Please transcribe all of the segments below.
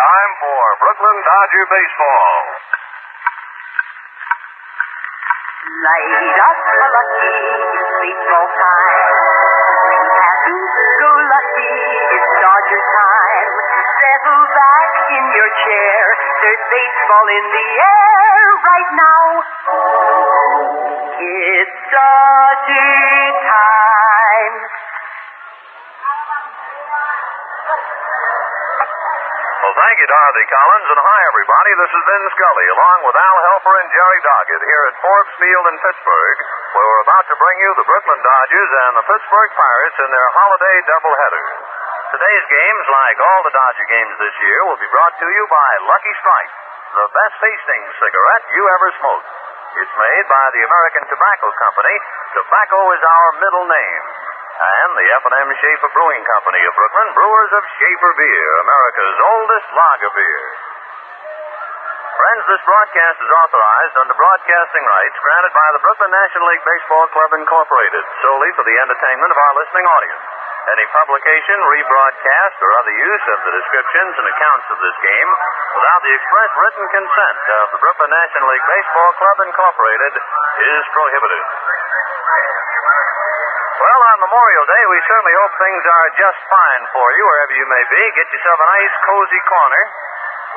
Time for Brooklyn Dodger Baseball. Light up the lucky, it's baseball time. Be happy, go lucky, it's Dodger time. Settle back in your chair, there's baseball in the air right now. It's Dodger time. Well, thank you, Dorothy Collins, and hi, everybody. This is Vin Scully, along with Al Helfer and Jerry Doggett here at Forbes Field in Pittsburgh, where we're about to bring you the Brooklyn Dodgers and the Pittsburgh Pirates in their holiday doubleheader. Today's games, like all the Dodger games this year, will be brought to you by Lucky Strike, the best tasting cigarette you ever smoked. It's made by the American Tobacco Company. Tobacco is our middle name. And the F&M Schaefer Brewing Company of Brooklyn, brewers of Schaefer Beer, America's oldest lager beer. Friends, this broadcast is authorized under broadcasting rights granted by the Brooklyn National League Baseball Club Incorporated, solely for the entertainment of our listening audience. Any publication, rebroadcast, or other use of the descriptions and accounts of this game without the express written consent of the Brooklyn National League Baseball Club Incorporated is prohibited. Well, on Memorial Day, we certainly hope things are just fine for you, wherever you may be. Get yourself a nice, cozy corner,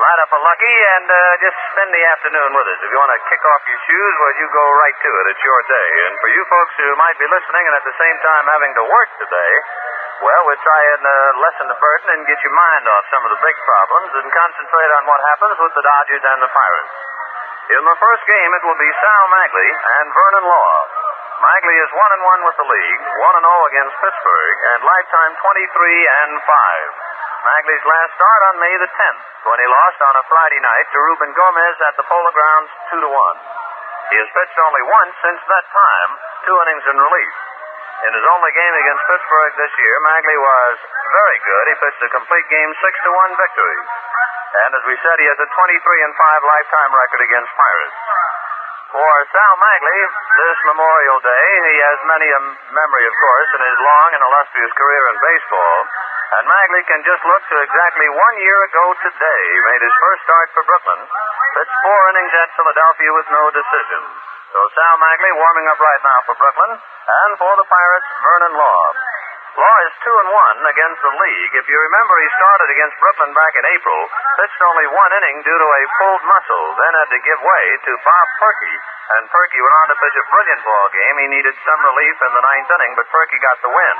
light up a Lucky, and just spend the afternoon with us. If you want to kick off your shoes, well, you go right to it. It's your day. And for you folks who might be listening and at the same time having to work today, well, we'll try and lessen the burden and get your mind off some of the big problems and concentrate on what happens with the Dodgers and the Pirates. In the first game, it will be Sal Magley and Vernon Law. Magley is 1-1 with the league, 1-0 against Pittsburgh, and lifetime 23-5. Magley's last start on May the 10th, when he lost on a Friday night to Ruben Gomez at the Polo Grounds 2-1. He has pitched only once since that time, 2 innings in relief. In his only game against Pittsburgh this year, Magley was very good. He pitched a complete game 6-1 victory. And as we said, he has a 23-5 lifetime record against Pirates. For Sal Magley, this Memorial Day, he has many a memory, of course, in his long and illustrious career in baseball. And Magley can just look to exactly 1 year ago today. He made his first start for Brooklyn, pitched 4 innings at Philadelphia with no decision. So Sal Magley warming up right now for Brooklyn, and for the Pirates, Vernon Law. Law is 2-1 against the league. If you remember, he started against Brooklyn back in April, pitched only 1 inning due to a pulled muscle, then had to give way to Bob Perky, and Perky went on to pitch a brilliant ball game. He needed some relief in the 9th inning, but Perky got the win.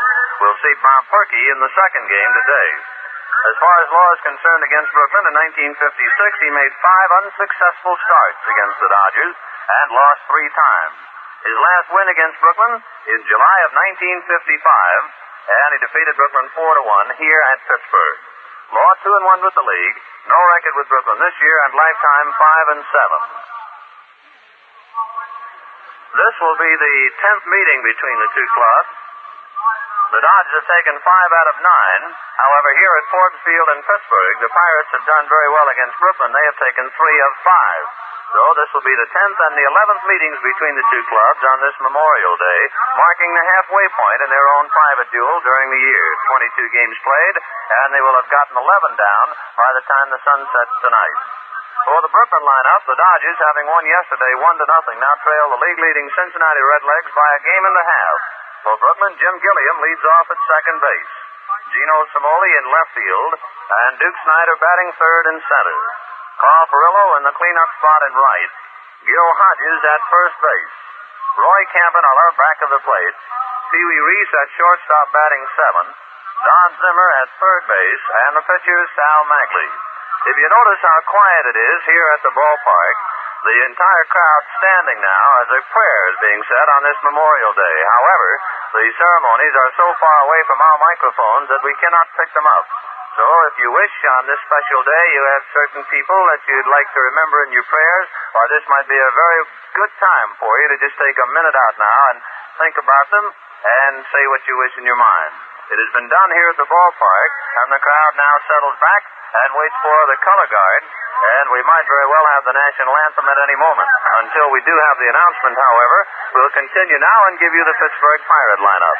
We'll see Bob Perky in the second game today. As far as Law is concerned against Brooklyn, in 1956, he made 5 unsuccessful starts against the Dodgers and lost 3 times. His last win against Brooklyn in July of 1955, and he defeated Brooklyn 4-1 here at Pittsburgh. Law 2-1 with the league, no record with Brooklyn this year, and lifetime 5-7. This will be the 10th meeting between the two clubs. The Dodgers have taken 5 out of 9. However, here at Forbes Field in Pittsburgh, the Pirates have done very well against Brooklyn. They have taken 3 of 5. So this will be the 10th and the 11th meetings between the two clubs on this Memorial Day, marking the halfway point in their own private duel during the year. 22 games played, and they will have gotten 11 down by the time the sun sets tonight. For the Brooklyn lineup, the Dodgers, having won yesterday 1-0, now trail the league-leading Cincinnati Redlegs by a game and a half. For Brooklyn, Jim Gilliam leads off at second base. Gino Cimoli in left field, and Duke Snyder batting third and center. Carl Furillo in the cleanup spot in right. Gil Hodges at first base. Roy Campanella back of the plate. Pee Wee Reese at shortstop batting 7th. Don Zimmer at third base, and the pitcher Sal Magley. If you notice how quiet it is here at the ballpark, the entire crowd standing now as a prayer is being said on this Memorial Day. However, the ceremonies are so far away from our microphones that we cannot pick them up. So if you wish on this special day you have certain people that you'd like to remember in your prayers, or this might be a very good time for you to just take a minute out now and think about them and say what you wish in your mind. It has been done here at the ballpark, and the crowd now settles back and waits for the color guard, and we might very well have the national anthem at any moment. Until we do have the announcement, however, we'll continue now and give you the Pittsburgh Pirate lineup.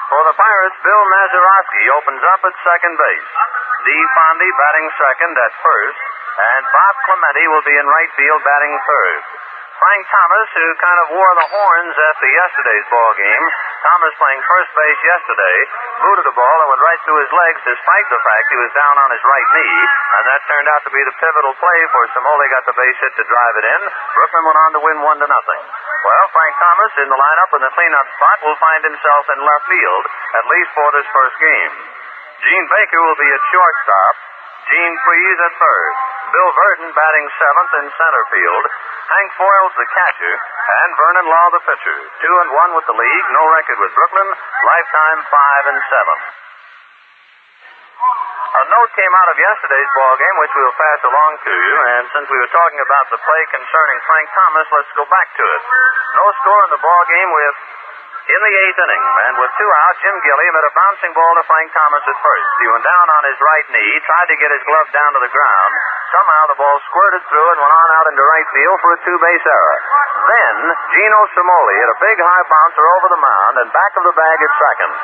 For the Pirates, Bill Mazeroski opens up at second base. Dee Fondy batting second at first, and Bob Clemente will be in right field batting third. Frank Thomas, who kind of wore the horns after yesterday's ball game, Thomas playing first base yesterday, booted the ball and went right through his legs despite the fact he was down on his right knee, and that turned out to be the pivotal play for Somoli got the base hit to drive it in. Brooklyn went on to win 1-0. Well, Frank Thomas in the lineup in the cleanup spot will find himself in left field, at least for this first game. Gene Baker will be at shortstop, Gene Freese at third, Bill Verdon batting seventh in center field, Hank Foyles the catcher, and Vernon Law the pitcher. 2-1 with the league, no record with Brooklyn, lifetime 5-7. A note came out of yesterday's ball game, which we'll pass along to you, and since we were talking about the play concerning Frank Thomas, let's go back to it. No score in the ball game in the eighth inning, and with 2 out, Jim Gilliam hit a bouncing ball to Frank Thomas at first. He went down on his right knee, tried to get his glove down to the ground. Somehow the ball squirted through and went on out into right field for a 2-base error. Then, Gino Somoli hit a big high bouncer over the mound and back of the bag at second.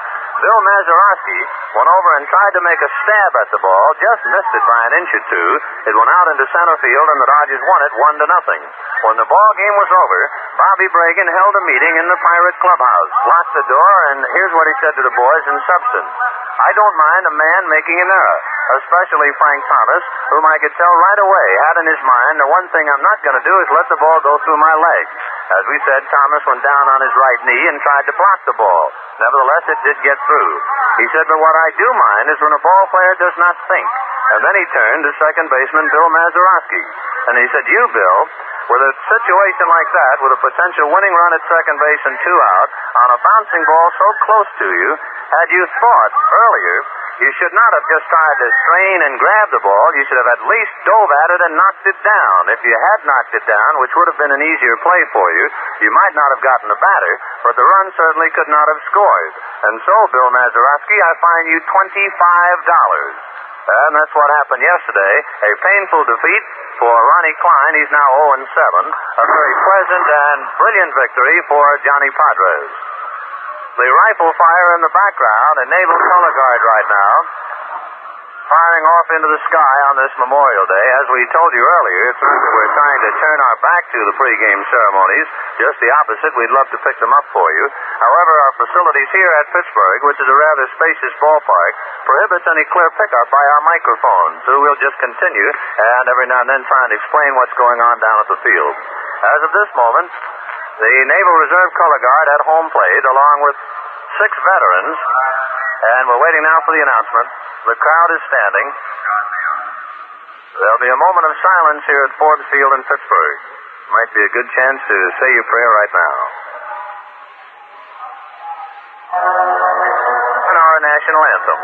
Bill Mazeroski went over and tried to make a stab at the ball, just missed it by an inch or two. It went out into center field, and the Dodgers won it 1-0. When the ball game was over, Bobby Bragan held a meeting in the Pirate clubhouse, locked the door, and here's what he said to the boys in substance. I don't mind a man making an error, especially Frank Thomas, whom I could tell right away had in his mind the one thing I'm not going to do is let the ball go through my legs. As we said, Thomas went down on his right knee and tried to block the ball. Nevertheless, it did get through. He said, but what I do mind is when a ball player does not think. And then he turned to second baseman Bill Mazeroski. And he said, you, Bill, with a situation like that, with a potential winning run at second base and 2 out, on a bouncing ball so close to you, had you thought earlier, you should not have just tried to strain and grab the ball. You should have at least dove at it and knocked it down. If you had knocked it down, which would have been an easier play for you, you might not have gotten the batter, but the run certainly could not have scored. And so, Bill Mazeroski, I fine you $25. And that's what happened yesterday. A painful defeat for Ronnie Klein. He's now 0-7. A very pleasant and brilliant victory for Johnny Padres. The rifle fire in the background, a naval color guard right now, firing off into the sky on this Memorial Day. As we told you earlier, it's not that we're trying to turn our back to the pregame ceremonies. Just the opposite. We'd love to pick them up for you. However, our facilities here at Pittsburgh, which is a rather spacious ballpark, prohibits any clear pickup by our microphones. So we'll just continue and every now and then try and explain what's going on down at the field. As of this moment, the Naval Reserve Color Guard at home plate, along with 6 veterans, and we're waiting now for the announcement. The crowd is standing. There'll be a moment of silence here at Forbes Field in Pittsburgh. Might be a good chance to say your prayer right now. And our national anthem.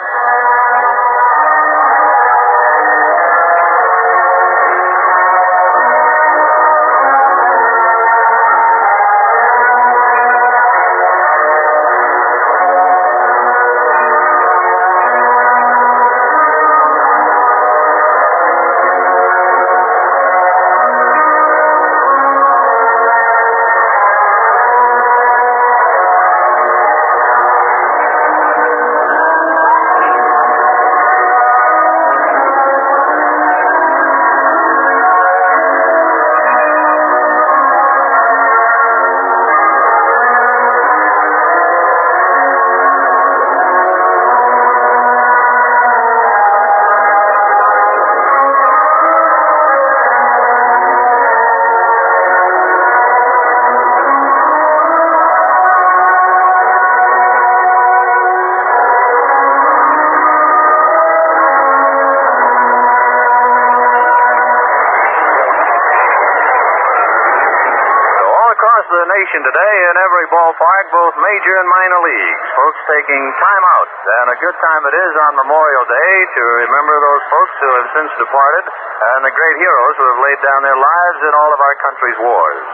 Today in every ballpark, both major and minor leagues, folks taking time out, and a good time it is on Memorial Day to remember those folks who have since departed and the great heroes who have laid down their lives in all of our country's wars.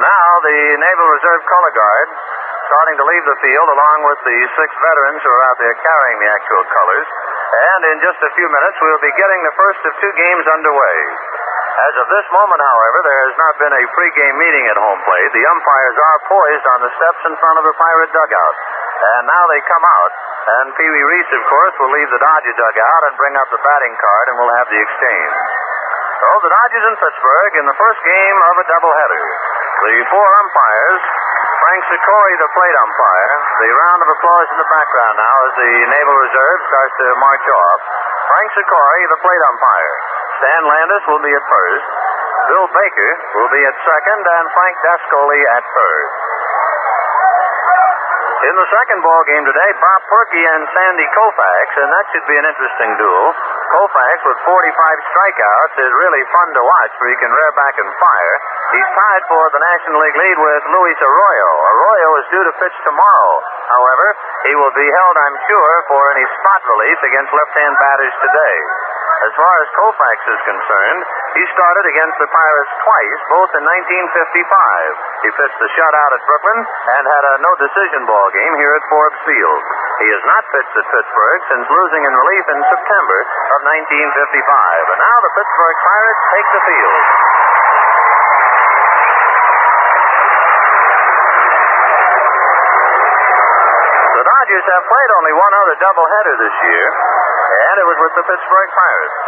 Now, the Naval Reserve Color Guard starting to leave the field along with the 6 veterans who are out there carrying the actual colors, and in just a few minutes we'll be getting the first of 2 games underway. As of this moment, however, there has not been a pregame meeting at home plate. The umpires are poised on the steps in front of the Pirate dugout. And now they come out. And Pee Wee Reese, of course, will leave the Dodger dugout and bring up the batting card, and we'll have the exchange. So the Dodgers in Pittsburgh in the first game of a doubleheader. The four umpires, Frank Sikori, the plate umpire. The round of applause in the background now as the Naval Reserve starts to march off. Frank Sikori, the plate umpire. Stan Landis will be at first. Bill Baker will be at second, and Frank Dascoli at third. In the second ball game today, Bob Perky and Sandy Koufax, and that should be an interesting duel. Koufax, with 45 strikeouts, is really fun to watch, for he can rear back and fire. He's tied for the National League lead with Luis Arroyo. Arroyo is due to pitch tomorrow. However, he will be held, I'm sure, for any spot relief against left-hand batters today. As far as Koufax is concerned, he started against the Pirates twice, both in 1955. He pitched the shutout at Brooklyn and had a no-decision ball game here at Forbes Field. He has not pitched at Pittsburgh since losing in relief in September of 1955. And now the Pittsburgh Pirates take the field. The Dodgers have played only one other doubleheader this year, and it was with the Pittsburgh Pirates.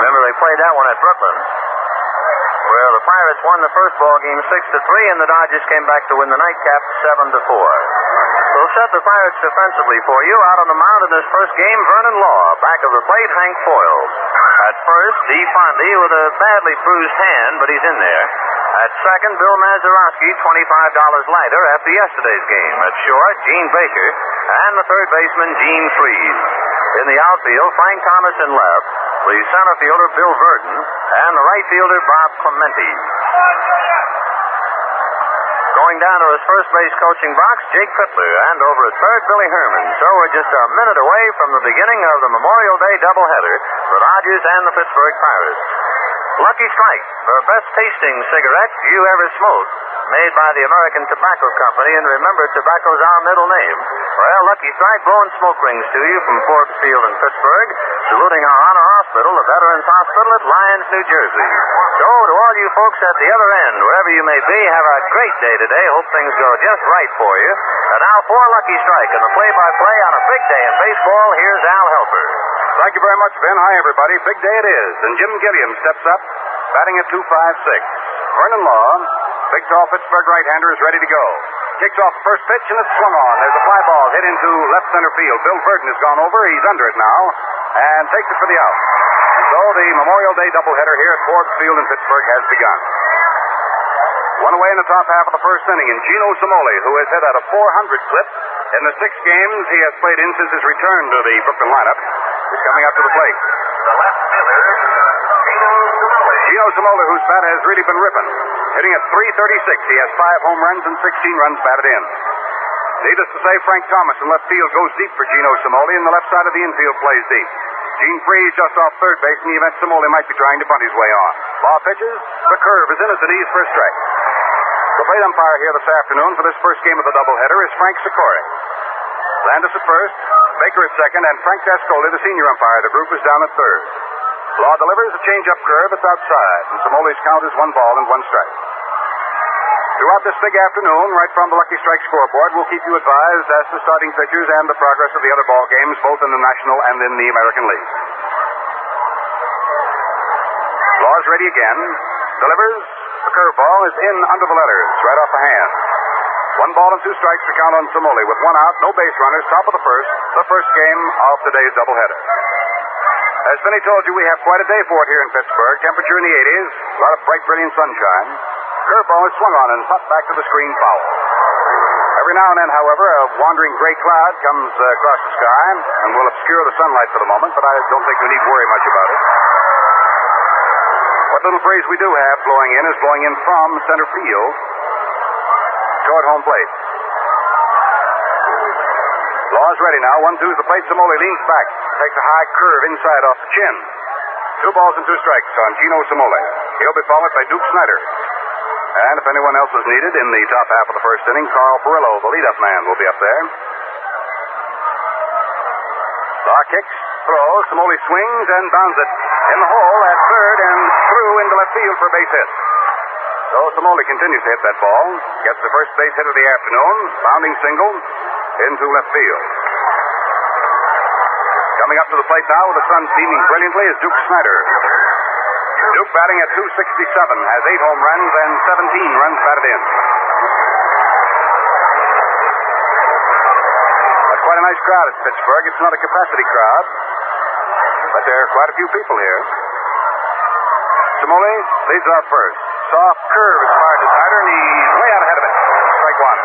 Remember, they played that one at Brooklyn, where the Pirates won the first ball game 6-3, and the Dodgers came back to win the nightcap 7-4. We'll set the Pirates defensively for you. Out on the mound in this first game, Vernon Law. Back of the plate, Hank Foils. At first, Dee Fondy with a badly bruised hand, but he's in there. At second, Bill Mazeroski, $25 lighter after yesterday's game. At short, Gene Baker, and the third baseman, Gene Freese. In the outfield, Frank Thomas in left, the center fielder, Bill Verdon, and the right fielder, Bob Clemente. Going down to his first base coaching box, Jake Pittler, and over at third, Billy Herman. So we're just a minute away from the beginning of the Memorial Day doubleheader, the Dodgers and the Pittsburgh Pirates. Lucky Strike, the best tasting cigarette you ever smoked, made by the American Tobacco Company, and remember, tobacco's our middle name. Well, Lucky Strike blowing smoke rings to you from Forbes Field in Pittsburgh, saluting our honor hospital, the Veterans Hospital at Lyons, New Jersey. So, to all you folks at the other end, wherever you may be, have a great day today. Hope things go just right for you. And now for Lucky Strike and the play-by-play on a big day in baseball, here's Al Helper. Thank you very much, Ben. Hi, everybody. Big day it is. And Jim Gilliam steps up, batting at 2.56. Vernon Law, big, tall Pittsburgh right-hander, is ready to go. Kicks off the first pitch, and it's swung on. There's a fly ball hit into left center field. Bill Verdon has gone over. He's under it now and takes it for the out. And so the Memorial Day doubleheader here at Forbes Field in Pittsburgh has begun. One away in the top half of the first inning, and Gino Cimoli, who has hit at a .400 clip in the 6 games he has played in since his return to the Brooklyn lineup, is coming up to the plate. The left fielder, Gino Cimoli, whose bat has really been ripping, hitting at .336. He has 5 home runs and 16 runs batted in. Needless to say, Frank Thomas in left field goes deep for Gino Cimoli, and the left side of the infield plays deep. Gene Freese just off third base in the event Cimoli might be trying to bunt his way on. Law pitches. The curve is in as it is for a strike. The plate umpire here this afternoon for this first game of the doubleheader is Frank Sikori. Landis at first, Baker at second, and Frank Dascoli, the senior umpire of the group, is down at third. Law delivers a change-up curve. It's outside, and Cimoli's count is 1 ball and 1 strike. Throughout this big afternoon, right from the Lucky Strike scoreboard, we'll keep you advised as to starting pitchers and the progress of the other ball games, both in the National and in the American League. Law's ready again. Delivers. The curveball is in under the letters, right off the hand. 1 ball and 2 strikes to count on Cimoli. With 1 out, no base runners, top of the first game of today's doubleheader. As Benny told you, we have quite a day for it here in Pittsburgh. Temperature in the 80s, a lot of bright, brilliant sunshine. Curveball is swung on and popped back to the screen foul. Every now and then, however, a wandering gray cloud comes across the sky and will obscure the sunlight for the moment, but I don't think we need worry much about it. What little breeze we do have blowing in is blowing in from center field toward home plate. Law's ready now. 1-2's the plate. Cimoli leans back. Takes a high curve inside off the chin. 2 balls and 2 strikes on Gino Cimoli. He'll be followed by Duke Snyder. And if anyone else is needed in the top half of the first inning, Carl Perillo, the leadoff man, will be up there. Law kicks, throws. Cimoli swings and bounds it in the hole at third and through into left field for a base hit. So Samoli continues to hit that ball. Gets the first base hit of the afternoon. Bounding single into left field. Coming up to the plate now with the sun beaming brilliantly is Duke Snyder. Duke batting at .267, has 8 home runs and 17 runs batted in. That's quite a nice crowd at Pittsburgh. It's not a capacity crowd, but there are quite a few people here. Samoli leads off first. Soft curve is fired to Snyder, and he's way out ahead of it. Strike one.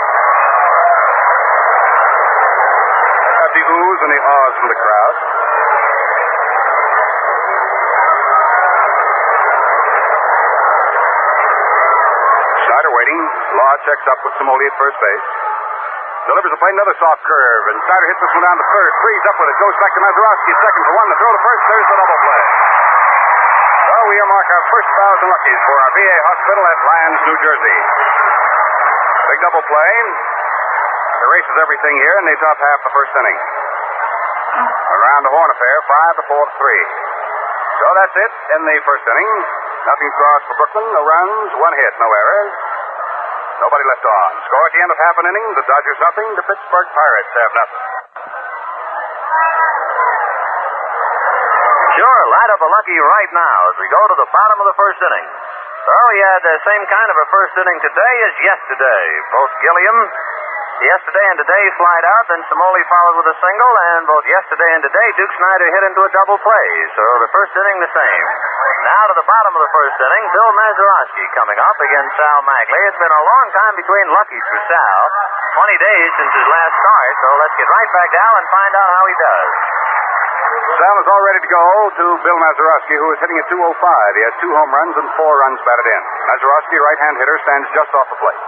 Got the oohs and the ahs from the crowd. Snyder waiting. Law checks up with Samoli at first base. Delivers the play, another soft curve, and Snyder hits this one down to third. Frees up with it, goes back to Mazeroski at second for one. The throw to first, there's the double play. So we earmark our first 1,000 luckies for our VA hospital at Lyons, New Jersey. Big double play. Erases everything here in the top half of the first inning. Around the horn affair, 5-4 to 3. So that's it in the first inning. Nothing crossed for Brooklyn, no runs, 1 hit, no errors. Nobody left on. Score at the end of half an inning, the Dodgers nothing, the Pittsburgh Pirates have nothing. Sure, light up a lucky right now as we go to the bottom of the first inning. So we had the same kind of a first inning today as yesterday. Both Gilliam, yesterday and today, slide out, then Samoli followed with a single, and both yesterday and today, Duke Snyder hit into a double play. So the first inning the same. Now to the bottom of the first inning, Bill Mazeroski coming up against Sal Magley. It's been a long time between luckies for Sal. 20 days since his last start, so let's get right back down and find out how he does. Sal is all ready to go to Bill Mazeroski, who is hitting at .205. He has 2 home runs and 4 runs batted in. Mazeroski, right-hand hitter, stands just off the plate.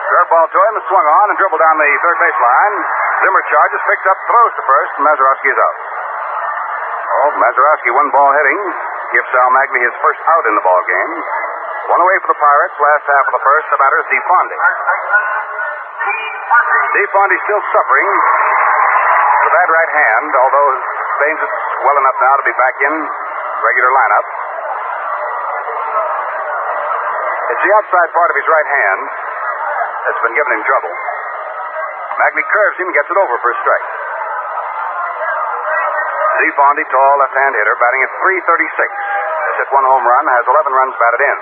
Curveball to him is swung on and dribbled down the third baseline. Zimmer charges, picks up, throws to first, and Mazeroski is out. Oh, Mazeroski, 1 ball hitting, gives Sal Magley his first out in the ball game. 1 away for the Pirates, last half of the first. The batter is Steve Fondy. Steve Fondy still suffering with a bad right hand, although Baines is well enough now to be back in regular lineup. It's the outside part of his right hand that's been giving him trouble. Magley curves him and gets it over for a strike. Steve Fondy, tall left-hand hitter, batting at .336. Has hit 1 home run, has 11 runs batted in.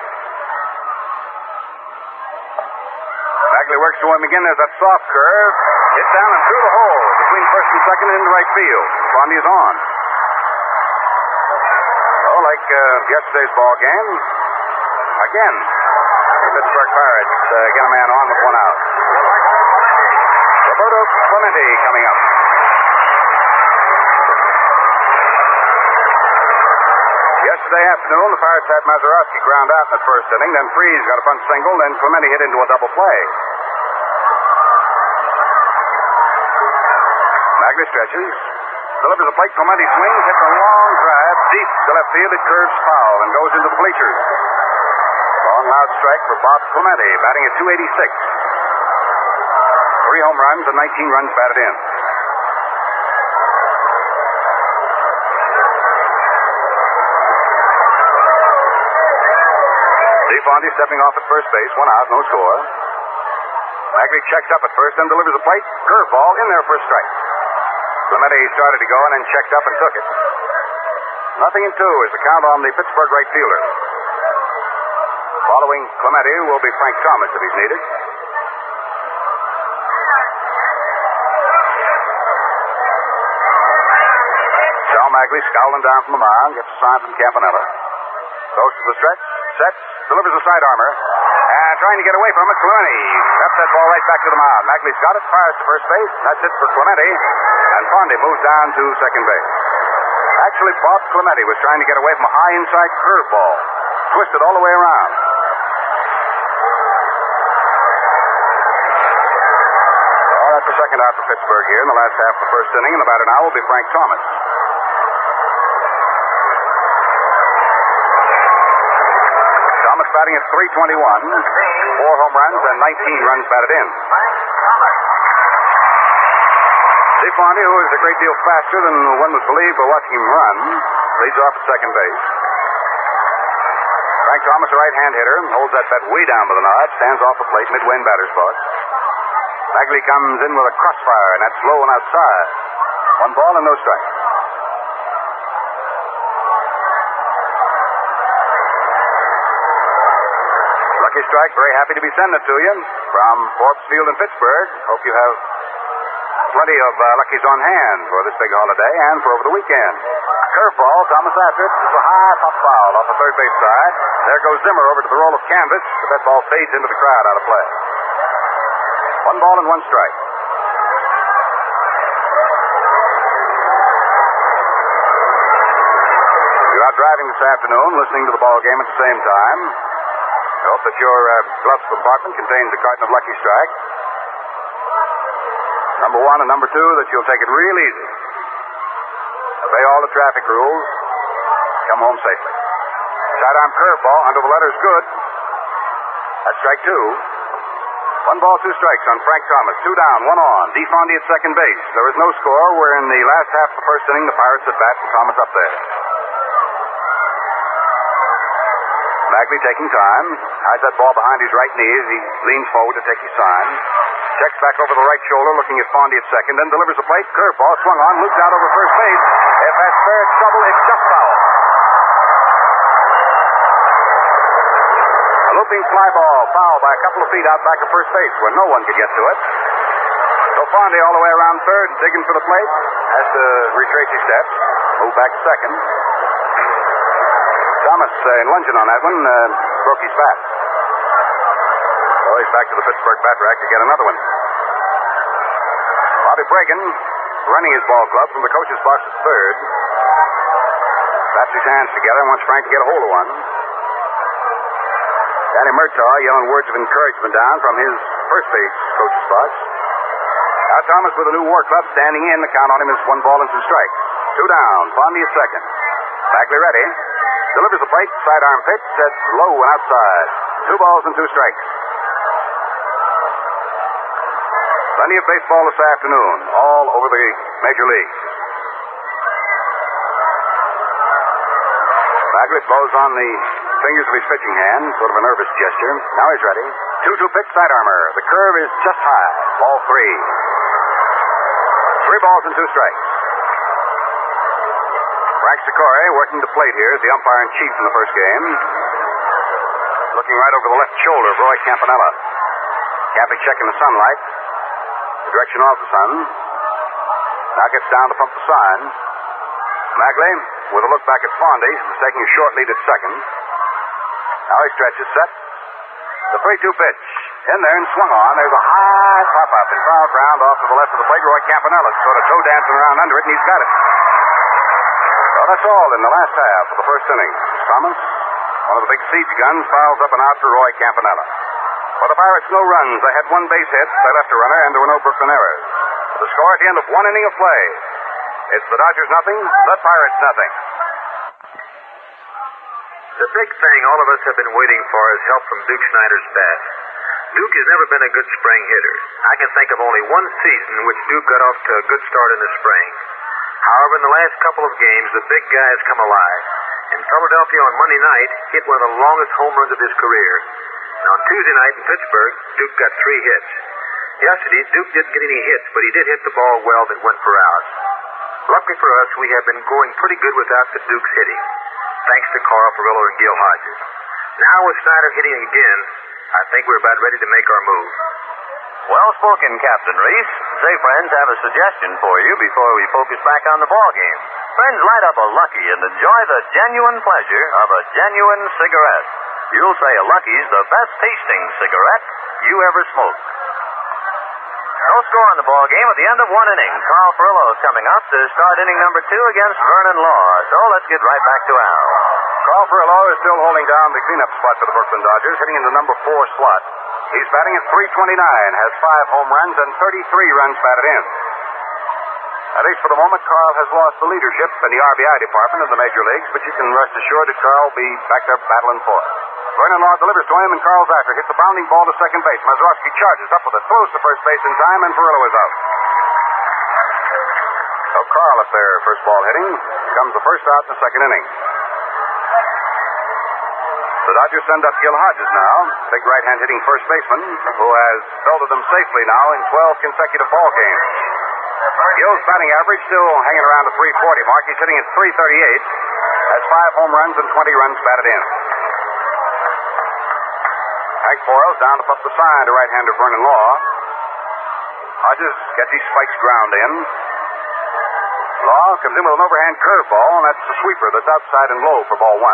Magley works to him again. There's that soft curve. Hit down and through the hole between first and second into right field. Fondy is on. Oh, like yesterday's ball game. Again, the Pittsburgh Pirates get a man on with 1 out. Roberto Clemente coming up. Yesterday afternoon, the Pirates had Mazeroski ground out in the first inning. Then Freese got a bunt single. Then Clemente hit into a double play. Magley stretches. Delivers a plate. Clemente swings. Hits a long drive deep to left field. It curves foul and goes into the bleachers. Long, loud strike for Bob Clemente, batting at .286. 3 home runs and 19 runs batted in. Steve Fondy stepping off at first base. 1 out, no score. Magley checks up at first, then delivers a plate. Curveball in there for a strike. Clemente started to go and then checked up and took it. 0-2 is the count on the Pittsburgh right fielder. Following Clemente will be Frank Thomas if he's needed. Sal Magley scowling down from the mound, gets a sign from Campanella. Goes to the stretch, sets, delivers a side armor, and trying to get away from it, Clemente cuts that ball right back to the mound. Magley's got it, fires to first base. That's it for Clemente, and Fondy moves down to second base. Actually, Bob Clemente was trying to get away from a high inside curveball, twisted all the way around. Oh, that's the second out for Pittsburgh here in the last half of the first inning, and the batter now will be Frank Thomas. Thomas batting at .321, 4 home runs and 19 runs batted in. Steve Fondy, who is a great deal faster than one would believe by watching him run, leads off at second base. Frank Thomas, a right-hand hitter, holds that bat way down by the nod, stands off the plate midway in batter's box. Bagley comes in with a crossfire, and that's low and outside. 1 ball and no strikes. Lucky Strike, very happy to be sending it to you from Forbes Field in Pittsburgh. Hope you have plenty of luckies on hand for this big holiday and for over the weekend. Curveball, Thomas after it. It's a high pop foul off the third base side. There goes Zimmer over to the roll of canvas, but that ball fades into the crowd out of play. 1 ball and 1 strike. You're out driving this afternoon, listening to the ball game at the same time. I hope that your glove compartment contains a carton of Lucky Strike. Number 1 and number 2, that you'll take it real easy. Obey all the traffic rules. Come home safely. Sidearm curveball under the letters good. That's strike 2. 1 ball, 2 strikes on Frank Thomas. 2 down, 1 on. DeFondy at second base. There is no score. We're in the last half of the first inning. The Pirates at bat and Thomas up there. Bagley taking time. Hides that ball behind his right knee as he leans forward to take his sign. Checks back over the right shoulder, looking at Fondy at second, then delivers a plate. Curveball swung on, looped out over first base. If that's fair trouble, it's just foul. A looping fly ball, foul by a couple of feet out back of first base where no one could get to it. So Fondy all the way around third, digging for the plate. Has to retrace his steps. Move back to second. Thomas, in lunging on that one, broke his bat. So he's back to the Pittsburgh bat rack to get another one. Bobby Bragan running his ball club from the coach's box at third. Claps his hands together and wants Frank to get a hold of one. Danny Murtaugh yelling words of encouragement down from his first base coach's box. Now Thomas with a new war club standing in. The count on him is 1 ball and 2 strikes. 2 down. Fondy at second. Bagley ready. Delivers the plate. Sidearm pitch. That's low and outside. 2 balls and 2 strikes. Plenty of baseball this afternoon, all over the major leagues. Bagley blows on the fingers of his pitching hand, sort of a nervous gesture. Now he's ready. 2-2 pitch, sidearmer. The curve is just high. Ball 3. 3 balls and 2 strikes. Frank Sikori working the plate here as the umpire in chief in the first game. Looking right over the left shoulder of Roy Campanella. Cappy checking the sunlight. The direction of the sun. Now gets down to pump the sign. Bagley, with a look back at Fondy, who's taking a short lead at second. Now he stretches, set. The 3-2 pitch. In there and swung on. There's a high pop up in foul ground off to the left of the plate. Roy Campanella sort of toe dancing around under it, and he's got it. So that's all in the last half of the first inning. Thomas, one of the big siege guns, fouls up and out for Roy Campanella. For the Pirates, no runs. They had 1 base hit. They left a runner, and there were no Brooklyn errors. The score at the end of 1 inning of play. It's the Dodgers nothing, the Pirates nothing. The big thing all of us have been waiting for is help from Duke Snyder's bat. Duke has never been a good spring hitter. I can think of only 1 season in which Duke got off to a good start in the spring. However, in the last couple of games, the big guy has come alive. And Philadelphia on Monday night hit one of the longest home runs of his career. And on Tuesday night in Pittsburgh, Duke got 3 hits. Yesterday, Duke didn't get any hits, but he did hit the ball well that went for outs. Luckily for us, we have been going pretty good without the Duke's hitting, thanks to Carl Furillo and Gil Hodges. Now with Snyder hitting again, I think we're about ready to make our move. Well spoken, Captain Reese. Say, friends, have a suggestion for you before we focus back on the ball game. Friends, light up a Lucky and enjoy the genuine pleasure of a genuine cigarette. You'll say a Lucky's the best tasting cigarette you ever smoked. No score on the ball game at the end of 1 inning. Carl Furillo is coming up to start inning number 2 against Vernon Law. So let's get right back to Al. Carl Furillo is still holding down the cleanup spot for the Brooklyn Dodgers, hitting in the number 4 slot. He's batting at .329, has 5 home runs and 33 runs batted in. At least for the moment, Carl has lost the leadership in the RBI department of the major leagues, but you can rest assured that Carl will be back there battling for it. Vernon Law delivers to him, and Carl's after. Hits a bounding ball to second base. Mazeroski charges up with it, throws to first base in time, and Furillo is out. So Carl up there, first ball hitting, comes the first out in the second inning. The Dodgers send up Gil Hodges now, big right-hand hitting first baseman, who has belted them safely now in 12 consecutive ball games. Gil's batting average still hanging around the 340 mark. He's hitting at 338, has 5 home runs and 20 runs batted in. Hank Boyle's down to put the sign to right-hander Vernon Law. Hodges gets his spikes ground in. Law comes in with an overhand curveball, and that's the sweeper that's outside and low for ball 1.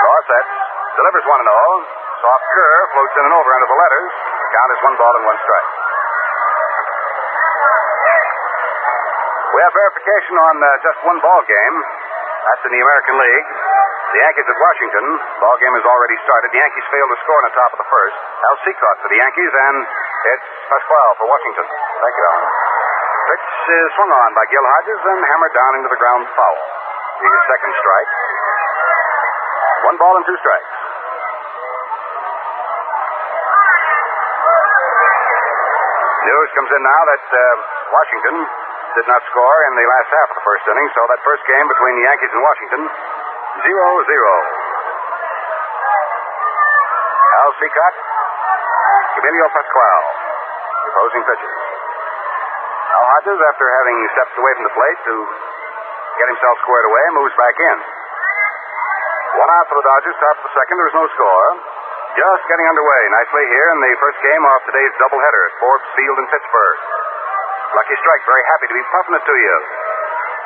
Law sets, delivers 1-0. Soft curve, floats in and over under the letters. Count is 1 ball and 1 strike. We have verification on just 1 ball game. That's in the American League. The Yankees at Washington. Ball game has already started. The Yankees failed to score in the top of the first. Al Seacott for the Yankees, and it's Pasquale for Washington. Thank you, Alan. Pitch is swung on by Gil Hodges and hammered down into the ground foul. He's a second strike. 1 ball and 2 strikes. News comes in now that Washington did not score in the last half of the first inning, so that first game between the Yankees and Washington, 0-0. Al Seacott, Emilio Pasquale, the opposing pitchers. Al Hodges, after having stepped away from the plate to get himself squared away, moves back in. 1 out for the Dodgers, top of the second. There is no score. Just getting underway nicely here in the first game of today's doubleheader at Forbes Field in Pittsburgh. Lucky Strike, very happy to be puffing it to you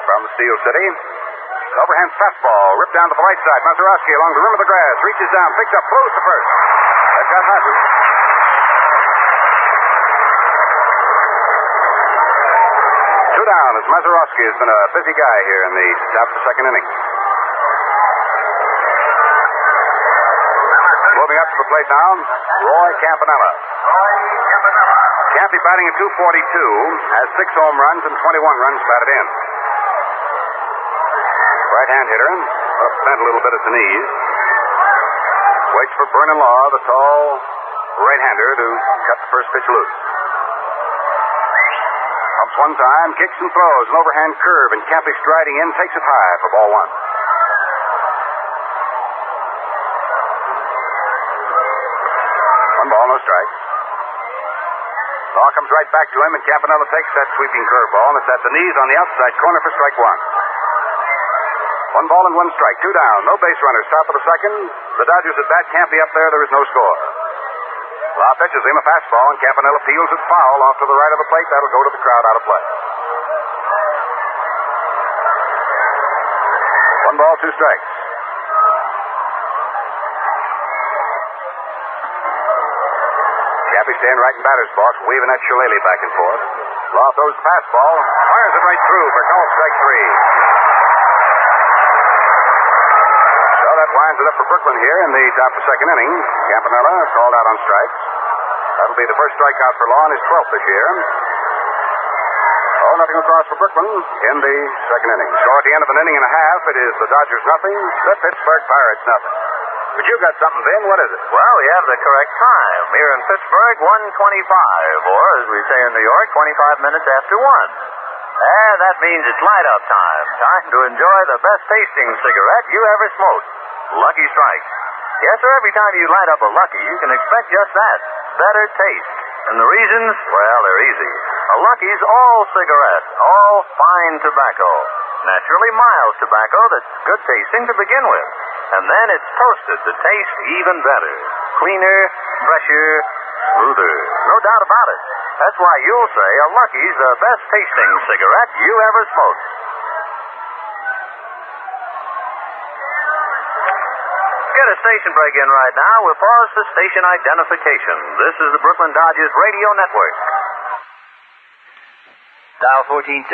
from the Steel City. An overhand fastball, ripped down to the right side. Mazeroski along the rim of the grass, reaches down, picks up, throws to first. That got Hodges. 2 down as Mazeroski has been a busy guy here in the top of the second inning. Moving up to the plate now, Roy Campanella. Campy batting at 242, has 6 home runs and 21 runs batted in. Right-hand hitter, bent a little bit at the knees. Waits for Vernon Law, the tall right-hander, to cut the first pitch loose. Pumps 1 time, kicks and throws, an overhand curve, and Campy striding in, takes it high for ball 1. 1 ball, no strikes. Law comes right back to him, and Campanella takes that sweeping curveball, and it's at the knees on the outside corner for strike 1. 1 ball and 1 strike, 2 down, no base runners, top of the second. The Dodgers at bat, Campy up there, there is no score. Law pitches him a fastball, and Campanella peels it foul off to the right of the plate. That'll go to the crowd out of play. 1 ball, 2 strikes. Campy staying right in batter's box, waving that shillelagh back and forth. Law throws the fastball, fires it right through for call strike 3. So that winds it up for Brooklyn here in the top of the second inning. Campanella called out on strikes. That'll be the first strikeout for Law in his 12th this year. Oh, nothing across for Brooklyn in the second inning. So at the end of an inning and a half, it is the Dodgers nothing, the Pittsburgh Pirates nothing. But you got something, Vin. What is it? Well, we have the correct time. Here in Pittsburgh, 1:25, or as we say in New York, 25 minutes after 1. That means it's light-up time. Time to enjoy the best tasting cigarette you ever smoked. Lucky Strike. Yes, sir, every time you light up a Lucky, you can expect just that. Better taste. And the reasons, well, they're easy. A Lucky's all cigarette, all fine tobacco. Naturally mild tobacco that's good tasting to begin with. And then it's toasted to taste even better. Cleaner, fresher, smoother. No doubt about it. That's why you'll say a Lucky's the best tasting cigarette you ever smoked. Get a station break in right now. We'll pause for station identification. This is the Brooklyn Dodgers Radio Network. Dial 1460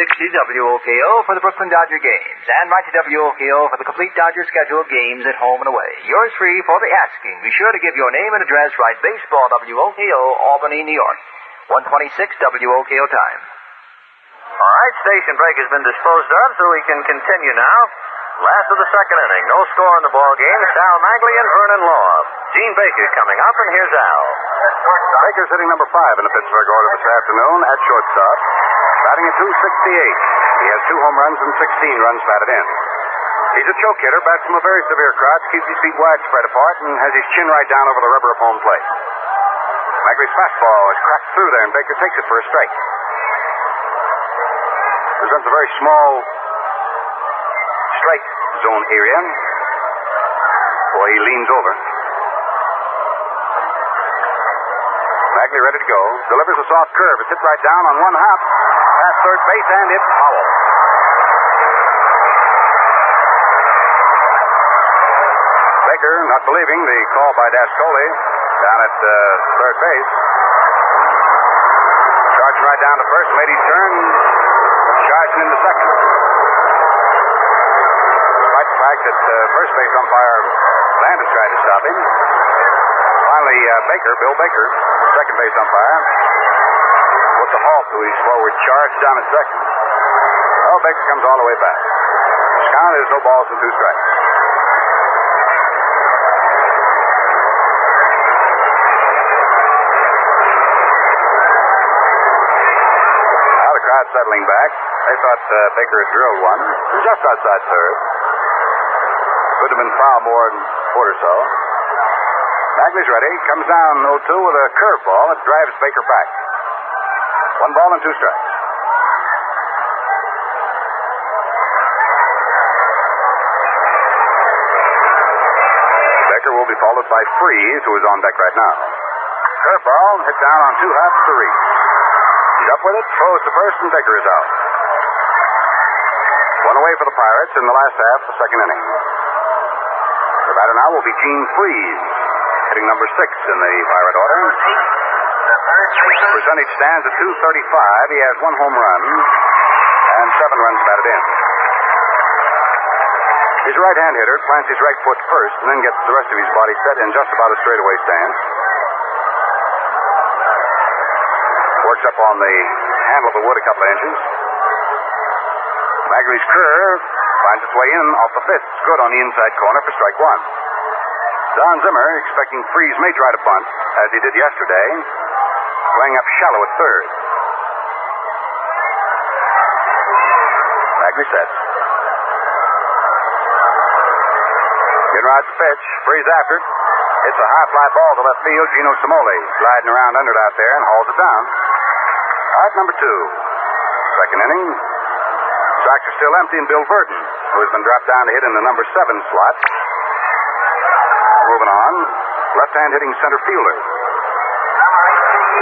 WOKO for the Brooklyn Dodger games. And write to WOKO for the complete Dodger schedule games at home and away. Yours free for the asking. Be sure to give your name and address. Write Baseball WOKO, Albany, New York. 126 WOKO time. All right, station break has been disposed of, so we can continue now. Last of the second inning. No score in the ball game. Sal Magley and Vernon Law. Gene Baker coming up, and here's Al. Baker's hitting number 5 in the Pittsburgh order this afternoon at shortstop, batting at .268. He has 2 home runs and 16 runs batted in. He's a choke hitter, bats from a very severe crouch, keeps his feet wide spread apart, and has his chin right down over the rubber of home plate. Magley's fastball is cracked through there, and Baker takes it for a strike. Presents a very small strike zone area. Boy, he leans over. Magley ready to go. Delivers a soft curve. It's hit right down on one hop. Past third base, and it's foul. Baker, not believing the call by Dascoli down at third base. Charging right down to first, made his turn. Charging into second. Despite the fact that first base umpire Landis tried to stop him. Finally, Bill Baker, second base umpire, puts a halt to his forward charge down at second. Oh, Baker comes all the way back. Count is no balls and 2 strikes. Now the crowd settling back. They thought Baker had drilled one. It was just outside third. Could have been foul more than a foot or so. Magley's ready. Comes down 0-2 with a curveball that drives Baker back. 1 ball and 2 strikes. Baker will be followed by Freeze, who is on deck right now. Curveball hit down on 2 hops to Reese. He's up with it, throws to first, and Baker is out. 1 away for the Pirates in the last half of the second inning. The batter now will be Gene Freeze, hitting number 6 in the Pirate order. Percentage stands at .235. He has 1 home run and 7 runs batted in. He's a right-hand hitter, plants his right foot first, and then gets the rest of his body set in just about a straightaway stance. Works up on the handle of the wood a couple of inches. Magley's curve finds its way in off the fifth. It's good on the inside corner for strike 1. Don Zimmer, expecting Freeze may try to bunt, as he did yesterday, going up shallow at third. Magley sets. Ginrod's pitch. Freeze after it. It's a high fly ball to left field. Gino Simoli gliding around under it out there and hauls it down. Out number 2. Second inning. Socks are still empty, and Bill Burton, who has been dropped down to hit in the number 7 slot. Moving on. Left-hand hitting center fielder.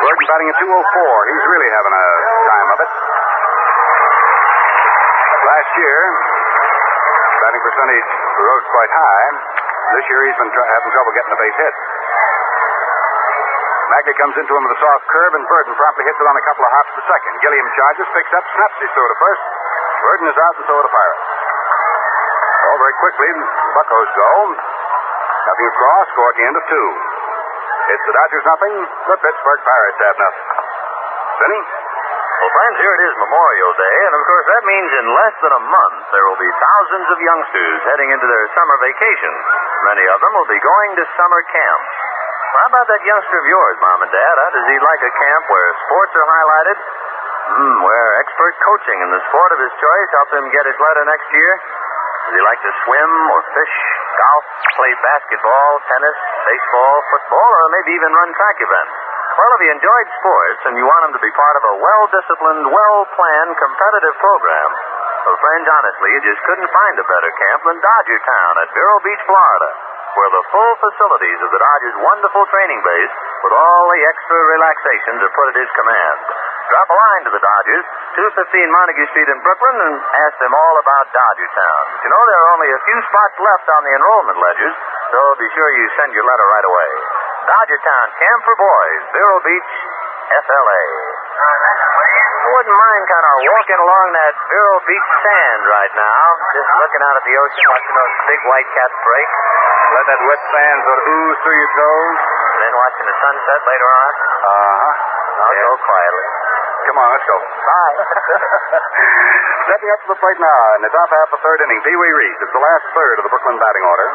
Burton batting at .204. He's really having a time of it. Last year, batting percentage rose quite high. This year he's been having trouble getting a base hit. Magley comes into him with a soft curve, and Burton promptly hits it on a couple of hops to second. Gilliam charges, picks up, snaps his throw to first. Burton is out, and so are the Pirates. Oh, very quickly, Buccos go. Nothing across, score at the end of 2. It's the Dodgers nothing, the Pittsburgh Pirates have nothing. Vinny? Well, friends, here it is Memorial Day, and of course that means in less than a month there will be thousands of youngsters heading into their summer vacation. Many of them will be going to summer camp. How about that youngster of yours, Mom and Dad? Does he like a camp where sports are highlighted? Where expert coaching in the sport of his choice helps him get his letter next year? Does he like to swim or fish, golf, play basketball, tennis, baseball, football, or maybe even run track events? Well, if he enjoyed sports and you want him to be part of a well-disciplined, well-planned, competitive program, well, friends, honestly, you just couldn't find a better camp than Dodger Town at Vero Beach, Florida, where the full facilities of the Dodgers' wonderful training base with all the extra relaxations are put at his command. Drop a line to the Dodgers, 215 Montague Street in Brooklyn, and ask them all about Dodger Town. You know, there are only a few spots left on the enrollment ledgers, so be sure you send your letter right away. Dodger Town Camp for Boys, Vero Beach, FLA. I wouldn't mind kind of walking along that Vero Beach sand right now, just looking out at the ocean, watching those big white caps break. Let that wet sand sort of ooze through your toes. And then watching the sunset later on. Uh-huh. I'll go quietly. Come on, let's go. Bye. Stepping up to the plate now in the top half of the third inning, Pee Wee Reese. It's the last third of the Brooklyn batting order.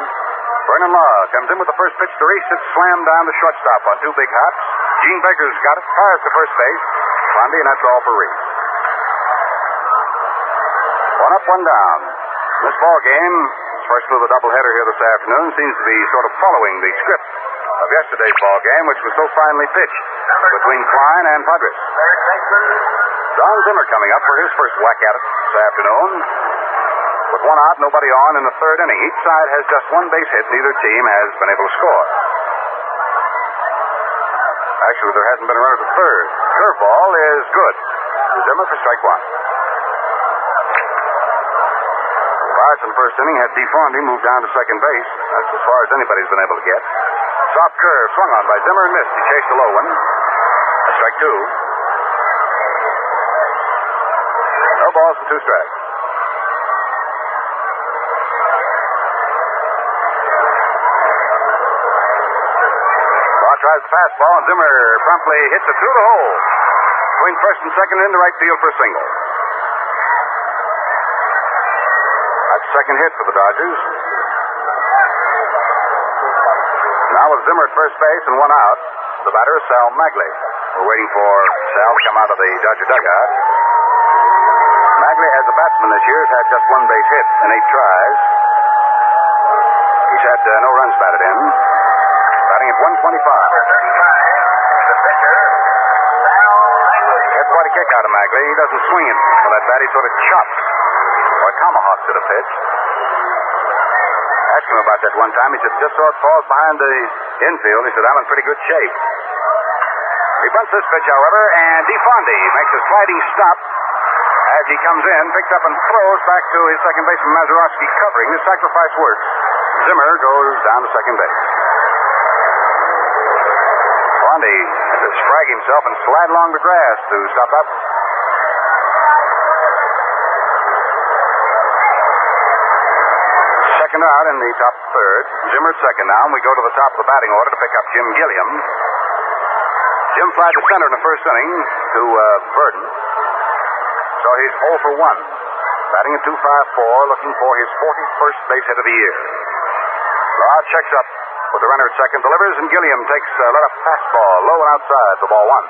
Vernon Law comes in with the first pitch to Reese. It's slammed down to shortstop on two big hops. Gene Baker's got it. Fires to first base. Fondy, and that's all for Reese. One up, one down. This ball game, first of the doubleheader here this afternoon, seems to be sort of following the script of yesterday's ball game, which was so finely pitched between Klein and Padres. Don Zimmer coming up for his first whack at it this afternoon. With one out, nobody on in the third inning. Each side has just one base hit. Neither team has been able to score. Actually, there hasn't been a runner to third. Curveball is good. Zimmer for strike one. Pirates in the first inning had DeFondy moved down to second base. That's as far as anybody's been able to get. Soft curve swung on by Zimmer and missed. He chased a low one. A strike two. No balls and two strikes. Law tries the fastball, and Zimmer promptly hits it through the hole. Between first and second into right field for a single. That's the second hit for the Dodgers. Now with Zimmer at first base and one out, the batter is Sal Magley. We're waiting for Sal to come out of the Dodger dugout. Magley, as a batsman this year, has had just one base hit in 8 tries. He's had no runs batted in. Batting at 125. That's quite a kick out of Magley. He doesn't swing it for that bat. He sort of chops or tomahawks at a pitch. Asked him about that one time. He said, just so it falls behind the infield. He said, I'm in pretty good shape. He bunts this pitch, however, and DeFondy makes a sliding stop as he comes in, picks up and throws back to his second baseman, Mazeroski, covering. The sacrifice works. Zimmer goes down to second base. Fondy had to sprag himself and slide along the grass to stop up. Second out in the top third. Zimmer second now, and we go to the top of the batting order to pick up Jim Gilliam. Jim flied to center in the first inning to Burden. So he's 0 for 1. Batting at 2.54, looking for his 41st base hit of the year. Law checks up with the runner at second, delivers, and Gilliam takes a let-up fastball, low and outside for ball one.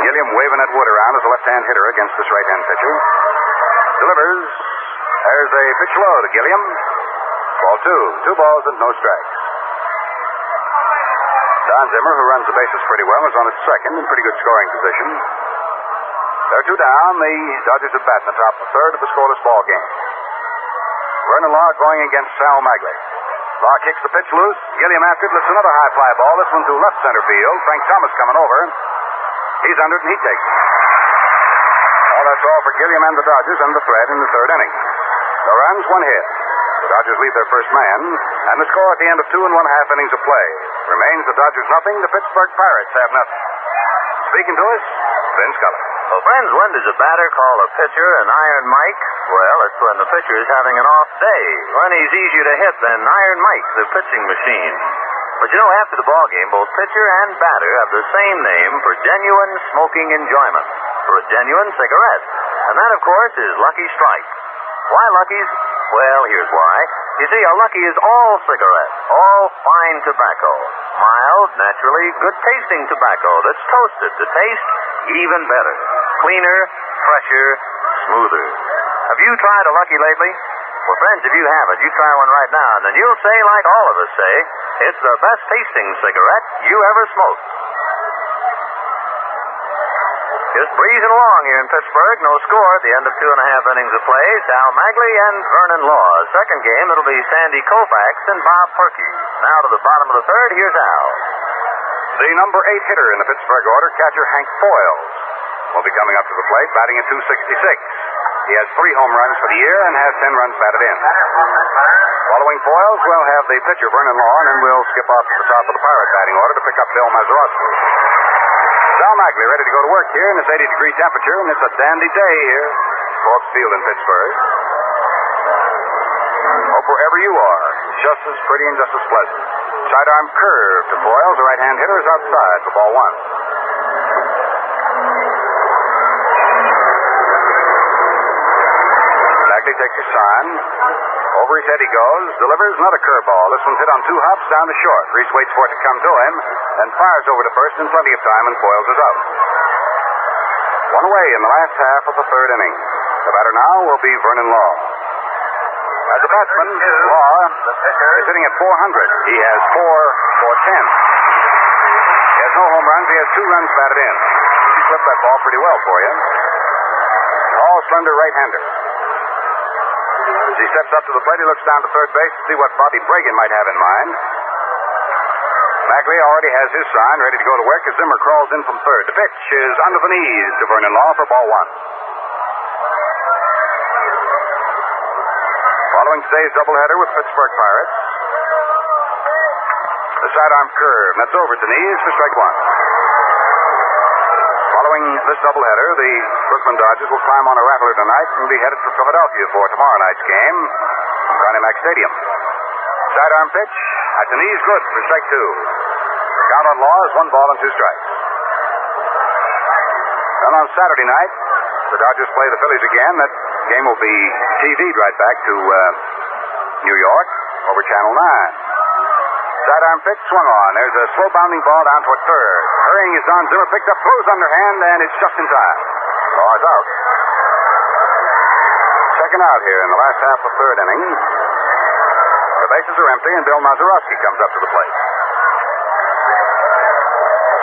Gilliam waving that wood around as a left-hand hitter against this right-hand pitcher. Delivers. There's a pitch low to Gilliam. Ball two. 2 balls and no strikes. Don Zimmer, who runs the bases pretty well, is on at second in pretty good scoring position. They're 2 down. The Dodgers at bat in the top of the third of the scoreless ball game. Vernon Law going against Sal Magley. Law kicks the pitch loose. Gilliam after it. Lifts another high fly ball. This one to left center field. Frank Thomas coming over. He's under it and he takes it. Well, that's all for Gilliam and the Dodgers and the thread in the third inning. No runs, 1 hit. The Dodgers leave their first man, and the score at the end of 2 1/2 innings of play remains the Dodgers nothing, the Pittsburgh Pirates have nothing. Speaking to us, Vin Scully. Well, friends, when does a batter call a pitcher an Iron Mike? Well, it's when the pitcher is having an off day, when he's easier to hit than Iron Mike, the pitching machine. But you know, after the ball game, both pitcher and batter have the same name for genuine smoking enjoyment, for a genuine cigarette. And that, of course, is Lucky Strike. Why Lucky's? Well, here's why. You see, a Lucky is all cigarette, all fine tobacco. Mild, naturally, good-tasting tobacco that's toasted to taste even better. Cleaner, fresher, smoother. Have you tried a Lucky lately? Well, friends, if you haven't, you try one right now, and then you'll say, like all of us say, it's the best-tasting cigarette you ever smoked. Just breezing along here in Pittsburgh. No score at the end of 2 1/2 innings of play. Sal Magley and Vernon Law. Second game, it'll be Sandy Koufax and Bob Perky. Now to the bottom of the third, here's Al. The number 8 hitter in the Pittsburgh order, catcher Hank Foyles, will be coming up to the plate, batting at 266. He has 3 home runs for the year and has 10 runs batted in. Following Foyles, we'll have the pitcher Vernon Law, and then we'll skip off to the top of the Pirate batting order to pick up Bill Mazeroski. Sal Magley ready to go to work here in this 80-degree temperature, and it's a dandy day here, Forbes Field in Pittsburgh. Hope wherever you are, just as pretty and just as pleasant. Sidearm curve to foils. The right-hand hitter is outside for ball one. Bagley takes his sign. Over his head he goes. Delivers another curveball. This one's hit on 2 hops down to short. Reese waits for it to come to him, then fires over to first in plenty of time, and foils is out. One away in the last half of the third inning. The batter now will be Vernon Law. As a batsman, Law is hitting at 400. He has 4 for 10. He has no home runs. He has 2 runs batted in. He flipped that ball pretty well for you. Tall, slender right-hander. As he steps up to the plate, he looks down to third base to see what Bobby Bragan might have in mind. Bagley already has his sign ready to go to work as Zimmer crawls in from third. The pitch is under the knees to Vernon Law for ball one. Following today's doubleheader with Pittsburgh Pirates, the sidearm curve. That's over at the knees for strike one. Following this doubleheader, the Brooklyn Dodgers will climb on a rattler tonight and be headed for Philadelphia for tomorrow night's game from Connie Mack Stadium. Sidearm pitch at the knees, good for strike two. The count on Law is 1 ball and 2 strikes. Then on Saturday night, the Dodgers play the Phillies again. That game will be TV'd right back to New York over Channel 9. Sidearm pitch swung on. There's a slow bounding ball down toward third. Hurrying is Don Zimmer, picked up, throws underhand, and it's just in time. Law is out. Second out here in the last half of third inning. The bases are empty, and Bill Mazeroski comes up to the plate.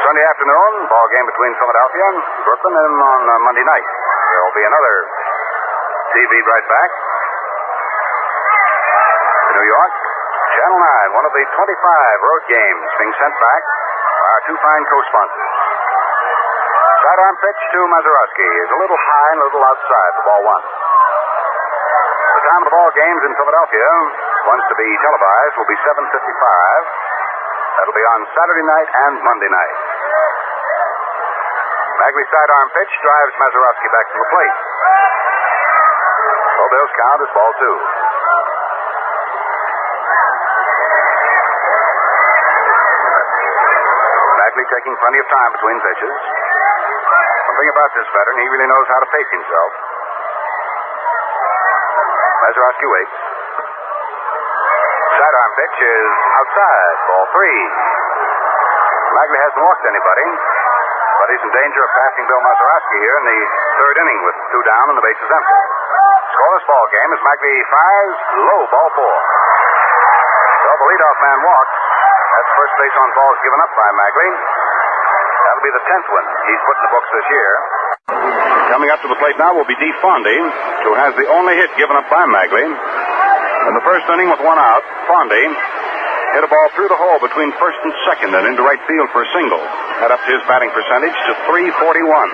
Sunday afternoon, ball game between Philadelphia and Brooklyn, and on Monday night there will be another TV right back to New York. Channel 9, one of the 25 road games being sent back by our 2 fine co-sponsors. Sidearm pitch to Mazeroski is a little high and a little outside for ball one. The time of the ball games in Philadelphia, ones to be televised, will be 7:55. That'll be on Saturday night and Monday night. Bagley's sidearm pitch drives Mazeroski back from the plate. So Bill's count is ball 2. Bagley taking plenty of time between pitches. One thing about this veteran, he really knows how to pace himself. Mazeroski waits. Sidearm pitch is outside, ball 3. Bagley hasn't walked anybody, but he's in danger of passing Bill Mazeroski here in the third inning with 2 down and the bases empty. Scoreless ball game as Bagley fires low, ball 4. So the leadoff man walks. That's first base on balls given up by Bagley. That'll be the 10th one he's put in the books this year. Coming up to the plate now will be Dee Fondy, who has the only hit given up by Bagley. In the first inning with 1 out, Fondy hit a ball through the hole between first and second and into right field for a single. That upped his batting percentage to .341.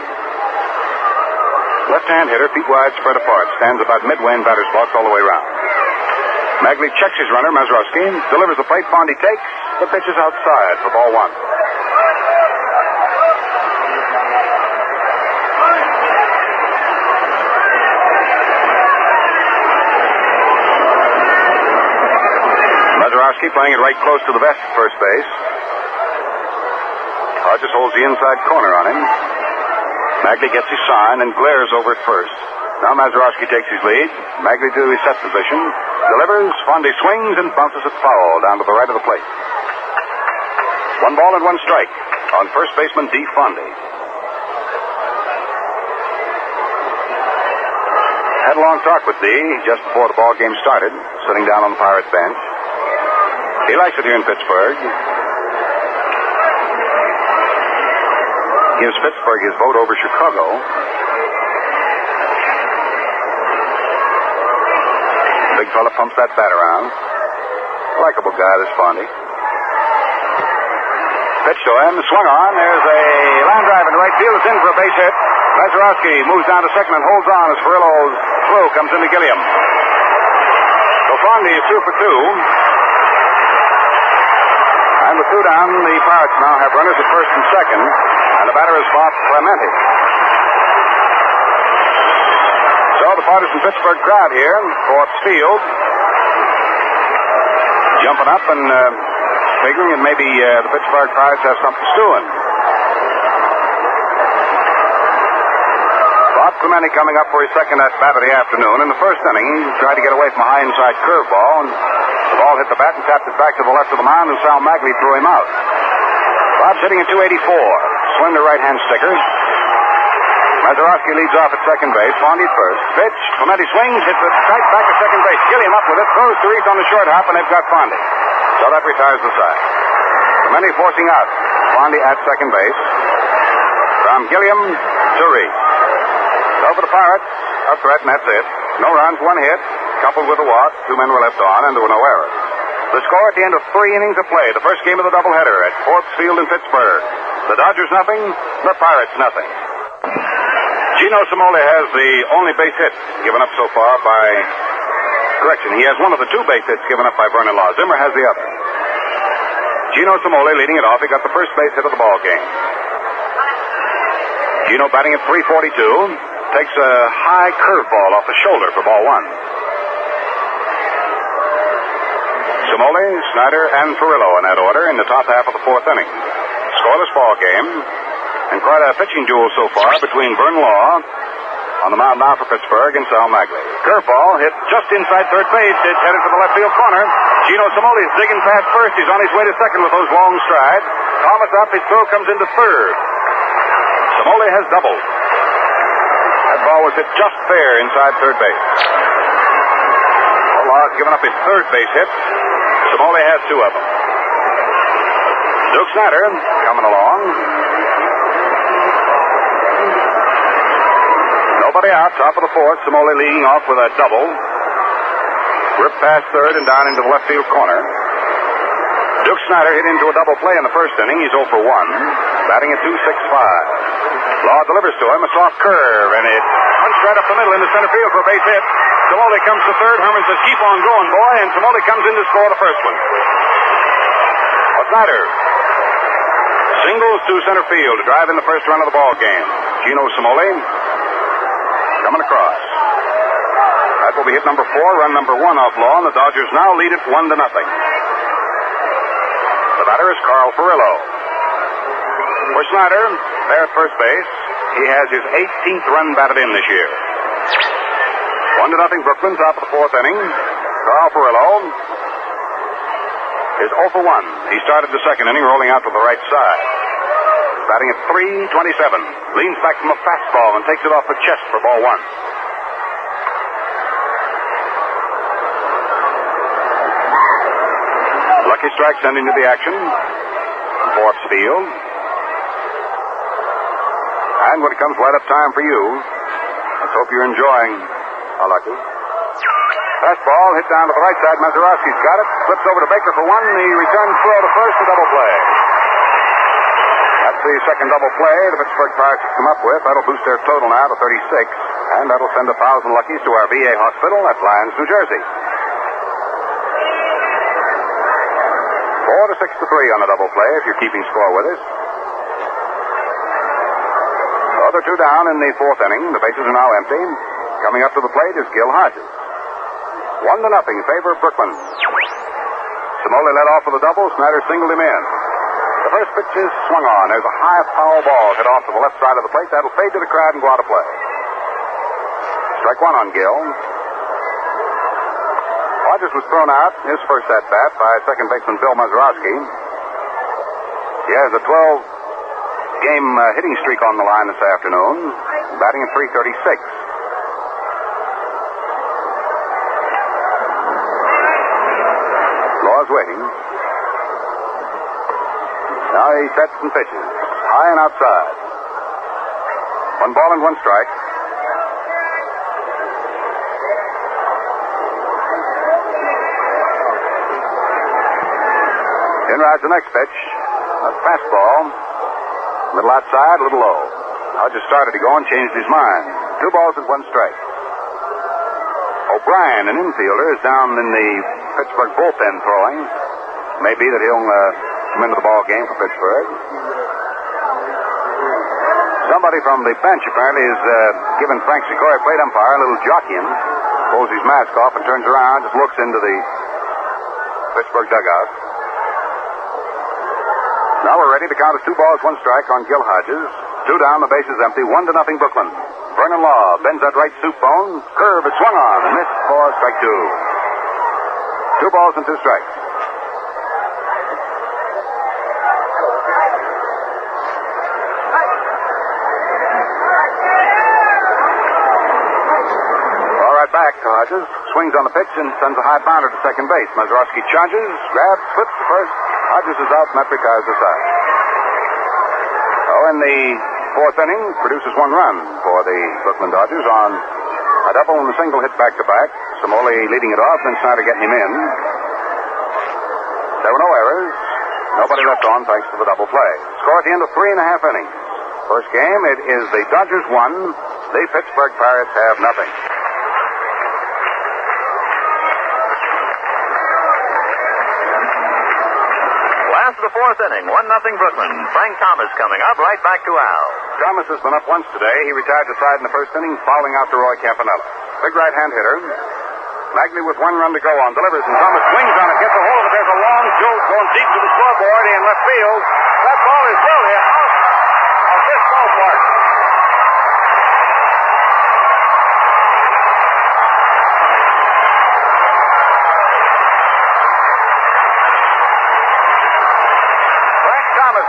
Left-hand hitter, feet wide, spread apart, stands about midway in batter's box all the way around. Bagley checks his runner, Mazeroski, delivers the plate. Fondy takes. The pitch is outside for ball 1. Mazeroski playing it right close to the vest at first base. Hodges holds the inside corner on him. Bagley gets his sign and glares over at first. Now Mazeroski takes his lead. Bagley to his set position. Delivers. Fondy swings and bounces it foul down to the right of the plate. 1 ball and 1 strike on first baseman Dee Fondy. Had a long talk with Dee just before the ball game started, sitting down on the Pirates bench. He likes it here in Pittsburgh. Gives Pittsburgh his vote over Chicago. Big fella pumps that bat around. Likeable guy, this Fondy. Pitch to him, swung on. There's a line drive into right field. It's in for a base hit. Mazeroski moves down to second and holds on as Furillo's throw comes into Gilliam. So Fondy is 2 for 2. And with 2 down, the Pirates now have runners at first and second, and the batter is Bob Clemente. So the partisan Pittsburgh crowd here, Forbes Field, jumping up and figuring that maybe the Pittsburgh Pirates have something stewing. Bob Clemente coming up for his second at-bat of the afternoon. In the first inning, he tried to get away from a high inside curveball, and the ball hit the bat and tapped it back to the left of the mound, and Sal Magley threw him out. Bob's hitting at 284. Slender right-hand sticker. Mazeroski leads off at second base. Fondy at first. Pitch. Clemente swings. Hits it tight back to second base. Gilliam up with it. Throws to Reese on the short hop, and they've got Fondy. So that retires the side. Clemente forcing out. Fondy at second base. From Gilliam to Reese. So for the Pirates, a threat, and that's it. No runs, one hit. Coupled with a walk. 2 men were left on, and there were no errors. The score at the end of 3 innings of play. The first game of the doubleheader at Forbes Field in Pittsburgh. The Dodgers nothing. The Pirates nothing. Gino Cimoli has the only base hit given up so far by... Correction, he has one of the 2 base hits given up by Vernon Law. Zimmer has the other. Gino Cimoli leading it off. He got the first base hit of the ball game. Gino batting at 342. Takes a high curveball off the shoulder for ball 1. Cimoli, Snyder, and Furillo in that order in the top half of the 4th inning. Scoreless ball game. And quite a pitching duel so far between Vern Law on the mound now for Pittsburgh and Sal Magley. Curveball hit just inside third base. It's headed for the left field corner. Gino Cimoli is digging past first. He's on his way to second with those long strides. Thomas up. His throw comes into third. Cimoli has doubled. That ball was hit just fair inside third base. Well, Law's given up his third base hit. Cimoli has 2 of them. Duke Snyder coming along. Nobody out, top of the 4th. Cimoli leading off with a double. Ripped past third and down into the left field corner. Duke Snyder hit into a double play in the first inning. He's 0 for 1, batting at 265. Law delivers to him a soft curve, and it punched right up the middle into center field for a base hit. Cimoli comes to third. Herman says, keep on going, boy, and Cimoli comes in to score the first one. Well, Snyder singles to center field to drive in the first run of the ball game. Gino Cimoli coming across. That will be hit number 4, run number 1 off Law, and the Dodgers now lead it 1-0. The batter is Carl Furillo. For Snyder, there at first base, he has his 18th run batted in this year. 1-0 Brooklyn, top of the 4th inning. Carl Furillo is 0 for 1. He started the second inning rolling out to the right side. Batting at 327. Leans back from a fastball and takes it off the chest for ball 1. Lucky strike sent into the action from Forbes Field. And when it comes right up time for you, let's hope you're enjoying a lucky. Fastball hit down to the right side. Mazeroski's got it. Flips over to Baker for 1. He returns throw to first, a double play. That's the second double play the Pittsburgh Pirates have come up with. That'll boost their total now to 36, and that'll send 1,000 luckies to our VA hospital at Lyons, New Jersey. 4-6 to 3 on a double play if you're keeping score with us. The other 2 down in the 4th inning. The bases are now empty. Coming up to the plate is Gil Hodges. 1-0 in favor of Brooklyn. Cimoli led off with a double. Snyder singled him in. The first pitch is swung on. There's a high foul ball hit off to the left side of the plate. That'll fade to the crowd and go out of play. Strike 1 on Gill. Hodges was thrown out his first at-bat by second baseman Bill Mazeroski. He has a 12-game hitting streak on the line this afternoon, batting at 336. Law's waiting. Now he sets and pitches. High and outside. 1 ball and 1 strike. In rides the next pitch. A fastball. Little outside, a little low. Hodges started to go and changed his mind. 2 balls and 1 strike. O'Brien, an infielder, is down in the Pittsburgh bullpen throwing. Maybe that he'll come into the ball game for Pittsburgh. Somebody from the bench apparently is giving Frank Secoya, plate umpire, a little jockeying. Pulls his mask off and turns around, just looks into the Pittsburgh dugout. Now we're ready. The count is 2 balls, 1 strike on Gil Hodges. 2 down, the base is empty. 1-0 Brooklyn. Vernon Law bends that right soup bone. Curve is swung on. Missed for strike 2. 2 balls and 2 strikes. All right, back to Hodges. Swings on the pitch and sends a high bounder to second base. Mazeroski charges, grabs, flips to first. Hodges is out, and that retires the side. In the 4th inning, produces 1 run for the Brooklyn Dodgers on a double and a single hit back-to-back. Samoli leading it off, then Snyder getting him in. There were no errors. Nobody left on thanks to the double play. Score at the end of 3.5 innings. First game, it is the Dodgers 1. The Pittsburgh Pirates have nothing. Last of the 4th inning, 1-0 Brooklyn. Frank Thomas coming up, right back to Al. Thomas has been up once today. He retired to side in the 1st inning, fouling out to Roy Campanella. Big right-hand hitter. Magley with 1 run to go on, delivers, and Thomas swings on it, gets a hold of it. There's a long jolt going deep to the scoreboard in left field. That ball is well hit out of this ballpark.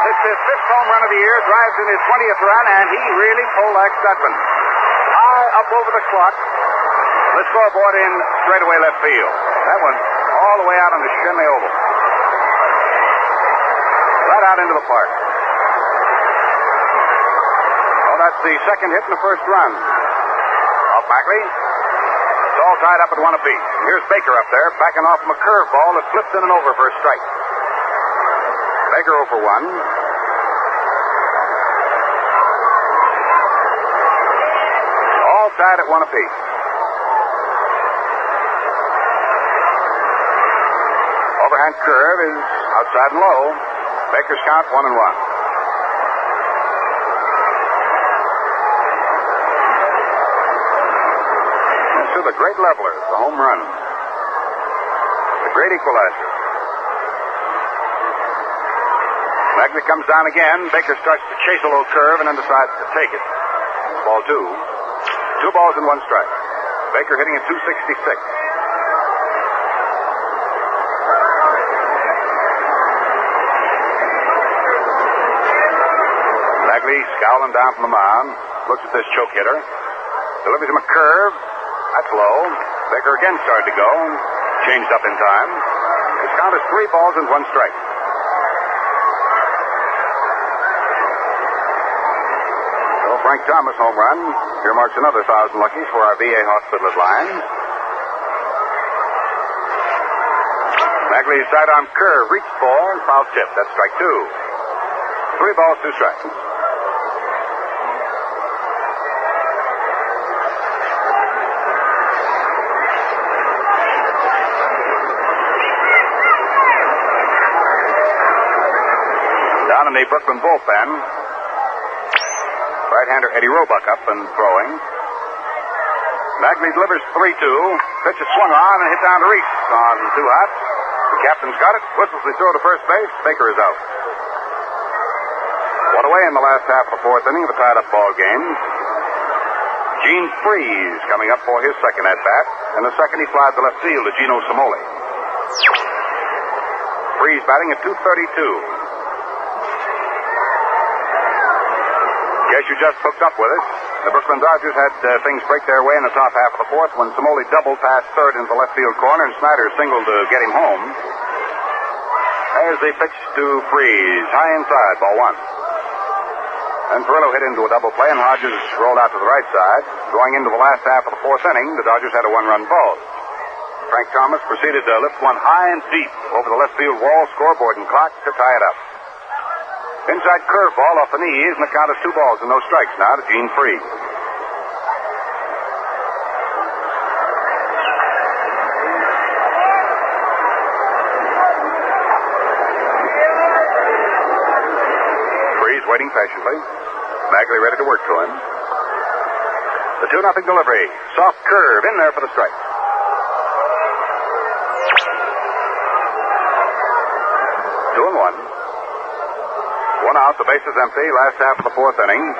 It's his 5th home run of the year, drives in his 20th run, and he really poleaxed that one. High up over the clock. The scoreboard in straightaway left field. That one all the way out on the Shenley Oval. Right out into the park. Oh, that's the 2nd hit in the 1st run. Off Mackley. It's all tied up at 1 apiece. Here's Baker up there, backing off from a curveball that flipped in and over for a strike. Baker 0 for 1. All tied at 1 apiece. Overhand curve is outside and low. Baker's count 1-1. This is the great leveler, the home run. The great equalizer. Magley comes down again. Baker starts to chase a low curve and then decides to take it. Ball 2. 2 balls and 1 strike. Baker hitting at 266. Magley scowling down from the mound. Looks at this choke hitter. Delivers him a curve. That's low. Baker again started to go and changed up in time. His count is 3 balls and 1 strike. Frank Thomas home run. Here marks another 1,000 luckies for our VA hospital at Lyons. Magley's sidearm curve reached for and foul tip. That's strike 2. 3 balls, 2 strikes. Down in the Brooklyn bullpen, right-hander Eddie Roebuck up and throwing. Magley delivers 3-2. Pitch is swung on and hit down to Reese on 2 hot. The captain's got it. Whistles the throw to first base. Baker is out. 1 away in the last half of the 4th inning of a tied-up ball game. Gene Freese coming up for his 2nd at-bat. And the 2nd he flies to left field to Gino Samoli. Freese batting at .232. Guess you just hooked up with us. The Brooklyn Dodgers had things break their way in the top half of the 4th when Samoli doubled past 3rd into the left field corner and Snyder singled to get him home. As they pitched to Freese, high inside, ball 1. And Perillo hit into a double play and Hodges rolled out to the right side. Going into the last half of the 4th inning, the Dodgers had a 1-run ball. Frank Thomas proceeded to lift one high and deep over the left field wall, scoreboard, and clock to tie it up. Inside curveball off the knees, and the count is 2 balls and no strikes now to Gene Freese. Freese waiting patiently. Magley ready to work to him. The 2-0 delivery. Soft curve in there for the strike. out. The base is empty. Last half of the fourth inning.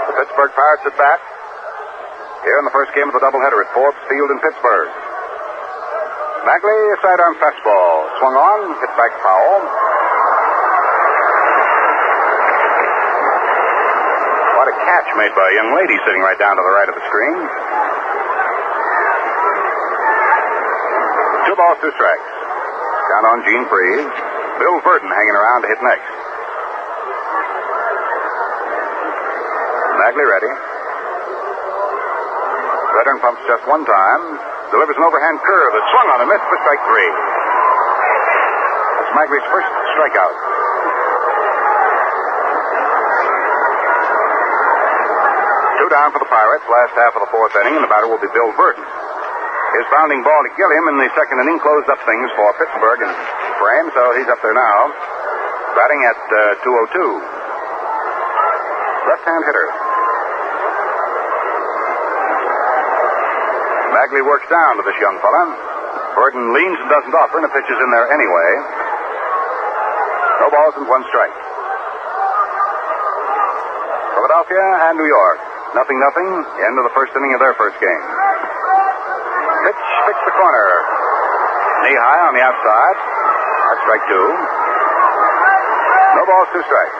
The Pittsburgh Pirates at bat. Here in the first game of the doubleheader at Forbes Field in Pittsburgh. Magley, a sidearm fastball. Swung on, hit back foul. What a catch made by a young lady sitting right down to the right of the screen. 2 balls, 2 strikes. Count on Gene Freeze. Bill Verdon hanging around to hit next. Magley ready. Veteran pumps just one time. Delivers an overhand curve that swung on and missed for strike 3. That's Magley's first strikeout. Two down for the Pirates. Last half of the fourth inning, and the batter will be Bill Verdon. His bounding ball to kill him in the second inning closed up things for Pittsburgh and for him, so he's up there now. Batting at 202. Left-hand hitter. Magley works down to this young fella. Verdon leans and doesn't offer, and the pitch is in there anyway. No balls and 1 strike. Philadelphia and New York. 0-0. End of the first inning of their first game. Pitch fits the corner. Knee high on the outside. That's strike 2. No balls, 2 strikes.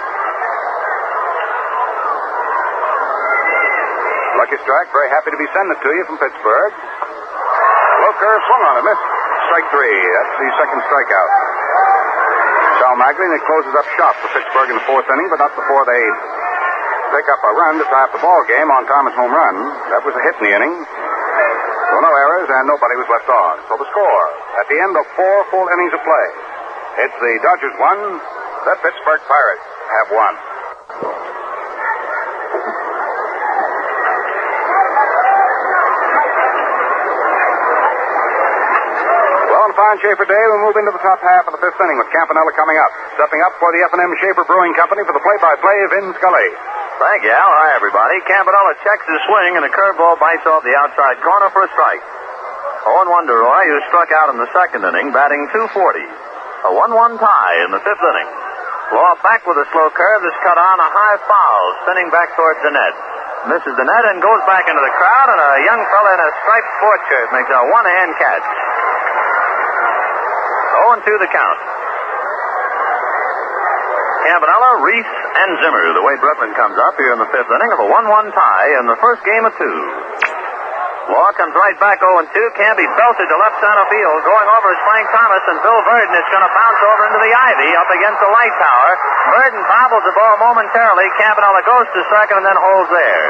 Lucky strike. Very happy to be sending it to you from Pittsburgh. Low curve swung on it. Missed. Strike 3. That's the second strikeout. Sal Magley, and it closes up shop for Pittsburgh in the fourth inning, but not before they pick up a run to tie up the ball game on Thomas' home run. That was a hit in the inning. So no errors and nobody was left on. So the score at the end of 4 full innings of play. It's the Dodgers 1, the Pittsburgh Pirates have 1. Fine Schaefer day, we move into the top half of the fifth inning with Campanella coming up. Stepping up for the F&M Schaefer Brewing Company for the play-by-play, Vin Scully. Thank you, Al. Hi, everybody. Campanella checks his swing, and a curveball bites off the outside corner for a strike. 0-1 to Roy, who struck out in the second inning, batting .240. A 1-1 tie in the fifth inning. Law back with a slow curve that's cut on a high foul, spinning back towards the net. Misses the net and goes back into the crowd, and a young fella in a striped sports shirt makes a one-hand catch. 0-2 the count. Campanella, Reese, and Zimmer, the way Brooklyn comes up here in the fifth inning of a 1-1 tie in the first game of 2. Law comes right back 0-2. Campy belted to left center field. Going over is Frank Thomas, and Bill Verdon is going to bounce over into the ivy up against the light tower. Verdon bobbles the ball momentarily. Campanella goes to second and then holds there.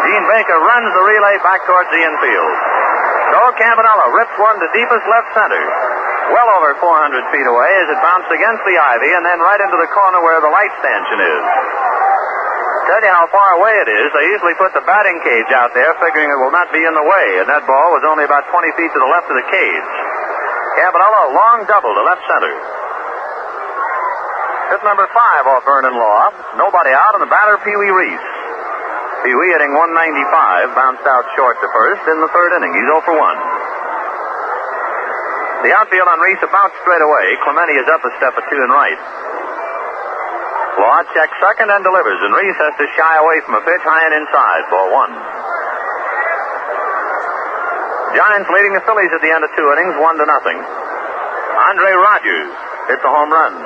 Gene Baker runs the relay back towards the infield. So Campanella rips one to deepest left center. Well over 400 feet away as it bounced against the ivy and then right into the corner where the light stanchion is. Tell you how far away it is, they usually put the batting cage out there figuring it will not be in the way, and that ball was only about 20 feet to the left of the cage. Campanella, a long double to left center. Hit number 5 off Vernon Law. Nobody out, and the batter, Pee Wee Reese. Pee Wee hitting 195, bounced out short to first in the third inning. He's 0 for 1. The outfield on Reese about straight away. Clemente is up a step or 2 and right. Law checks second and delivers, and Reese has to shy away from a pitch high and inside. Ball 1. Giants leading the Phillies at the end of 2 innings, 1-0. Andre Rogers hits a home run.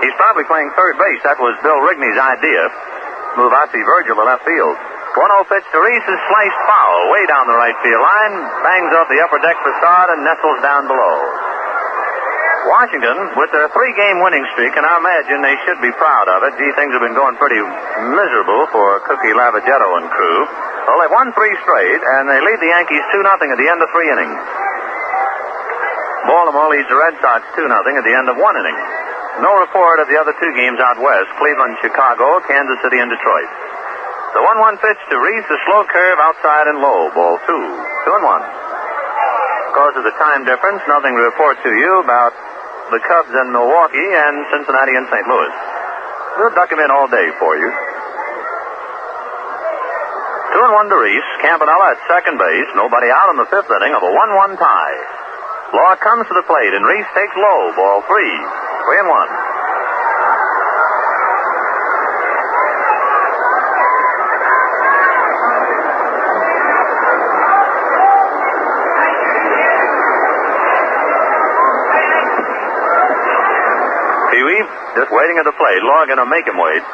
He's probably playing third base. That was Bill Rigney's idea. Move Ozzie Virgil to left field. 1-0 pitch to Reese is sliced foul way down the right field line, bangs off the upper deck facade and nestles down below. Washington, with their 3-game winning streak, and I imagine they should be proud of it. Gee, things have been going pretty miserable for Cookie Lavagetto and crew. Well, they've won 3 straight, and they lead the Yankees 2-0 at the end of 3 innings. Baltimore leads the Red Sox 2-0 at the end of 1 inning. No report of the other 2 games out west, Cleveland, Chicago, Kansas City, and Detroit. The 1-1 pitch to Reese, a slow curve outside and low. Ball 2. 2-1. Because of the time difference, nothing to report to you about the Cubs in Milwaukee and Cincinnati and St. Louis. We'll duck him in all day for you. 2-1 to Reese. Campanella at second base. Nobody out in the fifth inning of a 1-1 tie. Law comes to the plate, and Reese takes low. Ball 3. 3-1. Pee-wee just waiting at the plate. Law going to make him wait.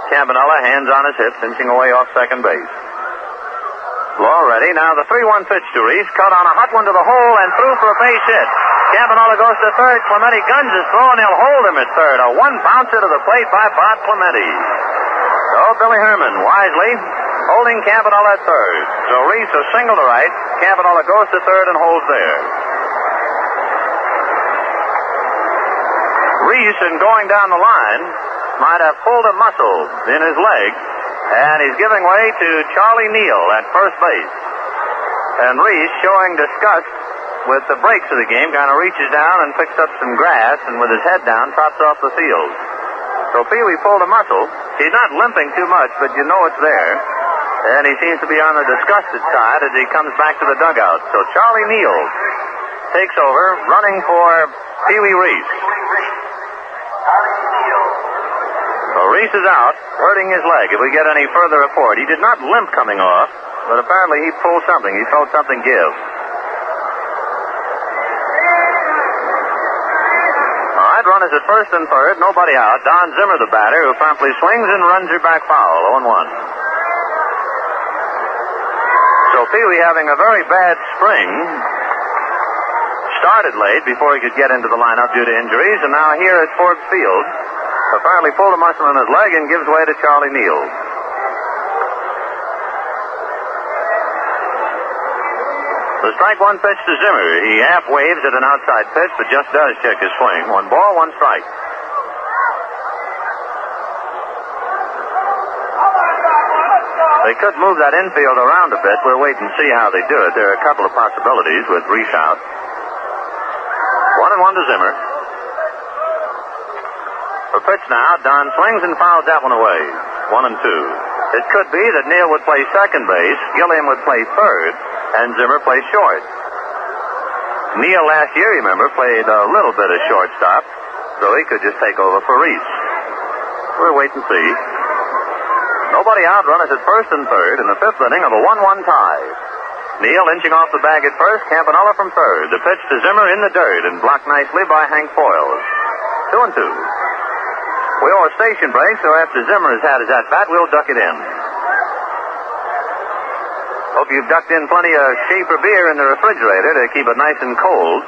Campanella, hands on his hips, inching away off second base. Law ready. Now the 3-1 pitch to Reese. Cut on a hot one to the hole and through for a base hit. Campanella goes to third. Clemente guns his throw, and he'll hold him at third. A one bouncer to the plate by Bob Clemente. So Billy Herman wisely holding Campanella at third. So Reese a single to right. Campanella goes to third and holds there. Reese, in going down the line, might have pulled a muscle in his leg, and he's giving way to Charlie Neal at first base. And Reese, showing disgust with the breaks of the game, kind of reaches down and picks up some grass, and with his head down, trots off the field. So Pee-wee pulled a muscle. He's not limping too much, but you know it's there. And he seems to be on the disgusted side as he comes back to the dugout. So Charlie Neal takes over, running for Pee-wee Reese. So Reese is out, hurting his leg. If we get any further report, he did not limp coming off, but apparently he pulled something. He felt something give. All right, runners at first and third, nobody out. Don Zimmer, the batter, who promptly swings and runs her back foul, 0-1. So Pee-wee, having a very bad spring, started late before he could get into the lineup due to injuries, and now here at Forbes Field, apparently pulled a muscle in his leg and gives way to Charlie Neal. The strike one pitch to Zimmer. He half waves at an outside pitch, but just does check his swing. 1 ball, 1 strike. They could move that infield around a bit. We'll wait and see how they do it. There are a couple of possibilities with Reese out. 1-1 to Zimmer. For pitch now, Don swings and fouls that one away. 1-2. It could be that Neal would play second base, Gilliam would play third, and Zimmer plays short. Neal last year, remember, played a little bit of shortstop, so he could just take over for Reese. We'll wait and see. Nobody out, runners at first and third in the fifth inning of a 1-1 tie. Neal inching off the bag at first, Campanella from third. The pitch to Zimmer in the dirt and blocked nicely by Hank Foyles. 2-2. We owe a station break, so after Zimmer has had his at-bat, we'll duck it in. Hope you've ducked in plenty of Schaefer beer in the refrigerator to keep it nice and cold.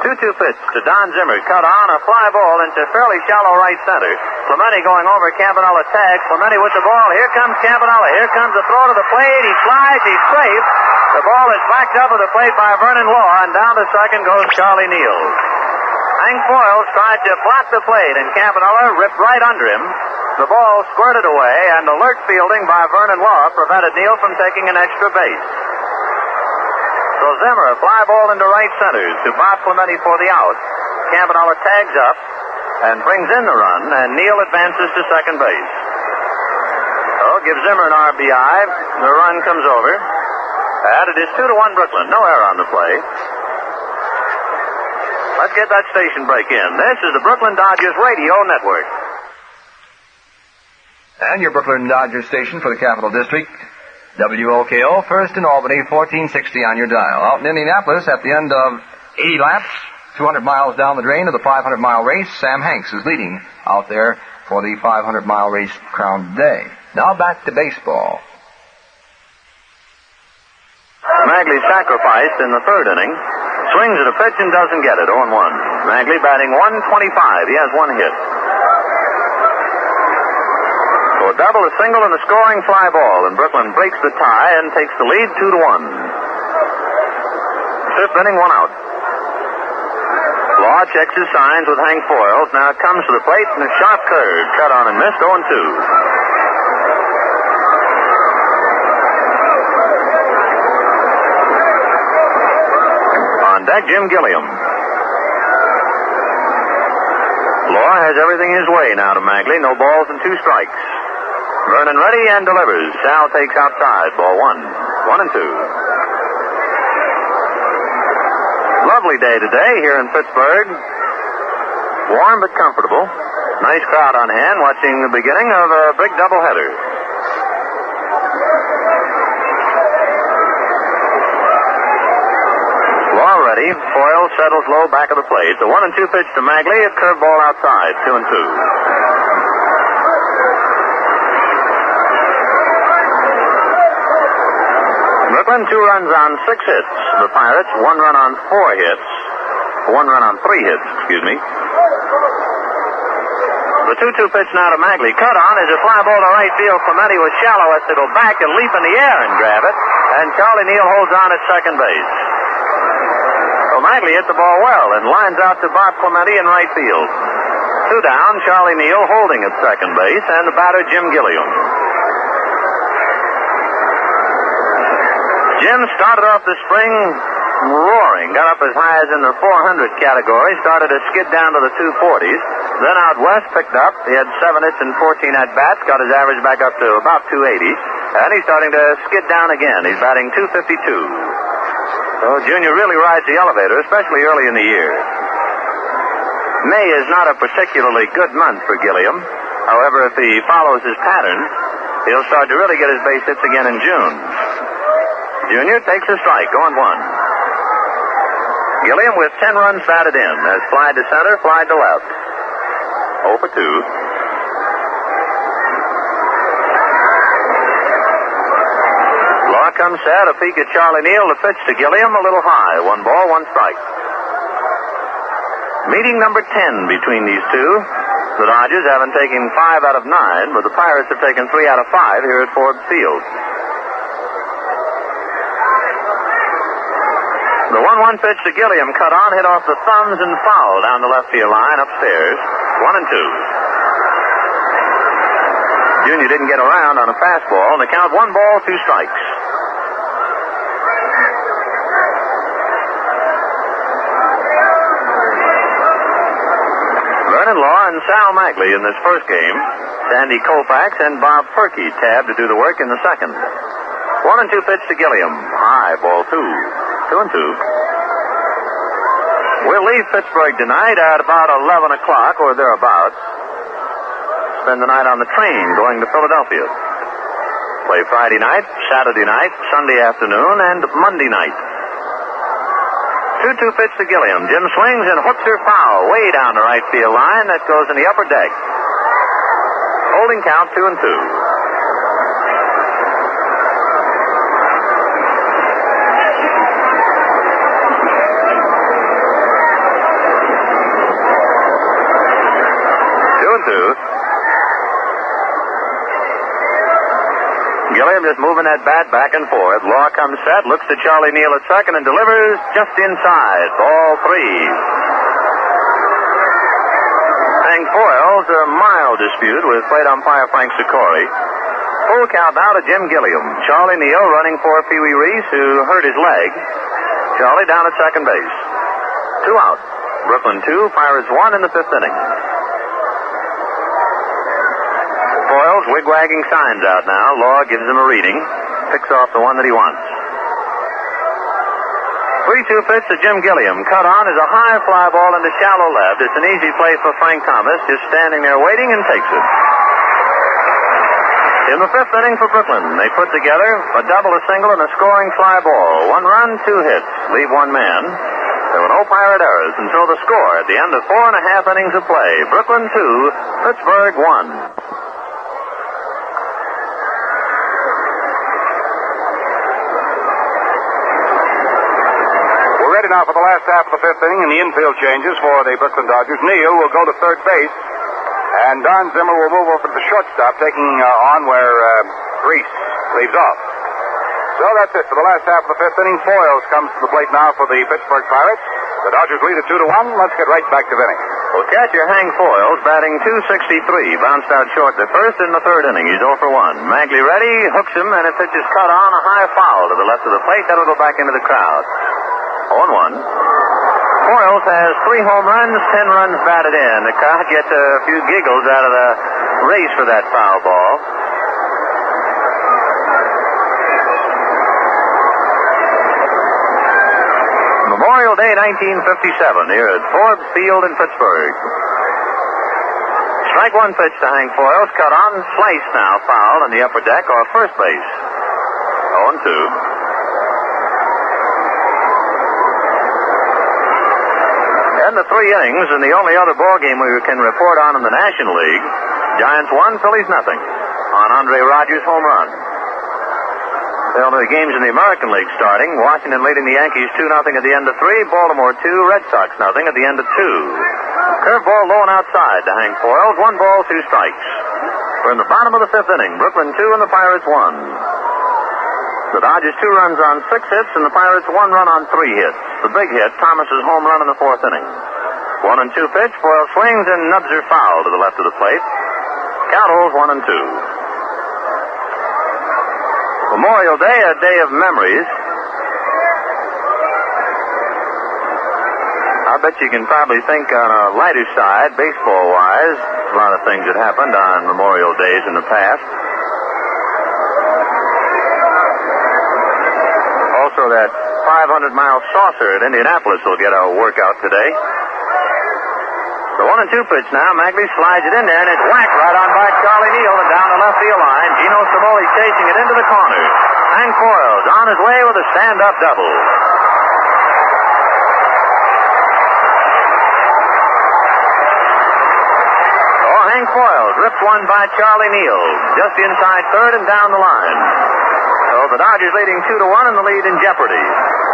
2-2 pitch to Don Zimmer. Cut on, a fly ball into fairly shallow right center. Clemente going over, Campanella tags. Clemente with the ball. Here comes Campanella. Here comes the throw to the plate. He slides. He's safe. The ball is backed up at the plate by Vernon Law, and down to second goes Charlie Neal. Hank Foyles tried to block the plate, and Campanella ripped right under him. The ball squirted away, and alert fielding by Vernon Law prevented Neal from taking an extra base. So Zimmer, a fly ball into right center to Bob Clemente for the out. Campanella tags up and brings in the run, and Neal advances to second base. So gives Zimmer an RBI. The run comes over. And it is 2-1 Brooklyn. No error on the play. Let's get that station break in. This is the Brooklyn Dodgers Radio Network. And your Brooklyn Dodgers station for the Capital District. WOKO, first in Albany, 1460 on your dial. Out in Indianapolis, at the end of 80 laps, 200 miles down the drain of the 500-mile race, Sam Hanks is leading out there for the 500-mile race crown today. Now back to baseball. Magley sacrificed in the third inning. Swings at a pitch and doesn't get it. 0-1. Magley batting 125. He has one hit. So a double, a single, and a scoring fly ball, and Brooklyn breaks the tie and takes the lead 2-1. Fifth inning, one out. Law checks his signs with Hank Foyles. Now comes to the plate, and a sharp curve. Cut on and missed, 0-2. On deck, Jim Gilliam. Law has everything his way now to Magley. No balls and 2 strikes. Vernon ready and delivers. Sal takes outside. Ball 1. 1-2. Lovely day today here in Pittsburgh. Warm but comfortable. Nice crowd on hand watching the beginning of a big doubleheader. Law ready. Clemente. Foyle settles low back of the plate. The 1-2 pitch to Magley. A curveball outside. 2-2. Brooklyn, 2 runs on 6 hits. The Pirates, 1 run on 4 hits. 1 run on 3 hits, excuse me. The 2-2 pitch now to Magley. Cut on is a fly ball to right field. Clemente was shallow, has to go back and leap in the air and grab it. And Charlie Neal holds on at second base. So Magley hit the ball well and lines out to Bob Clemente in right field. 2 down, Charlie Neal holding at second base, and the batter Jim Gilliam. Jim started off the spring roaring, got up as high as in the 400 category, started to skid down to the 240s. Then out west picked up. He had 7 hits and 14 at-bats, got his average back up to about 280. And he's starting to skid down again. He's batting .252. So Junior really rides the elevator, especially early in the year. May is not a particularly good month for Gilliam. However, if he follows his pattern, he'll start to really get his base hits again in June. Junior takes a strike, going 1. Gilliam with 10 runs batted in, has flied to center, flied to left. 0 for 2. Law comes set, a peek at Charlie Neal, the pitch to Gilliam, a little high. 1 ball, 1 strike. Meeting number 10 between these two. The Dodgers haven't taken 5 out of 9, but the Pirates have taken 3 out of 5 here at Ford Field. The 1-1 pitch to Gilliam, cut on, hit off the thumbs and foul down the left field line upstairs. 1-2. Junior didn't get around on a fastball, and the count 1 ball, 2 strikes. Vernon Law and Sal Magley in this first game. Sandy Koufax and Bob Perky tabbed to do the work in the second. 1-2 pitch to Gilliam. High, ball 2. 2-2. We'll leave Pittsburgh tonight at about 11 o'clock or thereabouts. Spend the night on the train going to Philadelphia. Play Friday night, Saturday night, Sunday afternoon, and Monday night. 2-2 pitch to Gilliam. Jim swings and hooks her foul way down the right field line. That goes in the upper deck. Holding count 2-2. Gilliam just moving that bat back and forth. Law comes set, looks to Charlie Neal at second and delivers just inside. Ball 3. Hank Foyle's a mild dispute with plate umpire Frank Sikori. Full count now to Jim Gilliam. Charlie Neal running for Pee Wee Reese, who hurt his leg. Charlie down at second base. 2 out. Brooklyn 2, Pirates 1 in the 5th inning. Foyle's wig-wagging signs out now. Law gives him a reading. Picks off the one that he wants. 3-2 pitch to Jim Gilliam. Cut on is a high fly ball into shallow left. It's an easy play for Frank Thomas, just standing there waiting and takes it. In the 5th inning for Brooklyn, they put together a double, a single, and a scoring fly ball. 1 run, 2 hits. Leave 1 man. There were no Pirate errors until the score at the end of 4.5 innings of play. Brooklyn 2, Pittsburgh 1. Now for the last half of the 5th inning and the infield changes for the Brooklyn Dodgers. Neal will go to third base, and Don Zimmer will move over to the shortstop, taking on where Reese leaves off. So that's it for the last half of the 5th inning. Foyles comes to the plate now for the Pittsburgh Pirates. The Dodgers lead at 2-1. Let's get right back to Vinny. Well, catcher Hank Foyles batting .263, bounced out short the first in the 3rd inning. He's 0 for 1. Magley ready, hooks him, and it pitches cut on a high foul to the left of the plate. That'll go back into the crowd. 0-1. Foyles has 3 home runs, 10 runs batted in. The crowd gets a few giggles out of the race for that foul ball. Memorial Day 1957 here at Ford Field in Pittsburgh. Strike 1 pitch to Hank Foyles. Cut on, slice now, foul in the upper deck or first base. 0-2. Then the 3 innings in the only other ball game we can report on in the National League. Giants 1, Phillies nothing on Andre Rogers' home run. Well, the games in the American League starting. Washington leading the Yankees 2-0 at the end of 3. Baltimore 2, Red Sox nothing at the end of 2. Curveball low and outside to Hank Foils. 1 ball, 2 strikes. We're in the bottom of the 5th inning. Brooklyn 2 and the Pirates 1. The Dodgers 2 runs on 6 hits and the Pirates 1 run on 3 hits. The big hit, Thomas's home run in the 4th inning. 1-2 pitch. Foils swings and nubs are foul to the left of the plate. Count holds 1-2. Memorial Day, a day of memories. I bet you can probably think on a lighter side, baseball-wise, a lot of things that happened on Memorial Days in the past. Also, that 500-mile saucer at Indianapolis will get a workout today. The 1-2 pitch now. Magley slides it in there, and it's whacked right on by Charlie Neal and down the left field line. Gino Cimoli chasing it into the corner. Hank Foils on his way with a stand-up double. Oh, Hank Foils ripped one by Charlie Neal, just inside third and down the line. So the Dodgers leading 2-1 and the lead in jeopardy.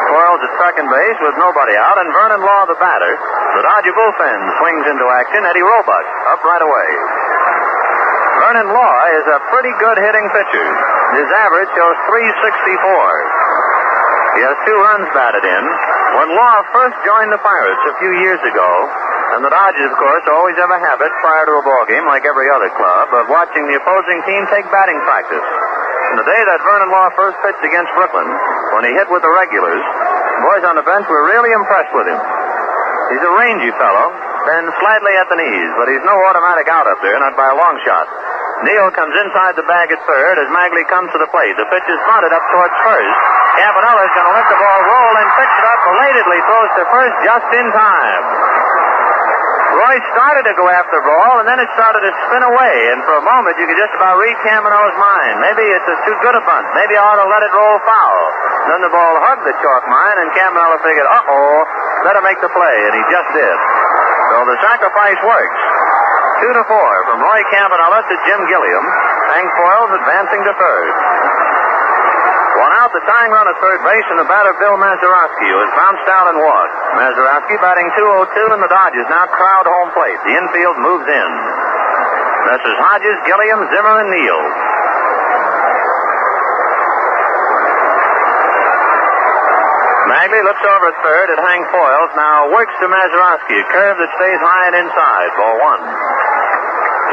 Foils at second base with nobody out, and Vernon Law the batter. The Dodger bullpen swings into action. Eddie Roebuck up right away. Vernon Law is a pretty good hitting pitcher. His average shows .364. He has 2 runs batted in. When Law first joined the Pirates a few years ago, and the Dodgers, of course, always have a habit prior to a ball game, like every other club, of watching the opposing team take batting practice. And the day that Vernon Law first pitched against Brooklyn, when he hit with the regulars, the boys on the bench were really impressed with him. He's a rangy fellow, bends slightly at the knees, but he's no automatic out up there, not by a long shot. Neal comes inside the bag at third as Magley comes to the plate. The pitch is fronted up towards first. Campanella's going to let the ball roll and picks it up belatedly, throws to first just in time. Roy started to go after the ball, and then it started to spin away, and for a moment you could just about read Campanella's mind. Maybe it's too good a bunt. Maybe I ought to let it roll foul. Then the ball hugged the chalk mine, and Campanella figured, better make the play, and he just did. So the sacrifice works. 2-4 from Roy Campanella to Jim Gilliam. Hank Foils advancing to third. 1 out, the tying run at third base, and the batter Bill Mazeroski, who has bounced out and walked. Mazeroski batting .202, and the Dodgers now crowd home plate. The infield moves in. Messrs. Hodges, Gilliam, Zimmer, and Neal. Magley looks over at third at Hank Foils, now works to Mazeroski, a curve that stays high and inside, ball 1.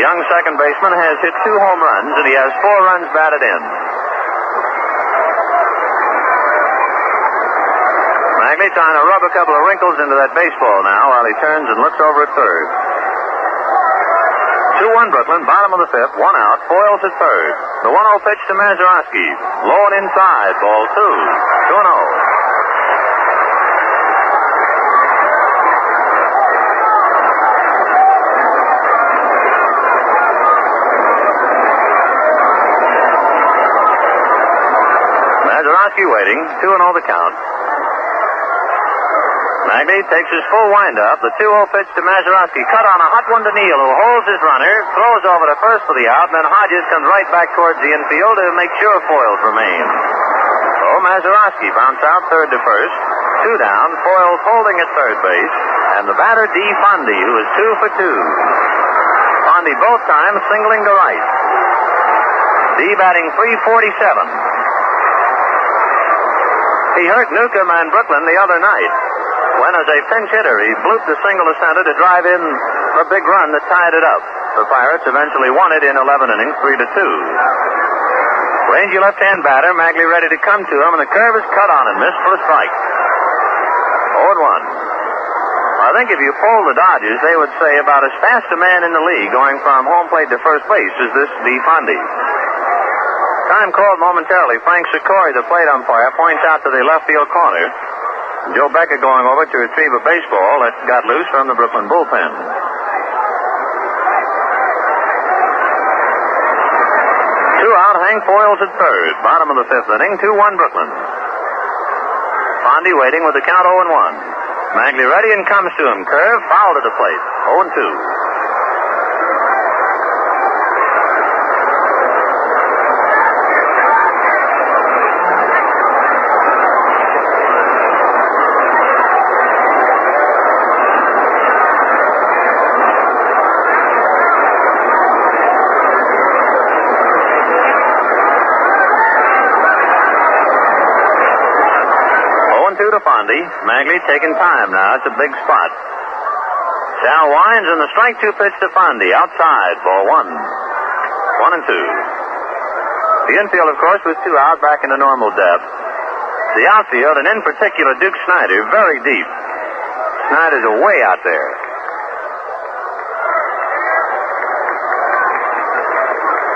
Young second baseman has hit 2 home runs, and he has 4 runs batted in. Magley trying to rub a couple of wrinkles into that baseball now while he turns and looks over at third. 2-1 Brooklyn, bottom of the 5th, 1 out, Foils at third. The 1-0 pitch to Mazeroski, low and inside, ball 2, 2-0. Mazeroski waiting, 2-0 the count. Magley takes his full windup. The 2-0 pitch to Mazeroski. Cut on a hot one to Neal, who holds his runner, throws over to first for the out, and then Hodges comes right back towards the infield to make sure Foils remains. So Mazeroski bounce out third to first. 2 down. Foils holding at third base. And the batter, D. Fondy, who is 2 for 2. Fondy both times singling to right. D batting .347. He hurt Newcomb and Brooklyn the other night when, as a pinch hitter, he blooped a single to center to drive in a big run that tied it up. The Pirates eventually won it in 11 innings, 3-2. Rangy left-hand batter, Magley ready to come to him, and the curve is cut on and missed for a strike. 0-1. I think if you poll the Dodgers, they would say about as fast a man in the league going from home plate to first base as this D. Fondy. Time called momentarily. Frank Sikori, the plate umpire, points out to the left field corner. Joe Becker going over to retrieve a baseball that got loose from the Brooklyn bullpen. 2 out, Hank Foils at third. Bottom of the 5th inning, 2-1 Brooklyn. Fondy waiting with the count 0-1. Magley ready and comes to him. Curve, foul to the plate. 0-2. To Fondy. Magley taking time now. It's a big spot. Sal winds and the strike 2 pitch to Fondy. Outside. Ball 1. 1-2. The infield, of course, with 2 out back into normal depth. The outfield, and in particular Duke Snyder, very deep. Snyder's away out there.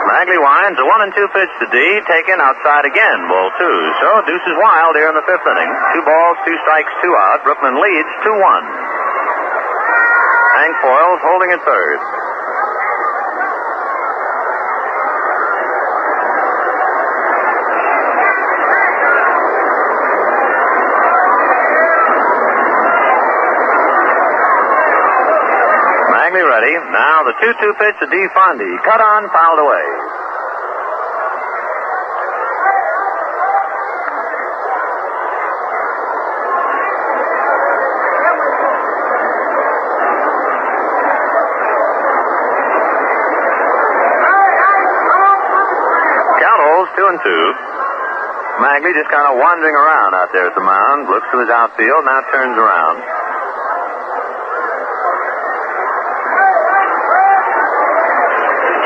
Magley winds, a 1-2 pitch to D, taken outside again, ball 2. So deuces wild here in the 5th inning. 2 balls, 2 strikes, 2 out. Brooklyn leads 2-1. Hank Foyles holding at third. Magley ready. Now the 2-2 pitch to D. Fondy. Cut on, fouled away. Count holds 2-2. Magley just kind of wandering around out there at the mound. Looks to his outfield, now turns around.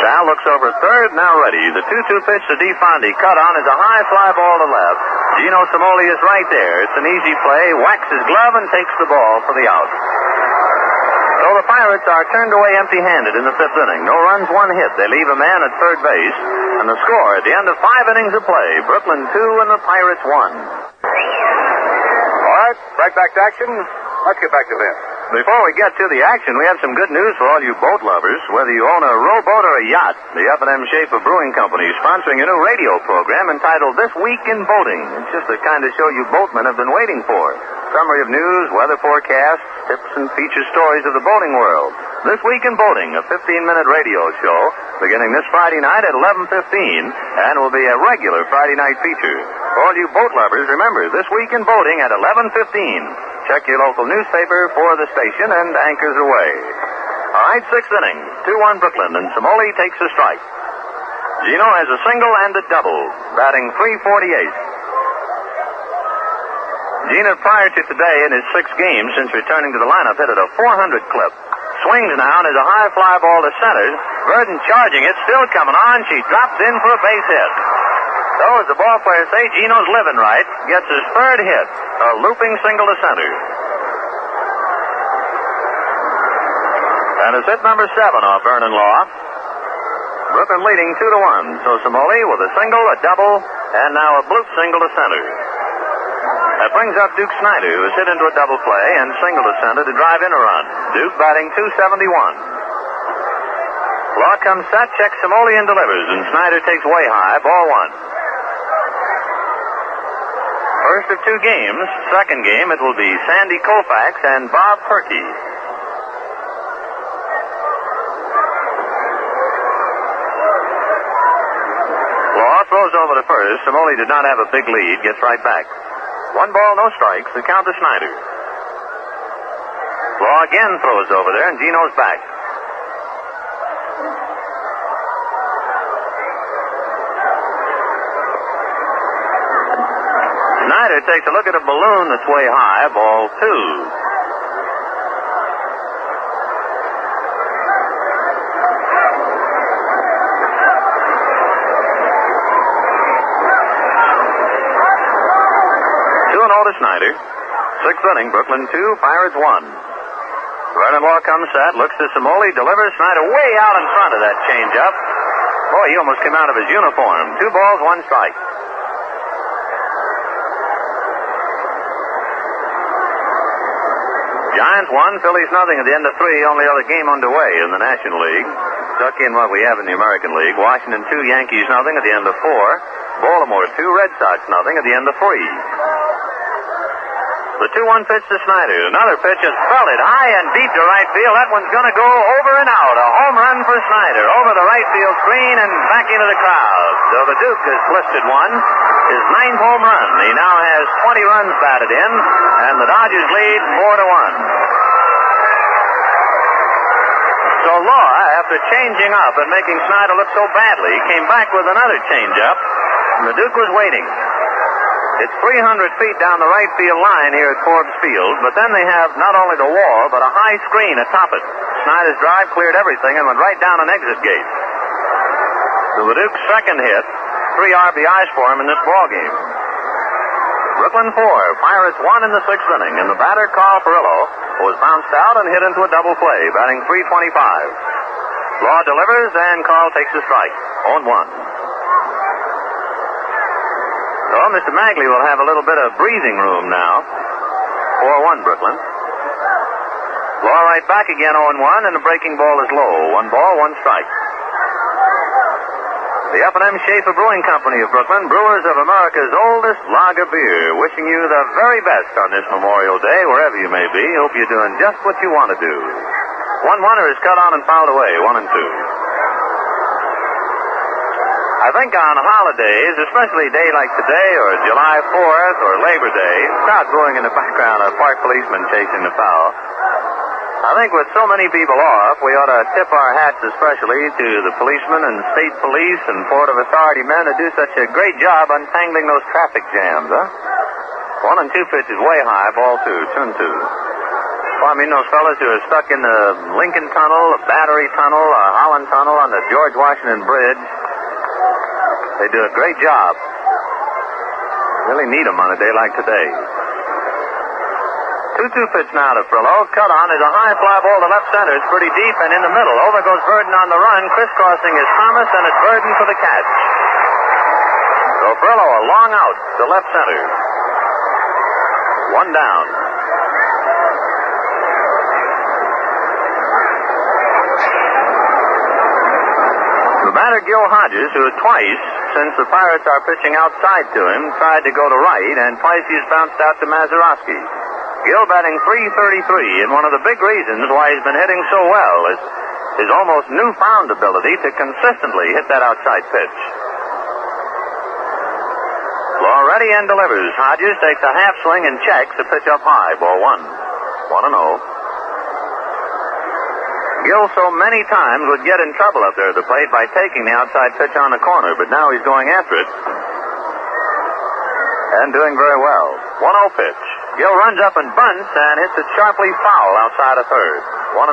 Sal looks over third, now ready. The 2-2 pitch to D. Fondy. Cut on is a high fly ball to left. Gino Cimoli is right there. It's an easy play. Whacks his glove and takes the ball for the out. So the Pirates are turned away empty-handed in the 5th inning. No runs, 1 hit. They leave a man at third base. And the score at the end of 5 innings of play, Brooklyn 2 and the Pirates 1. All right, right back to action. Let's get back to this. Before we get to the action, we have some good news for all you boat lovers. Whether you own a rowboat or a yacht, the F&M Schaefer Brewing Company is sponsoring a new radio program entitled This Week in Boating. It's just the kind of show you boatmen have been waiting for. Summary of news, weather forecasts, tips and feature stories of the boating world. This Week in Boating, a 15-minute radio show beginning this Friday night at 11:15 and will be a regular Friday night feature. For all you boat lovers, remember, This Week in Boating at 11:15. Check your local newspaper for the station and anchors away. All right, 6th inning. 2-1 Brooklyn, and Cimoli takes a strike. Gino has a single and a double, batting .348. Gino, prior to today in his 6 games since returning to the lineup, hit at a .400 clip. Swings now and is a high fly ball to center. Burton charging it, still coming on. She drops in for a base hit. So, as the ball players say, Gino's living right. Gets his 3rd hit, a looping single to center. And it's hit number 7 off Vernon Law. Brooklyn leading 2-1. So Cimoli with a single, a double, and now a bloop single to center. That brings up Duke Snyder, who has hit into a double play and single to center to drive in a run. Duke batting .271. Law comes set, checks Cimoli and delivers, and Snyder takes way high, ball 1. First of 2 games. Second game, it will be Sandy Koufax and Bob Perky. Law throws over to first. Cimoli did not have a big lead. Gets right back. 1 ball, no strikes. The count to Snyder. Law again throws over there, and Gino's back. Snyder takes a look at a balloon that's way high, ball 2. 2-0 to Snyder. 6th inning, Brooklyn 2, Pirates 1. Vernon Law comes set, looks to Cimoli, delivers. Snyder way out in front of that changeup. Boy, he almost came out of his uniform. 2 balls, 1 strike. Giants 1, Phillies nothing at the end of 3. Only other game underway in the National League. Stuck in what we have in the American League. Washington 2, Yankees nothing at the end of 4. Baltimore 2, Red Sox nothing at the end of 3. The 2-1 pitch to Snyder. Another pitch is belted high and deep to right field. That one's going to go over and out. A home run for Snyder. Over the right field screen and back into the crowd. So the Duke has listed one. His 9th home run. He now has 20 runs batted in, and the Dodgers lead 4-1. So Law, after changing up and making Snyder look so badly, came back with another change-up, and the Duke was waiting. It's 300 feet down the right field line here at Forbes Field, but then they have not only the wall, but a high screen atop it. Snyder's drive cleared everything and went right down an exit gate. So the Duke's second hit, 3 RBIs for him in this ballgame. Brooklyn 4, Pirates 1 in the 6th inning, and the batter, Carl Perillo, was bounced out and hit into a double play, batting .325. Law delivers, and Carl takes a strike. 0-1. So Mr. Magley will have a little bit of breathing room now. 4-1 Brooklyn. Law right back again 0-1, and the breaking ball is low. 1 ball, 1 strike. The F&M Schaefer Brewing Company of Brooklyn, brewers of America's oldest lager beer, wishing you the very best on this Memorial Day, wherever you may be. Hope you're doing just what you want to do. 1-1er is cut on and fouled away, 1-2. I think on holidays, especially a day like today or July 4th or Labor Day, crowd booing in the background, a park policeman chasing the foul. I think with so many people off, we ought to tip our hats especially to the policemen and state police and Port of Authority men who do such a great job untangling those traffic jams, huh? 1-2 pitch is way high, ball 2, 2-2. Well, I mean those fellas who are stuck in the Lincoln Tunnel, the Battery Tunnel, the Holland Tunnel, on the George Washington Bridge. They do a great job. Really need them on a day like today. 2-2 pitch now to Frillo. Cut on is a high fly ball to left center. It's pretty deep and in the middle. Over goes Burden on the run. Crisscrossing is Thomas, and it's Burden for the catch. So Frillo a long out to left center. 1 down. The batter, Gil Hodges, who twice, since the Pirates are pitching outside to him, tried to go to right, and twice he's bounced out to Mazeroski. Gil batting .333, and one of the big reasons why he's been hitting so well is his almost newfound ability to consistently hit that outside pitch. Law ready and delivers. Hodges takes a half swing and checks the pitch up high. Ball 1. 1-0. Gil so many times would get in trouble up there at the plate by taking the outside pitch on the corner, but now he's going after it and doing very well. 1-0 pitch. Gil runs up and bunts and hits it sharply foul outside of third. 1-1.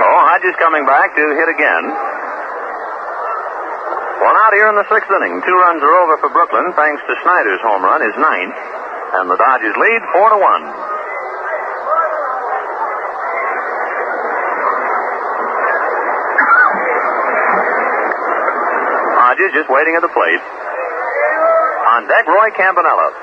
Oh, Hodges coming back to hit again. 1 out here in the 6th inning. 2 runs are over for Brooklyn, thanks to Snyder's home run, his 9th. And the Dodgers lead 4-1. Hodges just waiting at the plate. On deck, Roy Campanella.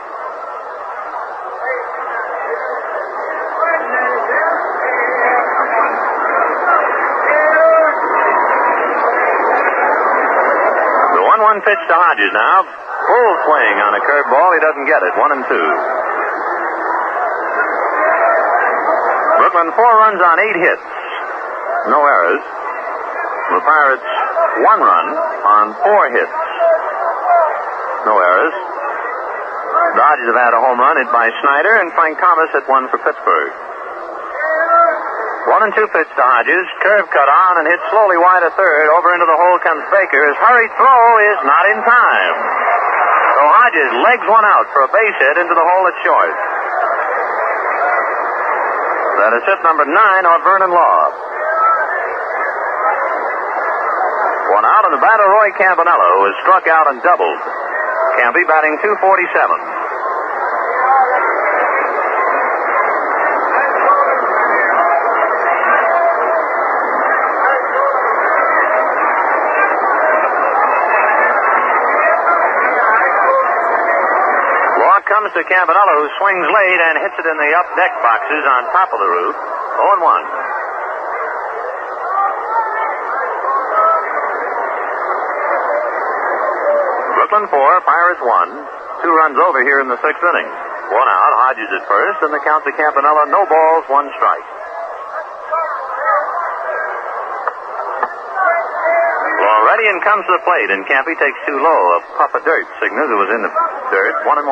Pitch to Hodges now. Full swing on a curveball. He doesn't get it. 1-2. Brooklyn 4 runs on 8 hits. No errors. The Pirates 1 run on 4 hits. No errors. Dodgers have had a home run hit by Snyder, and Frank Thomas hit one for Pittsburgh. 1-2 pitch to Hodges. Curve cut on and hit slowly wide of third. Over into the hole comes Baker. His hurried throw is not in time. So Hodges legs one out for a base hit into the hole at short. That is hit number 9 on Vernon Law. 1 out, and the batter, Roy Campanella, who has struck out and doubled. Campy batting .247. Comes to Campanella, who swings late and hits it in the up deck boxes on top of the roof. 0-1. Brooklyn 4, Pirates 1. 2 runs over here in the 6th inning. 1 out, Hodges at first, and the count to Campanella, no balls, 1 strike. Ready and comes to the plate, and Campy takes too low. A puff of dirt signals it was in the dirt. 1-1.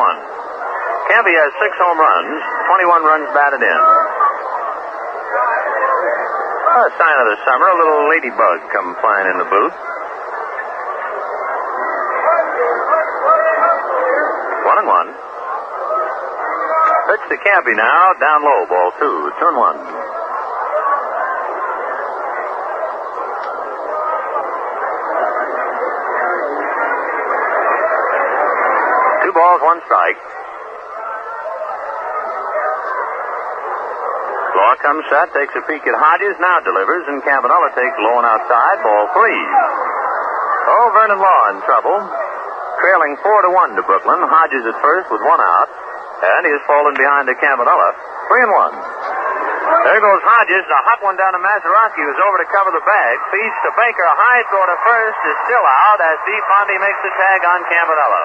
Campy has 6 home runs, 21 runs batted in. A sign of the summer, a little ladybug come flying in the booth. 1-1. Pitch to Campy now, down low, ball 2, 2-1. 2 balls, 1 strike. Law comes set, takes a peek at Hodges, now delivers, and Campanella takes low and outside, ball 3. Oh, Vernon Law in trouble. Trailing 4-1 to Brooklyn. Hodges at first with 1 out, and he has fallen behind to Campanella. 3-1. There goes Hodges, a hot one down to Mazeroski, who's over to cover the bag. Feeds to Baker, a high throw to first, is still out as Steve Fondy makes the tag on Campanella.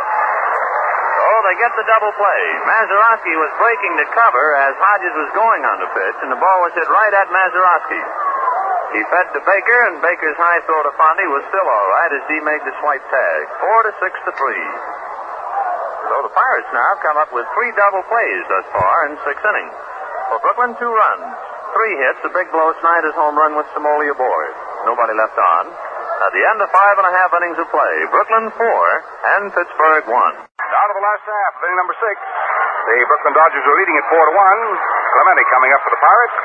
Oh, they get the double play. Mazeroski was breaking to cover as Hodges was going on the pitch, and the ball was hit right at Mazeroski. He fed to Baker, and Baker's high throw to Fondy was still all right as he made the swipe tag. 4-6 to 3. So the Pirates now come up with 3 double plays thus far in 6 innings. For Brooklyn, 2 runs, 3 hits, a big blow Snyder's home run with Somoli aboard. Nobody left on. At the end of 5.5 innings of play, Brooklyn 4 and Pittsburgh 1. Down to the last half of inning number 6. The Brooklyn Dodgers are leading at 4-1. Clemente coming up for the Pirates.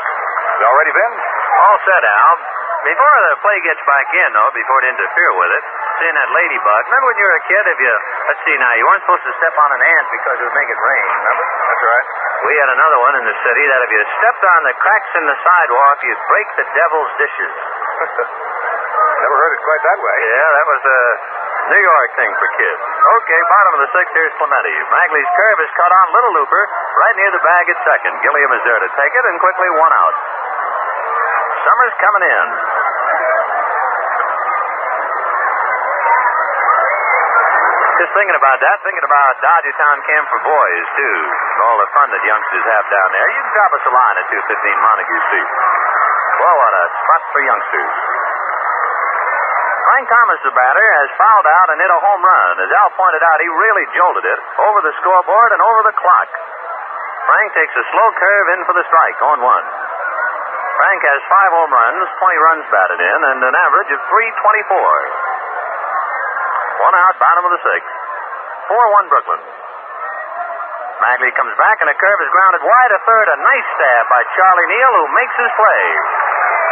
You all ready, Ben? All set, Al. Before the play gets back in, though, before it interfere with it, seeing that ladybug. Remember when you were a kid, let's see now, you weren't supposed to step on an ant because it would make it rain, remember? That's right. We had another one in the city that if you stepped on the cracks in the sidewalk, you'd break the devil's dishes. Never heard it quite that way. Yeah, that was a New York thing for kids. Okay, bottom of the 6th, here's Clemente. Magley's curve is cut on Little Looper right near the bag at second. Gilliam is there to take it, and quickly 1 out. Summers coming in. Just thinking about that, thinking about Dodgertown Camp for Boys, too. And all the fun that youngsters have down there. You can drop us a line at 215 Montague Street. Well, what a spot for youngsters. Frank Thomas, the batter, has fouled out and hit a home run. As Al pointed out, he really jolted it over the scoreboard and over the clock. Frank takes a slow curve in for the strike, 0-1. Frank has 5 home runs, 20 runs batted in, and an average of .324. 1 out, bottom of the 6th. 4-1 Brooklyn. Magley comes back, and a curve is grounded wide to third. A nice stab by Charlie Neal, who makes his play.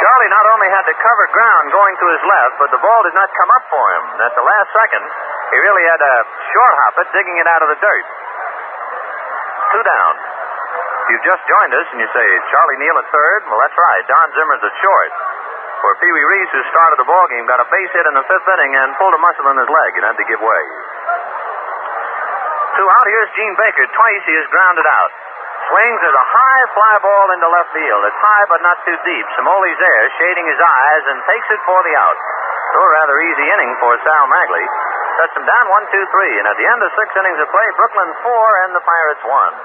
Charlie not only had to cover ground going to his left, but the ball did not come up for him. At the last second, he really had to short hop it, digging it out of the dirt. 2 down. If you've just joined us and you say, Charlie Neal at third, well, that's right. Don Zimmer's at short. For Pee Wee Reese, who started the ballgame, got a base hit in the 5th inning and pulled a muscle in his leg and had to give way. 2 out. Here's Gene Baker. Twice he is grounded out. Swings as a high fly ball into left field. It's high but not too deep. Samoli's there, shading his eyes, and takes it for the out. So a rather easy inning for Sal Magley. Sets him down 1-2-3. And at the end of 6 innings of play, Brooklyn 4 and the Pirates 1.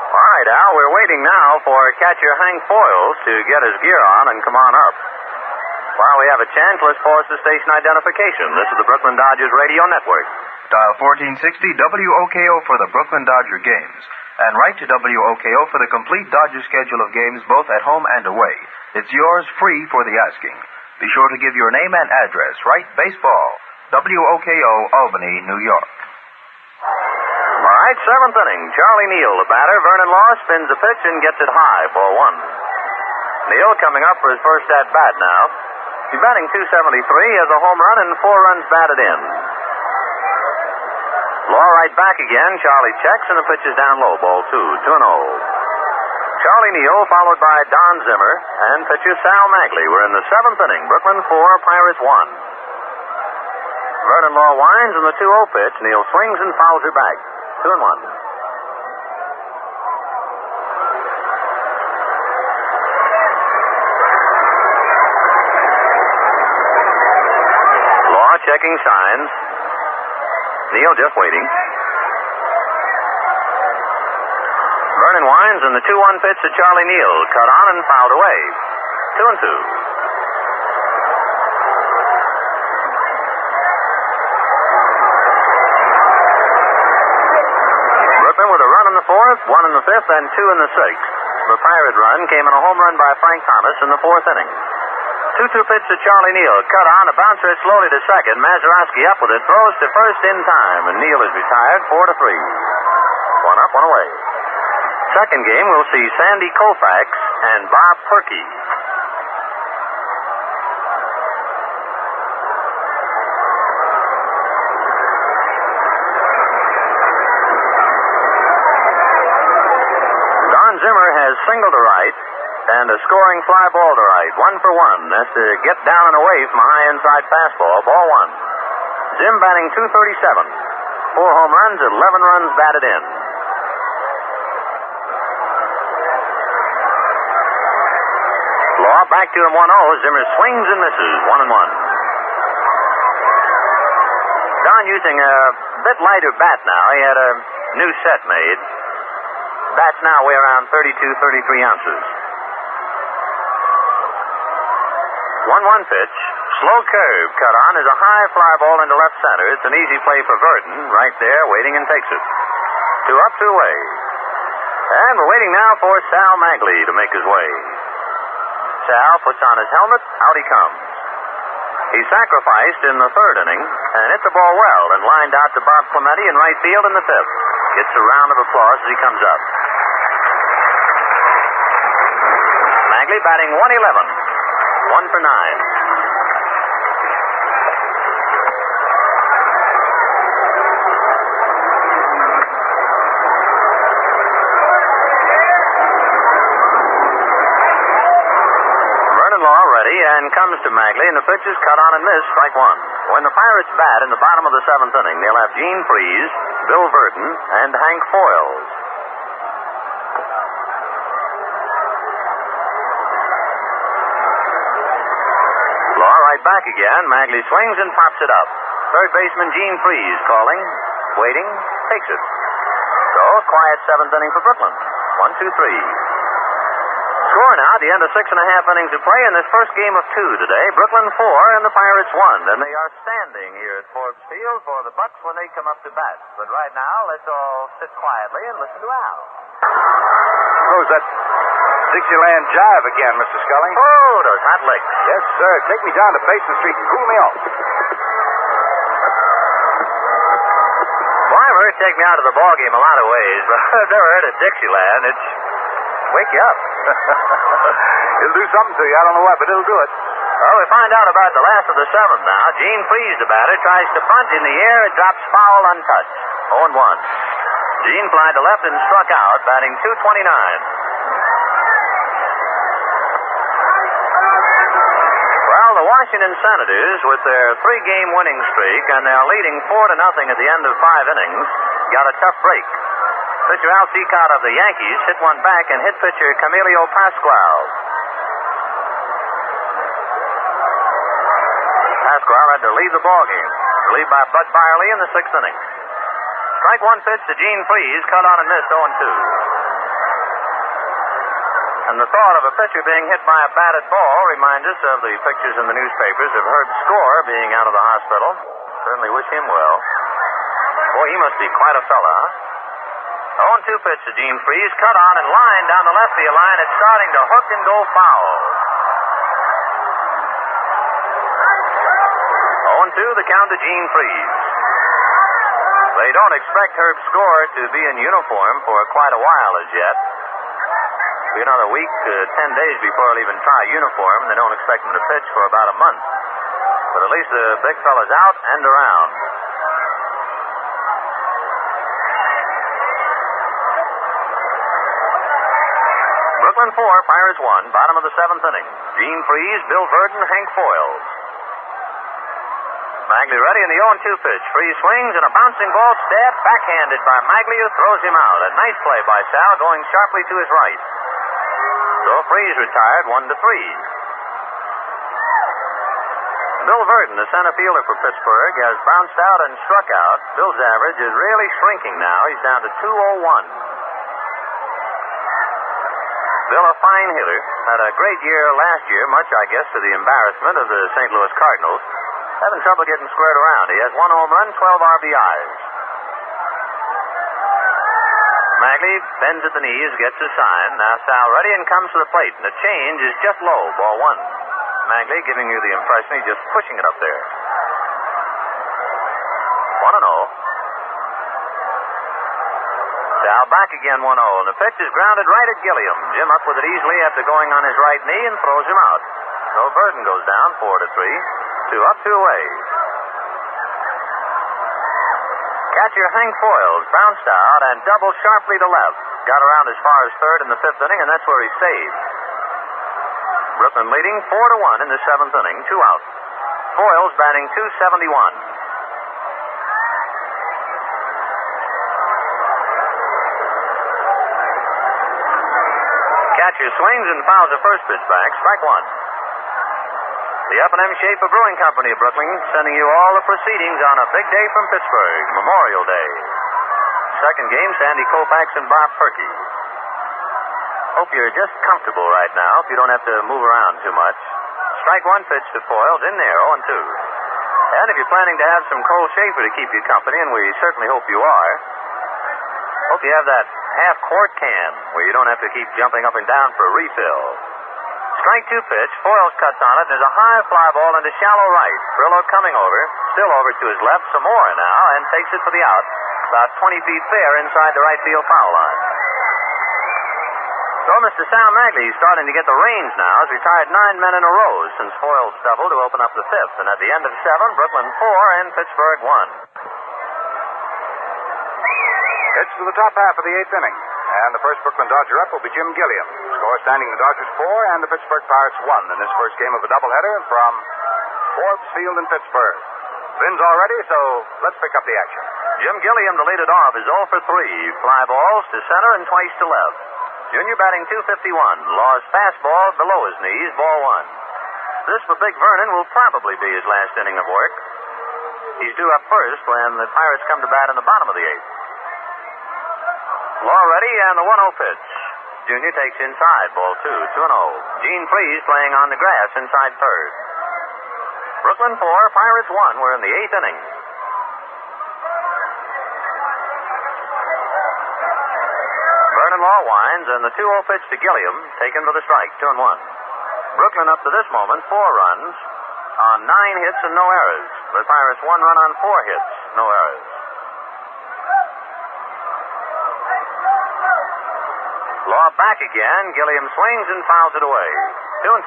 All right, Al, we're waiting now for catcher Hank Foyles to get his gear on and come on up. While we have a chance, let's pause the station identification. This is the Brooklyn Dodgers Radio Network. Dial 1460 WOKO for the Brooklyn Dodger games. And write to WOKO for the complete Dodger schedule of games both at home and away. It's yours free for the asking. Be sure to give your name and address. Write baseball, WOKO, Albany, New York. All right, 7th inning. Charlie Neal, the batter. Vernon Law spins the pitch and gets it high, ball 1. Neal coming up for his first at-bat now. He's batting .273, has a home run and 4 runs batted in. Law right back again. Charlie checks, and the pitch is down low. Ball 2, 2-0. Charlie Neal, followed by Don Zimmer, and pitcher Sal Magley. We're in the 7th inning. Brooklyn 4, Pirates 1. Vernon Law winds in the 2-0 pitch. Neal swings and fouls her back. 2-1. Law checking signs. Neal just waiting. Vernon winds, and the 2-1 pitch to Charlie Neal. Cut on and fouled away. 2-2. With a run in the fourth, one in the fifth, and two in the sixth. The Pirate run came in a home run by Frank Thomas in the fourth inning. 2-2 pitch to Charlie Neal. Cut on, a bouncer slowly to second. Mazeroski up with it, throws to first in time, and Neal is retired 4-3. One up, one away. Second game, we'll see Sandy Koufax and Bob Perky. Zimmer has single to right and a scoring fly ball to right. 1 for 1. That's to get down and away from a high inside fastball. Ball 1. Zim batting .237. 4 home runs, 11 runs batted in. Law back to him 1-0. Zimmer swings and misses. 1-1. Don using a bit lighter bat now. He had a new set made. Bats now weigh around 32, 33 ounces. 1-1 pitch. Slow curve cut on is a high fly ball into left center. It's an easy play for Verdon. Right there, waiting and takes it. 2 up, 2 away. And we're waiting now for Sal Magley to make his way. Sal puts on his helmet. Out he comes. He sacrificed in the third inning and hit the ball well and lined out to Bob Clemente in right field in the fifth. Gets a round of applause as he comes up. Magley batting .111. 1 for 9. Vernon Law ready and comes to Magley, and the pitch is cut on and missed. Strike 1. When the Pirates bat in the bottom of the seventh inning, they'll have Gene Freese, Bill Verdon, and Hank Foyles. Law right back again. Magley swings and pops it up. Third baseman Gene Freese calling, waiting, takes it. So, quiet seventh inning for Brooklyn. 1-2-3. Score now at the end of 6.5 innings of play in this first game of 2 today. Brooklyn 4 and the Pirates 1. And they are standing here at Forbes Field for the Bucks when they come up to bat. But right now, let's all sit quietly and listen to Al. Throws that Dixieland jive again, Mr. Scully. Oh, those hot licks. Yes, sir. Take me down to Basin Street and cool me off. Well, I've heard take me out of the ball game a lot of ways, but I've never heard of Dixieland. It's wake you up. It'll do something to you. I don't know what, but it'll do it. Well, we find out about the last of the seventh now. Gene Freese, the batter, tries to bunt in the air. It drops foul untouched. 0-1. Gene flied to left and struck out, batting .229. Well, the Washington Senators, with their 3-game winning streak, and they're leading 4-0 at the end of 5 innings, got a tough break. Pitcher Al Seacott of the Yankees hit one back and hit pitcher Camilo Pascual. Pascual had to leave the ballgame, relieved by Bud Byerly in the 6th inning. Strike 1 pitch to Gene Freese, cut on and missed 0-2. And the thought of a pitcher being hit by a batted ball reminds us of the pictures in the newspapers of Herb Score being out of the hospital. Certainly wish him well. Boy, he must be quite a fella, huh? 0-2 pitch to Gene Freese, cut on and line down the left field line. It's starting to hook and go foul. 0-2, the count to Gene Freese. They don't expect Herb Score to be in uniform for quite a while as yet. It'll be another week, 10 days before he'll even try uniform, and they don't expect him to pitch for about a month. But at least the big fella's out and around. Brooklyn 4, Pirates 1, bottom of the 7th inning. Gene Freese, Bill Verdon, Hank Foyles. Magley ready in the 0-2 pitch. Freese swings and a bouncing ball stabbed backhanded by Magley, who throws him out. A nice play by Sal, going sharply to his right. So Freese retired 1-3. Bill Verdon, the center fielder for Pittsburgh, has bounced out and struck out. Bill's average is really shrinking now. He's down to 201. Bill, a fine hitter, had a great year last year, much, I guess, to the embarrassment of the St. Louis Cardinals. Having trouble getting squared around. He has 1 home run, 12 RBIs. Magley bends at the knees, gets a sign. Now Sal ready and comes to the plate. And the change is just low, ball 1. Magley giving you the impression he's just pushing it up there. 1-0. Sal back again 1-0. And the pitch is grounded right at Gilliam. Jim up with it easily after going on his right knee and throws him out. So Burton goes down 4-3. 2 up, 2 away. Catcher Hank Foyles bounced out and doubled sharply to left. Got around as far as third in the 5th inning, and that's where he saved. Brooklyn leading 4-1 in the 7th inning, 2 out. Foyles batting .271. Catcher swings and fouls the first pitch back, strike 1. The F&M Schaefer Brewing Company of Brooklyn sending you all the proceedings on a big day from Pittsburgh, Memorial Day. Second game, Sandy Koufax and Bob Perky. Hope you're just comfortable right now if you don't have to move around too much. Strike 1 pitch to Foyles in there, 0-2. And if you're planning to have some cold Schaefer to keep you company, and we certainly hope you are, hope you have that half-quart can where you don't have to keep jumping up and down for a refill. Strike 2 pitch. Foyles cuts on it. There's a high fly ball into shallow right. Brillo coming over. Still over to his left. Zamora now. And takes it for the out. About 20 feet fair inside the right field foul line. So Mr. Sal Magley is starting to get the reins now. Has retired 9 men in a row since Foyles doubled to open up the 5th. And at the end of 7, Brooklyn 4 and Pittsburgh 1. It's to the top half of the 8th inning. And the first Brooklyn Dodger up will be Jim Gilliam. Score standing the Dodgers 4 and the Pittsburgh Pirates 1 in this first game of the doubleheader from Forbes Field in Pittsburgh. Finn's all ready, so let's pick up the action. Jim Gilliam, to lead it off, is 0 for 3. Fly balls to center and twice to left. Junior batting .251. Law's fastball below his knees, ball 1. This for Big Vernon will probably be his last inning of work. He's due up first when the Pirates come to bat in the bottom of the 8th. Law ready, and the 1-0 pitch. Junior takes inside, ball 2, 2-0. Gene Freese playing on the grass inside third. Brooklyn 4, Pirates 1. We're in the 8th inning. Vernon Law winds, and the 2-0 pitch to Gilliam, taken for the strike, 2-1. Brooklyn up to this moment, 4 runs on 9 hits and no errors. The Pirates 1 run on 4 hits, no errors. Law back again. Gilliam swings and fouls it away. 2-2.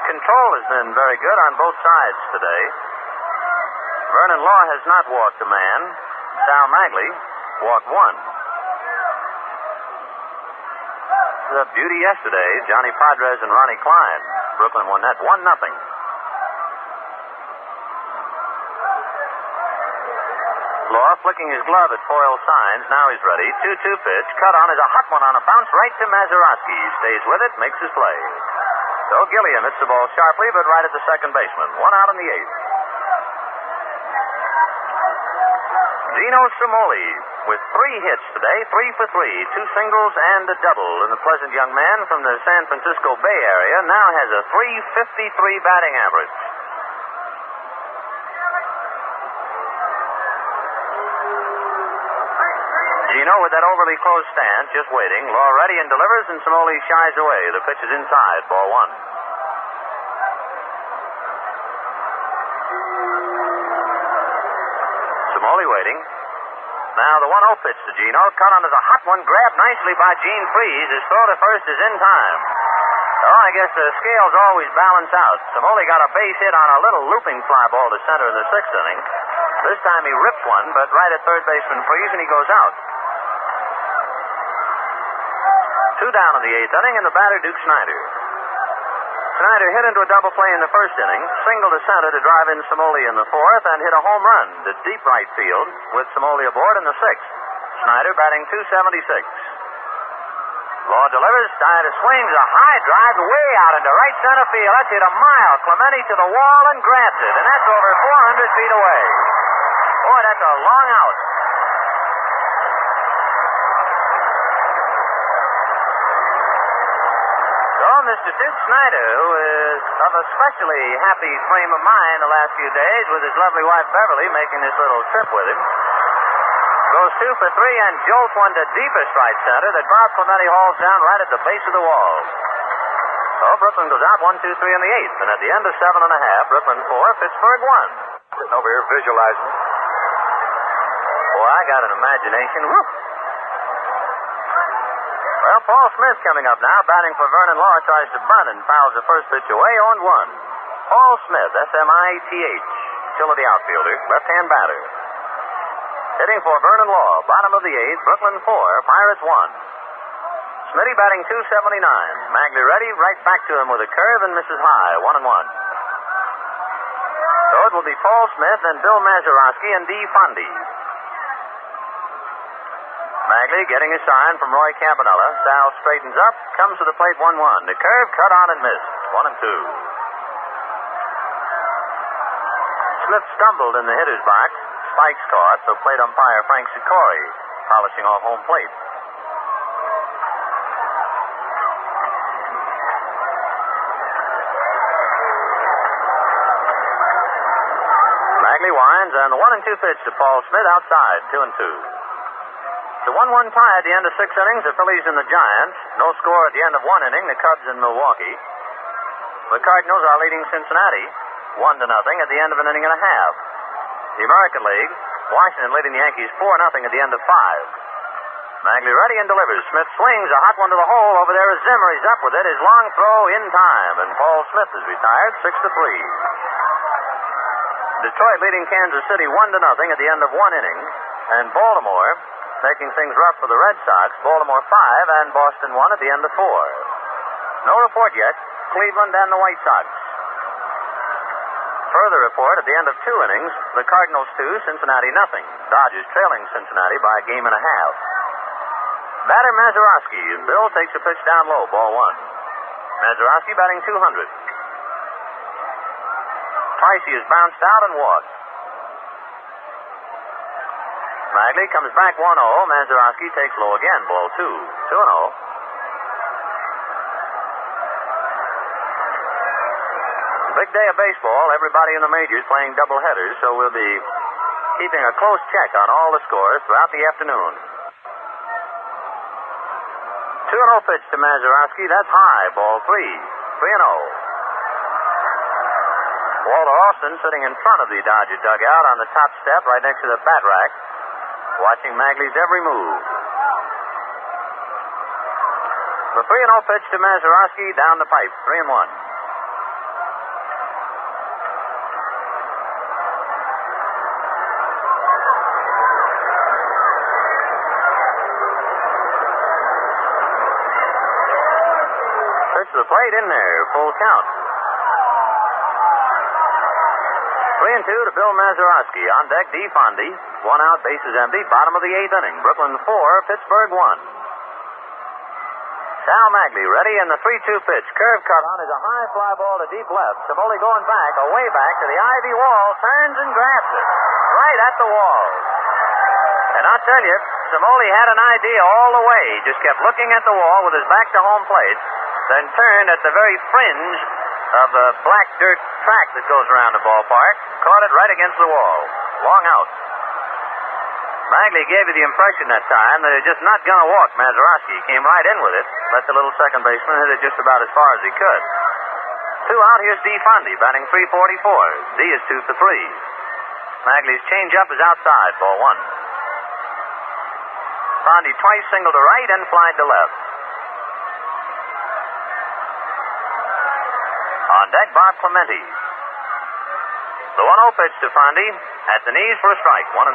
Control has been very good on both sides today. Vernon Law has not walked a man. Sal Magley walked 1. It was a beauty yesterday. Johnny Padres and Ronnie Klein. Brooklyn won that 1-0. Law flicking his glove at Foyle's signs. Now he's ready. 2-2 pitch. Cut on is a hot one on a bounce right to Mazeroski. Stays with it, makes his play. So Gilliam hits the ball sharply, but right at the second baseman. 1 out in the 8th. Dino Cimoli with 3 hits today, 3 for 3, 2 singles and a double. And the pleasant young man from the San Francisco Bay Area now has a .353 batting average. Gino with that overly close stance, just waiting. Law ready and delivers, and Cimoli shies away. The pitch is inside, ball 1. Cimoli waiting. Now the 1-0 pitch to Gino. Cut on is a hot one, grabbed nicely by Gene Freese. His throw to first is in time. Oh, I guess the scales always balance out. Cimoli got a base hit on a little looping fly ball to center in the 6th inning. This time he ripped one, but right at third baseman Freese, and he goes out. 2 down in the 8th inning, and the batter, Duke Snider. Snider hit into a double play in the 1st inning, single to center to drive in Cimoli in the 4th, and hit a home run to deep right field with Cimoli aboard in the 6th. Snider batting .276. Law delivers. Snyder swings a high drive way out into right center field. That's hit a mile. Clemente to the wall and grabs it. And that's over 400 feet away. Boy, that's a long out. So, Mr. Duke Snyder, who is of a especially happy frame of mind the last few days with his lovely wife Beverly making this little trip with him, goes 2 for 3 and jolts one to deepest right center that Bob Clemente hauls down right at the base of the wall. So Brooklyn goes out 1, 2, 3 in the 8th, and at the end of 7 1/2, Brooklyn 4, Pittsburgh 1. Sitting over here visualizing it. Boy, I got an imagination. Woo! Well, Paul Smith coming up now, batting for Vernon Law, tries to bunt and fouls the first pitch away, 0-1. Paul Smith, S-M-I-T-H, still the outfielder, left-hand batter. Hitting for Vernon Law, bottom of the 8th, Brooklyn 4, Pirates 1. Smitty batting 279. Magley ready, right back to him with a curve and misses high, 1-1. So it will be Paul Smith and Bill Mazeroski and Dee Fondy. Magley getting a sign from Roy Campanella. Sal straightens up, comes to the plate 1-1. The curve cut on and missed, 1-2. Smith stumbled in the hitter's box. Spikes caught, so plate umpire Frank Sikori polishing off home plate. Magley winds, and the 1-2 pitch to Paul Smith outside, 2-2. It's a 1-1 tie at the end of 6 innings. The Phillies and the Giants. No score at the end of 1 inning. The Cubs in Milwaukee. The Cardinals are leading Cincinnati 1-0 at the end of an inning and a half. The American League, Washington leading the Yankees 4-0 at the end of 5. Magley ready and delivers. Smith swings a hot one to the hole. Over there is Zimmer. He's up with it. His long throw in time, and Paul Smith is retired 6-3. Detroit leading Kansas City 1-0 at the end of 1 inning, and Baltimore making things rough for the Red Sox. Baltimore 5 and Boston 1 at the end of 4. No report yet. Cleveland and the White Sox. Further report at the end of 2 innings, the Cardinals 2, Cincinnati 0. Dodgers trailing Cincinnati by a game and a half. Batter Mazeroski, and Bill takes a pitch down low, ball 1. Mazeroski batting 200. Twice he has bounced out and walked. Magley comes back 1-0. Mazeroski takes low again, ball 2. 2-0. Big day of baseball. Everybody in the majors playing doubleheaders, so we'll be keeping a close check on all the scores throughout the afternoon. 2-0 pitch to Mazeroski. That's high, ball 3. 3-0. Walter Austin sitting in front of the Dodger dugout on the top step right next to the bat rack, watching Magley's every move. The 3-0 pitch to Mazeroski down the pipe, 3-1. Pitch to the plate in there, full count. 3-2 to Bill Mazeroski. On deck, Dee Fondy. 1 out, bases empty. Bottom of the 8th inning. Brooklyn 4, Pittsburgh 1. Sal Magley ready, and the 3-2 pitch. Curve cut on is a high fly ball to deep left. Ciboli going back, away back to the ivy wall. Turns and grabs it. Right at the wall. And I'll tell you, Ciboli had an idea all the way. He just kept looking at the wall with his back to home plate, then turned at the very fringe of the black dirt track that goes around the ballpark, caught it right against the wall. Long out. Magley gave you the impression that time that he's just not going to walk Mazeroski. He came right in with it, let the little second baseman hit it just about as far as he could. 2 out, here's Dee Fondy, batting .344. Dee is 2 for 3. Magley's changeup is outside, ball 1. Fondy twice singled to right and flied to left. On deck, Bob Clemente. The 1-0 pitch to Fondy at the knees for a strike, 1-1.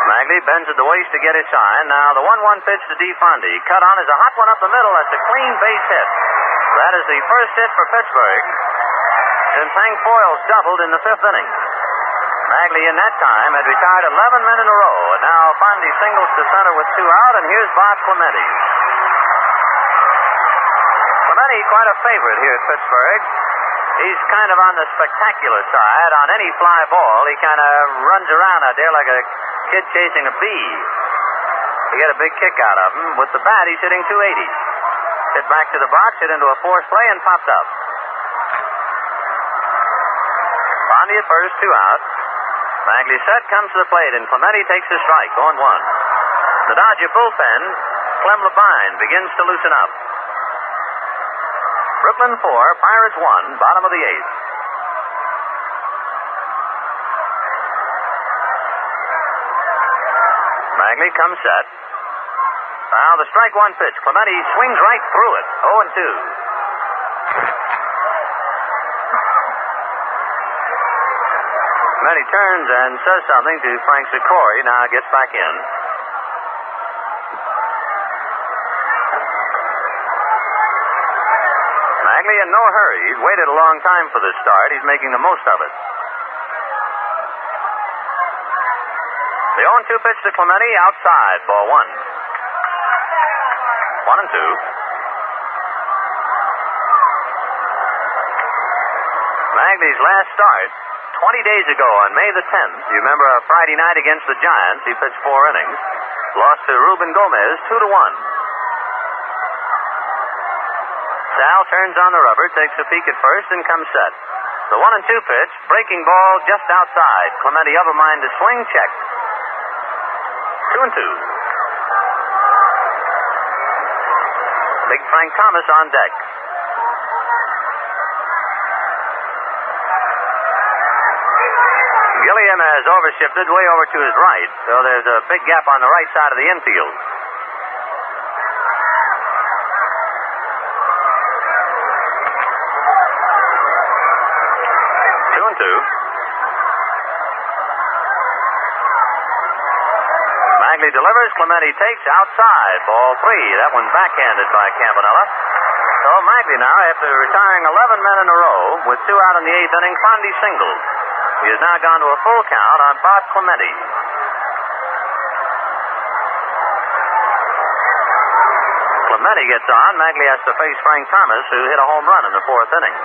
Magley bends at the waist to get his sign. Now the 1-1 pitch to Dee Fondy. Cut on is a hot one up the middle. That's a clean base hit. That is the first hit for Pittsburgh. since Hank Foyles doubled in the fifth inning. Magley in that time had retired 11 men in a row, and now Fondy singles to center with 2 out, and here's Bob Clemente. Clemente, quite a favorite here at Pittsburgh. He's kind of on the spectacular side. On any fly ball, he kind of runs around out there like a kid chasing a bee. You get a big kick out of him. With the bat, he's hitting .280. Hit back to the box, hit into a force play, and popped up. Fondy at first, 2 out. Magley set, comes to the plate, and Clemente takes the strike, 0-1. The Dodger bullpen, Clem Labine, begins to loosen up. Brooklyn 4, Pirates 1, bottom of the 8th. Magley comes set. Now the strike 1 pitch. Clemente swings right through it, 0-2. Clemente turns and says something to Frank Sikori. Now gets back in. Magley in no hurry. He's waited a long time for this start. He's making the most of it. The 0-2 pitch to Clemente outside. Ball 1. 1-2. Magley's last start 20 days ago on May the 10th. You remember a Friday night against the Giants. He pitched 4 innings. Lost to Ruben Gomez 2-1. Sal turns on the rubber, takes a peek at first, and comes set. The 1-2 pitch, breaking ball just outside. Clemente of a mind to swing, check. 2-2. Big Frank Thomas on deck. Gilliam has overshifted way over to his right, so there's a big gap on the right side of the infield. Magley delivers. Clemente takes outside. Ball 3. That one backhanded by Campanella. So Magley now, after retiring 11 men in a row, with 2 out in the 8th inning, Fondy singled. He has now gone to a full count on Bob Clemente. Clemente gets on. Magley has to face Frank Thomas, who hit a home run in the 4th inning.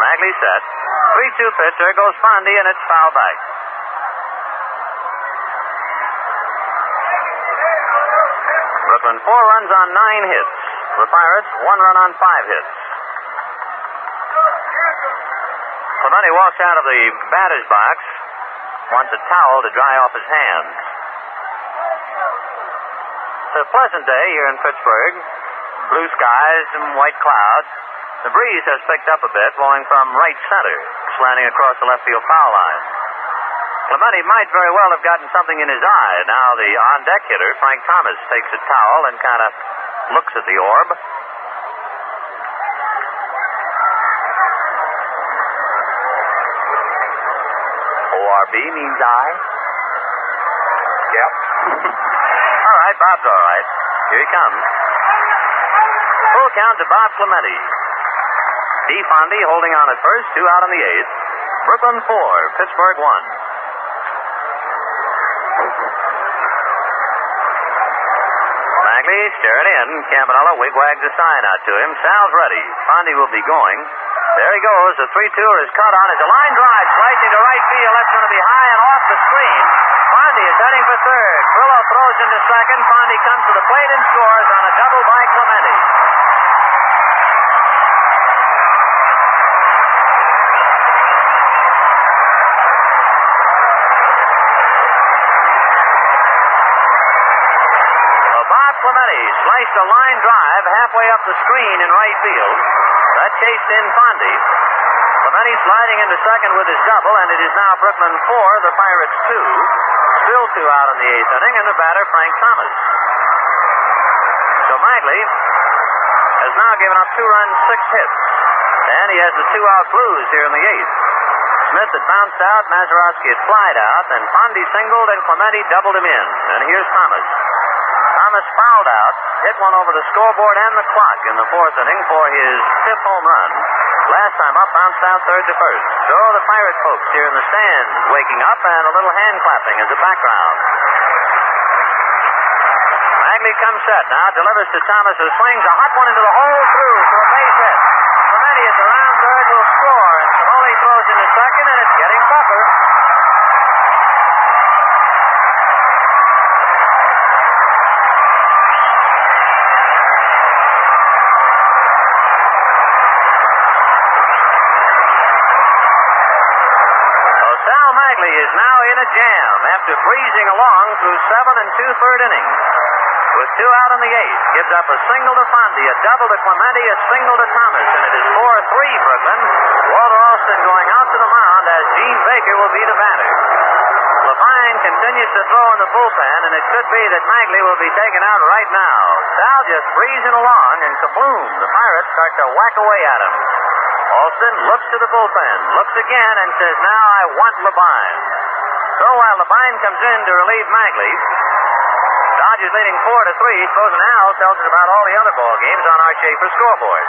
Magley set. 3-2 pitch. There goes Fondy, and it's foul back. Brooklyn 4 runs on 9 hits. The Pirates 1 run on 5 hits. Clemente walks out of the batter's box. Wants a towel to dry off his hands. It's a pleasant day here in Pittsburgh. Blue skies and white clouds. The breeze has picked up a bit, blowing from right center, slanting across the left field foul line. Clemente might very well have gotten something in his eye. Now the on-deck hitter, Frank Thomas, takes a towel and kind of looks at the orb. ORB means eye? Yep. All right, Bob's all right. Here he comes. Full count to Bob Clemente. D. Fondy holding on at first, 2 out in the 8th. Brooklyn 4, Pittsburgh 1. Magley staring in. Campanella wigwags a sign out to him. Sal's ready. Fondy will be going. There he goes. The 3-2er is caught on. It's a line drive. Slicing to right field. That's going to be high and off the screen. Fondy is heading for third. Trillo throws into second. Fondy comes to the plate and scores on a double by Clemente. Clemente sliced a line drive halfway up the screen in right field. That chased in Fondy. Clemente sliding into second with his double, and it is now Brooklyn 4, the Pirates 2. Still 2 out in the 8th inning, and the batter, Frank Thomas. So Magley has now given up 2 runs, 6 hits. And he has the 2-out blues here in the 8th. Smith had bounced out, Mazeroski had flied out, and Fondy singled, and Clemente doubled him in. And here's Thomas. Thomas fouled out, hit one over the scoreboard and the clock in the 4th inning for his 5th home run. Last time up, bounced out third to first. So the Pirate folks here in the stands waking up and a little hand clapping as a background. Magley comes set now, delivers to Thomas, who swings a hot one into the hole through for a base hit. Clemente is around third, will score, and Cimoli throws into second, and it's getting tougher. Sal Magley is now in a jam after breezing along through 7 2/3 innings. With 2 out in the 8th, gives up a single to Fondy, a double to Clemente, a single to Thomas, and it is 4-3 Brooklyn. Walter Alston going out to the mound as Gene Baker will be the batter. Levine continues to throw in the bullpen, and it could be that Magley will be taken out right now. Sal just breezing along, and kabloom, the Pirates start to whack away at him. Alston looks to the bullpen, looks again, and says, now I want Levine. So while Levine comes in to relieve Magley, Dodgers leading 4-3. Frozen Al tells us about all the other ball games on our Schaefer scoreboard.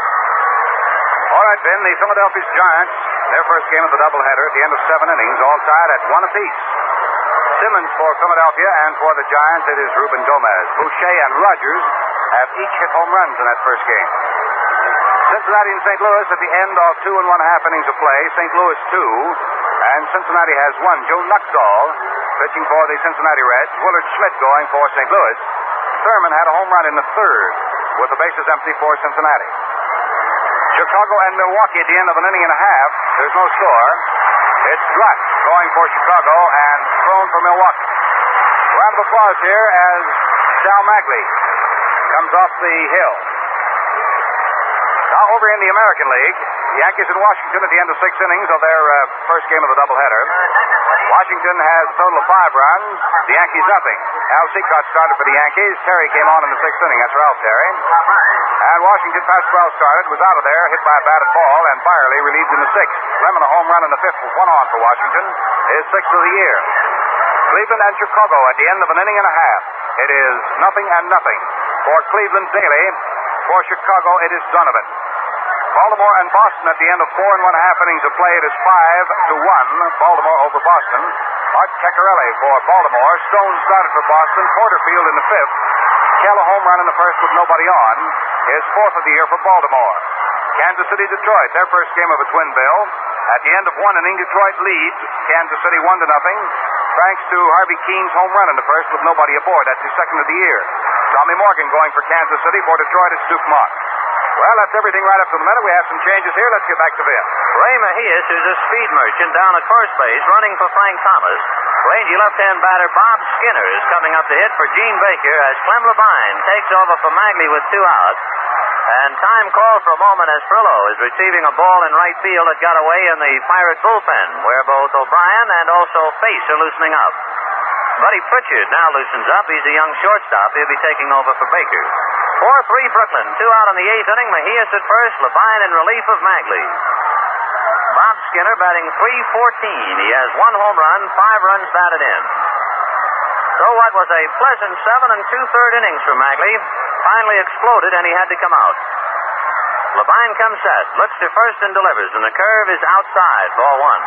All right, Ben, the Philadelphia Giants, their first game of the doubleheader at the end of 7 innings, all tied at 1 apiece. Simmons for Philadelphia, and for the Giants, it is Ruben Gomez. Boucher and Rogers have each hit home runs in that first game. Cincinnati and St. Louis at the end of 2 1/2 innings of play. St. Louis 2, and Cincinnati has 1. Joe Nuxall pitching for the Cincinnati Reds. Willard Schmidt going for St. Louis. Thurman had a home run in the 3rd with the bases empty for Cincinnati. Chicago and Milwaukee at the end of an inning and a half. There's no score. It's Drutt going for Chicago and thrown for Milwaukee. Round of applause here as Sal Magley comes off the hill. Now over in the American League, the Yankees in Washington at the end of 6 innings of their first game of the doubleheader. Washington has a total of 5 runs. The Yankees nothing. Al Seacott started for the Yankees. Terry came on in the 6th inning. That's Ralph Terry. And Washington, Pasquale started, was out of there, hit by a batted ball, and Byerly relieved in the 6th. Lemon a home run in the 5th with 1 on for Washington. His 6th of the year. Cleveland and Chicago at the end of an inning and a half. It is 0-0 for Cleveland daily. For Chicago, it is Donovan. Baltimore and Boston at the end of 4 1/2 innings of play. It is 5-1. Baltimore over Boston. Art Ceccarelli for Baltimore. Stone started for Boston. Porterfield in the 5th. Kell a home run in the 1st with nobody on. His 4th of the year for Baltimore. Kansas City, Detroit, their first game of a twin bill. At the end of 1 inning, Detroit leads Kansas City 1-0. Thanks to Harvey Keene's home run in the 1st with nobody aboard. That's his 2nd of the year. Tommy Morgan going for Kansas City. For Detroit, it's Duke Mott. Well, that's everything right up to the minute. We have some changes here. Let's get back to Vin. Ray Mejias, who's a speed merchant down at first base, running for Frank Thomas. Rangy left-hand batter Bob Skinner is coming up to hit for Gene Baker as Clem Levine takes over for Magley with 2 outs. And time calls for a moment as Frillo is receiving a ball in right field that got away in the Pirate bullpen, where both O'Brien and also Face are loosening up. Buddy Pritchard now loosens up. He's a young shortstop. He'll be taking over for Baker. 4-3 Brooklyn. 2 out in the 8th inning. Mejias at first. Levine in relief of Magley. Bob Skinner batting .314. He has 1 home run, 5 runs batted in. So what was a pleasant 7 2/3 innings for Magley finally exploded, and he had to come out. Levine comes set, looks to first and delivers, and the curve is outside, ball 1.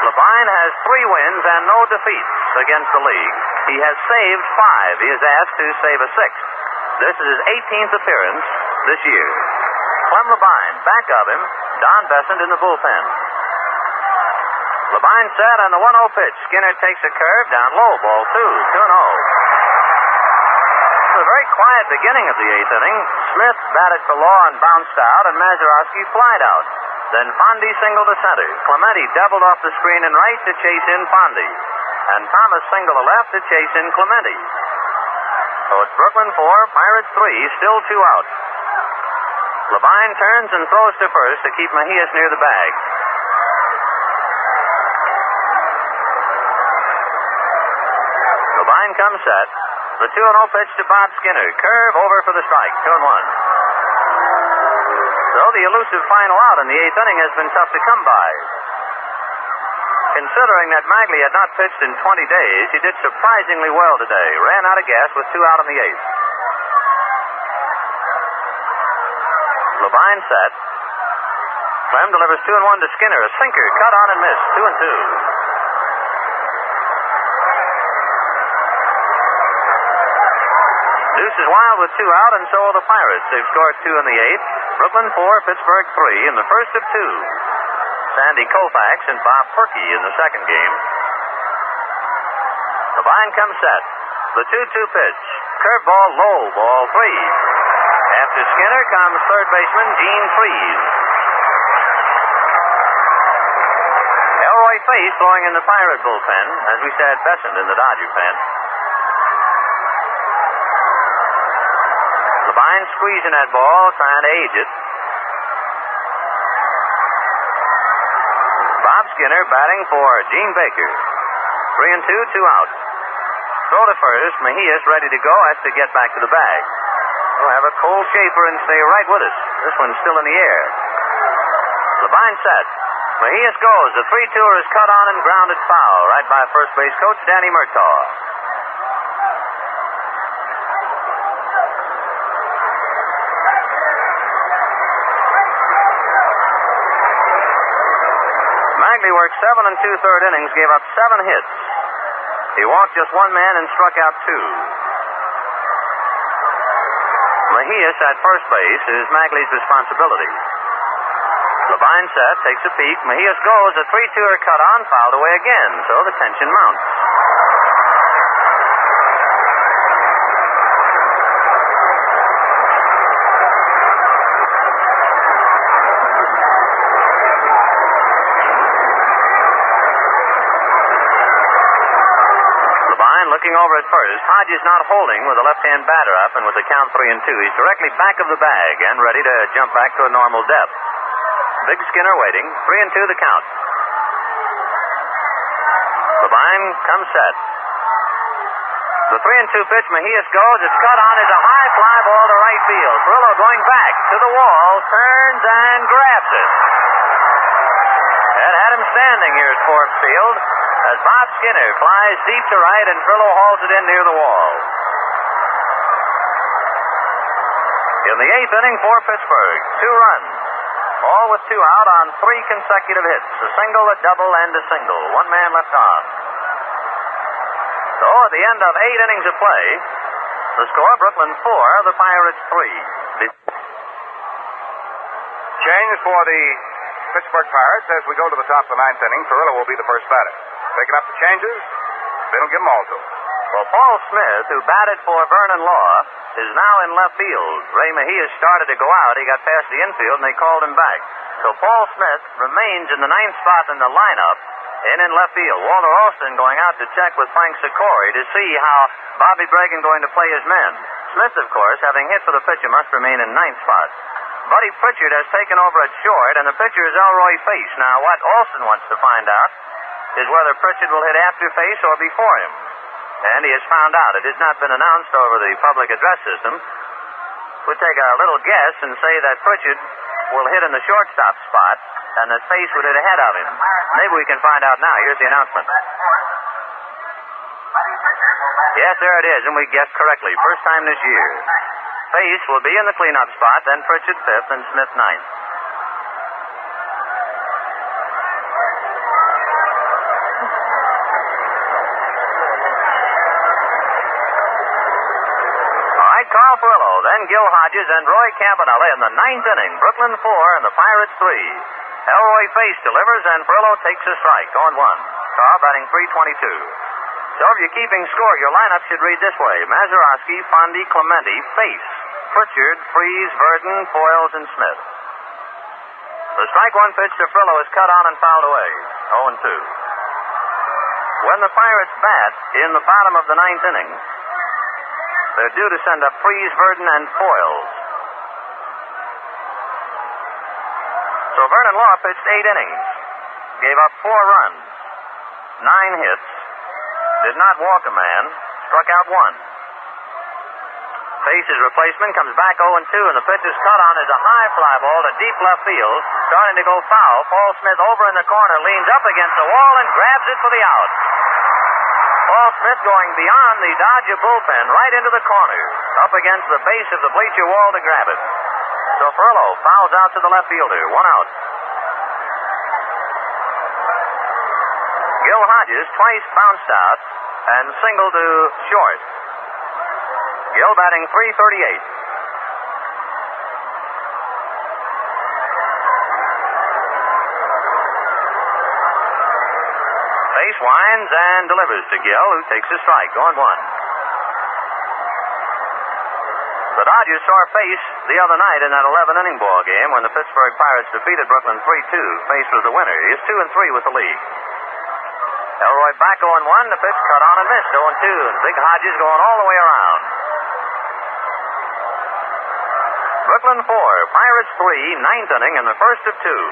Levine has 3 wins and no defeats against the league. He has saved 5. He is asked to save a 6th. This is his 18th appearance this year. Clem Levine, back of him, Don Besant in the bullpen. Levine set on the 1-0 pitch. Skinner takes a curve down low, ball 2, 2-0. It was a very quiet beginning of the 8th inning. Smith batted for Law and bounced out, and Mazeroski flied out. Then Fondy singled to center. Clemente doubled off the screen in right to chase in Fondy. And Thomas singled to left to chase in Clemente. So it's Brooklyn 4, Pirates 3, still 2 out. Levine turns and throws to first to keep Mejias near the bag. Levine comes set. The 2-0 pitch to Bob Skinner. Curve over for the strike. 2-1. So the elusive final out in the 8th inning has been tough to come by. Considering that Magley had not pitched in 20 days, he did surprisingly well today. Ran out of gas with 2 out in the 8th. Levine set. Clem delivers 2-1 to Skinner. A sinker, cut on and missed. 2-2. Deuce is wild with 2 out, and so are the Pirates. They've scored 2 in the 8th. Brooklyn 4, Pittsburgh 3 in the first of 2. Sandy Koufax and Bob Perky in the second game. Levine comes set. The 2-2 pitch. Curveball low, ball 3. After Skinner comes third baseman Gene Freese. Elroy Face throwing in the Pirate bullpen. As we said, Besant in the Dodger pen. Levine squeezing that ball, trying to age it. Bob Skinner batting for Gene Baker. 3-2, 2 out. Throw to first. Mejias ready to go. Has to get back to the bag. We'll have a cold shaper and stay right with us. This one's still in the air. Levine set. Mejias goes. The 3-2er is cut on and grounded foul. Right by first base coach Danny Murtaugh. Magley worked 7 2/3 innings, gave up 7 hits. He walked just 1 man and struck out 2. Mejias at first base is Magley's responsibility. Levine set, takes a peek. Mejias goes. A 3-2er cut on, fouled away again, so the tension mounts. Looking over at first. Hodges not holding with the left-hand batter up, and with the count 3-2, he's directly back of the bag and ready to jump back to a normal depth. Big Skinner waiting. 3-2 the count. Levine comes set. The 3-2 pitch. Mejias goes. It's cut on. It's a high fly ball to right field. Perillo going back to the wall, turns and grabs it. That had him standing here at Forbes Field. As Bob Skinner flies deep to right and Perillo hauls it in near the wall. In the 8th inning for Pittsburgh, 2 runs. All with 2 out on 3 consecutive hits. A single, a double, and a single. 1 man left on. So at the end of 8 innings of play, the score, Brooklyn 4, the Pirates 3. Change for the Pittsburgh Pirates as we go to the top of the 9th inning. Perillo will be the first batter. Picking up the changes, they don't give them all to him. Well, Paul Smith, who batted for Vernon Law, is now in left field. Ray Mejias started to go out. He got past the infield, and they called him back. So Paul Smith remains in the 9th spot in the lineup and in left field. Walter Alston going out to check with Frank Sikori to see how Bobby Bregan going to play his men. Smith, of course, having hit for the pitcher, must remain in 9th spot. Buddy Pritchard has taken over at short, and the pitcher is Elroy Face. Now, what Alston wants to find out is whether Pritchard will hit after Face or before him. And he has found out. It has not been announced over the public address system. We'll take a little guess and say that Pritchard will hit in the shortstop spot and that Face would hit ahead of him. Maybe we can find out now. Here's the announcement. Yes, there it is, and we guessed correctly. First time this year. Face will be in the cleanup spot, then Pritchard 5th and Smith 9th. Carl Perillo, then Gil Hodges and Roy Campanella in the 9th inning. Brooklyn 4 and the Pirates 3. Elroy Face delivers and Perillo takes a strike. 0-1. Carl batting .322. So if you're keeping score, your lineup should read this way. Mazeroski, Fondy, Clemente, Face, Pritchard, Freese, Verdon, Foyles, and Smith. The strike 1 pitch to Perillo is cut on and fouled away. 0-2. When the Pirates bat in the bottom of the 9th inning, they're due to send up Freese, Verdon, and Foyles. So Vernon Law pitched 8 innings, gave up 4 runs, 9 hits, did not walk a man, struck out 1. Face's replacement comes back 0-2, and the pitch is cut on as a high fly ball to deep left field, starting to go foul. Paul Smith over in the corner, leans up against the wall and grabs it for the out. Paul Smith going beyond the Dodger bullpen, right into the corner, up against the base of the bleacher wall to grab it. So Perillo fouls out to the left fielder, 1 out. Gil Hodges twice bounced out and singled to short. Gil batting .338. Face winds and delivers to Gil, who takes a strike, 0-1. The Dodgers saw Face the other night in that 11-inning ball game when the Pittsburgh Pirates defeated Brooklyn 3-2. Face was the winner. He is 2-3 with the lead. Elroy back 0-1. The pitch cut on and missed, 0-2. And Big Hodges going all the way around. Brooklyn 4, Pirates 3, ninth inning and the first of two.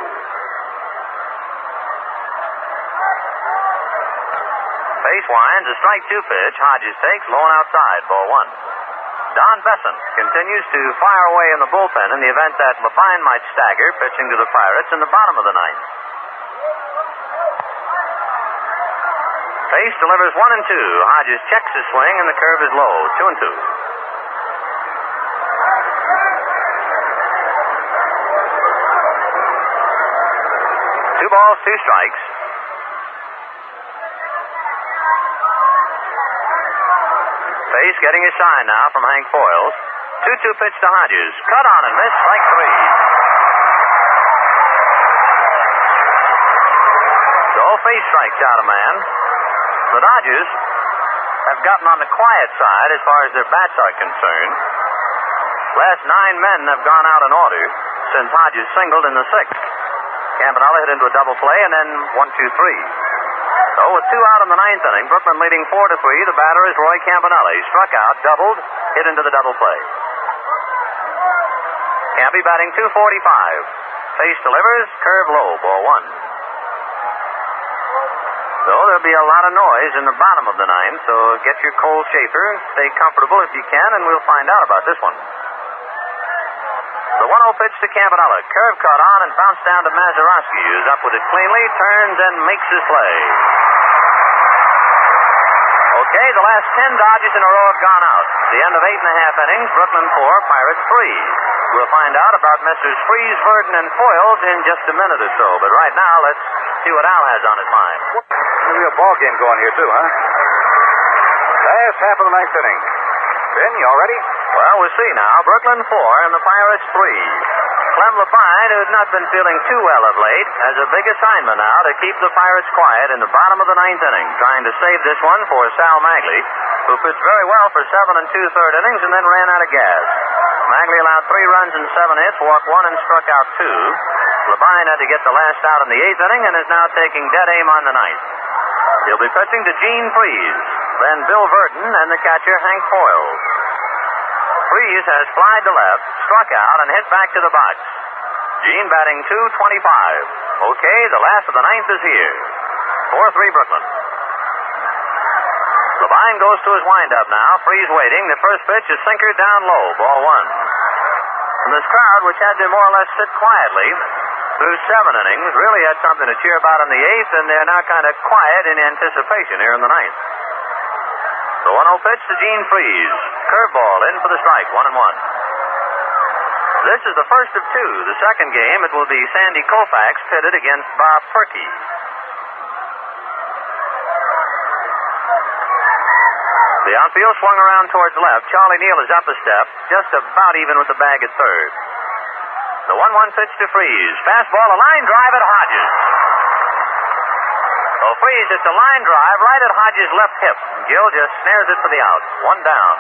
Face winds, a strike two pitch. Hodges takes, low and outside, ball one. Don Besson continues to fire away in the bullpen in the event that Levine might stagger, pitching to the Pirates in the bottom of the ninth. Face delivers 1-2. Hodges checks his swing, and the curve is low, 2-2. Two balls, two strikes. Face getting his sign now from Hank Foyles. 2-2 pitch to Hodges. Cut on and miss, strike three. So Face strikes out a man. The Dodgers have gotten on the quiet side as far as their bats are concerned. Last 9 men have gone out in order since Hodges singled in the sixth. Campanella hit into a double play and then 1-2-3. So with 2 out in the ninth inning, Brooklyn leading 4-3. The batter is Roy Campanella. He struck out, doubled, hit into the double play. Campy batting .245. Face delivers, curve low, ball one. So there'll be a lot of noise in the bottom of the ninth, so get your cold shaper, stay comfortable if you can, and we'll find out about this one. The 1-0 pitch to Campanella. Curve caught on and bounced down to Mazeroski, who's up with it cleanly, turns and makes his play. Okay, the last 10 Dodgers in a row have gone out. At the end of 8.5 innings, Brooklyn 4, Pirates 3. We'll find out about Messrs. Freeze, Verdon, and Foyles in just a minute or so. But right now, let's see what Al has on his mind. There'll be a ball game going here, too, huh? Last half of the ninth inning. Ben, you all ready? Well, we'll see now. Brooklyn 4 and the Pirates 3. Clem Levine, who's not been feeling too well of late, has a big assignment now to keep the Pirates quiet in the bottom of the ninth inning, trying to save this one for Sal Magley, who pitched very well for 7 2/3 innings and then ran out of gas. Magley allowed 3 runs and 7 hits, walked 1 and struck out 2. Levine had to get the last out in the 8th inning and is now taking dead aim on the ninth. He'll be pitching to Gene Freeze, then Bill Verdon, and the catcher Hank Foyles. Freeze has flied to left, struck out, and hit back to the box. Gene batting .225. Okay, the last of the ninth is here. 4-3 Brooklyn. Levine goes to his windup now. Freeze waiting. The first pitch is sinker down low, ball one. And this crowd, which had to more or less sit quietly through 7 innings, really had something to cheer about in the 8th, and they're now kind of quiet in anticipation here in the 9th. The 1-0 pitch to Gene Freeze. Curveball in for the strike, 1-1. This is the first of 2. The second game, it will be Sandy Koufax pitted against Bob Perky. The outfield swung around towards left. Charlie Neal is up a step, just about even with the bag at third. The 1-1 pitch to Freeze. Fastball, a line drive at Hodges. So Freeze hits a line drive right at Hodges' left hip. Gill just snares it for the out. 1 down.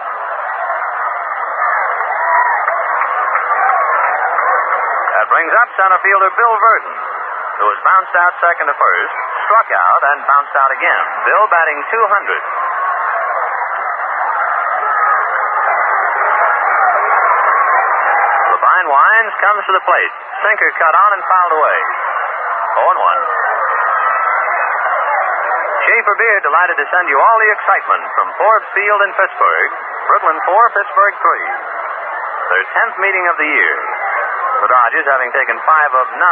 That brings up center fielder Bill Verdon, who was bounced out second to first, struck out, and bounced out again. Bill batting .200. Levine winds, comes to the plate. Sinker cut on and fouled away. 0-1. Schaefer Beer delighted to send you all the excitement from Forbes Field in Pittsburgh. Brooklyn 4, Pittsburgh 3. Their 10th meeting of the year. The Dodgers having taken 5 of 9.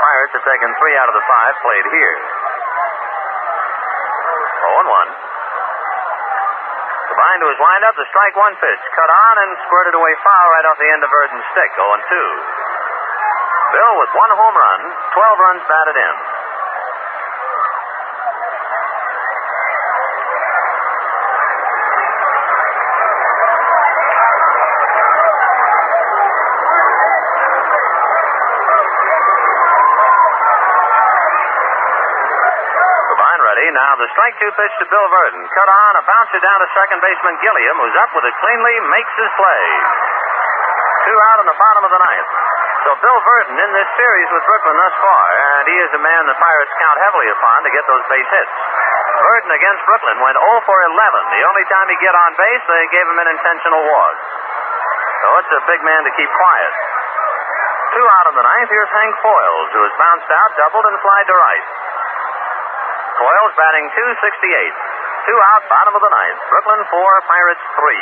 Pirates have taken 3 out of the 5 played here. 0-1. Levine to his windup, the strike 1 pitch. Cut on and squirted away foul right off the end of Verdon's stick. 0-2. Bill with 1 home run, 12 runs batted in. Now the strike 2 pitch to Bill Verdon. Cut on, a bouncer down to second baseman Gilliam, who's up with it cleanly, makes his play. 2 out in the bottom of the ninth. So Bill Verdon in this series with Brooklyn thus far, and he is a man the Pirates count heavily upon to get those base hits. Verdon against Brooklyn went 0 for 11. The only time he get on base, they gave him an intentional walk. So it's a big man to keep quiet. 2 out in the ninth. Here's Hank Foyles, who has bounced out, doubled, and flied to right. Foyles batting .268. 2 out, bottom of the ninth. Brooklyn 4, Pirates 3.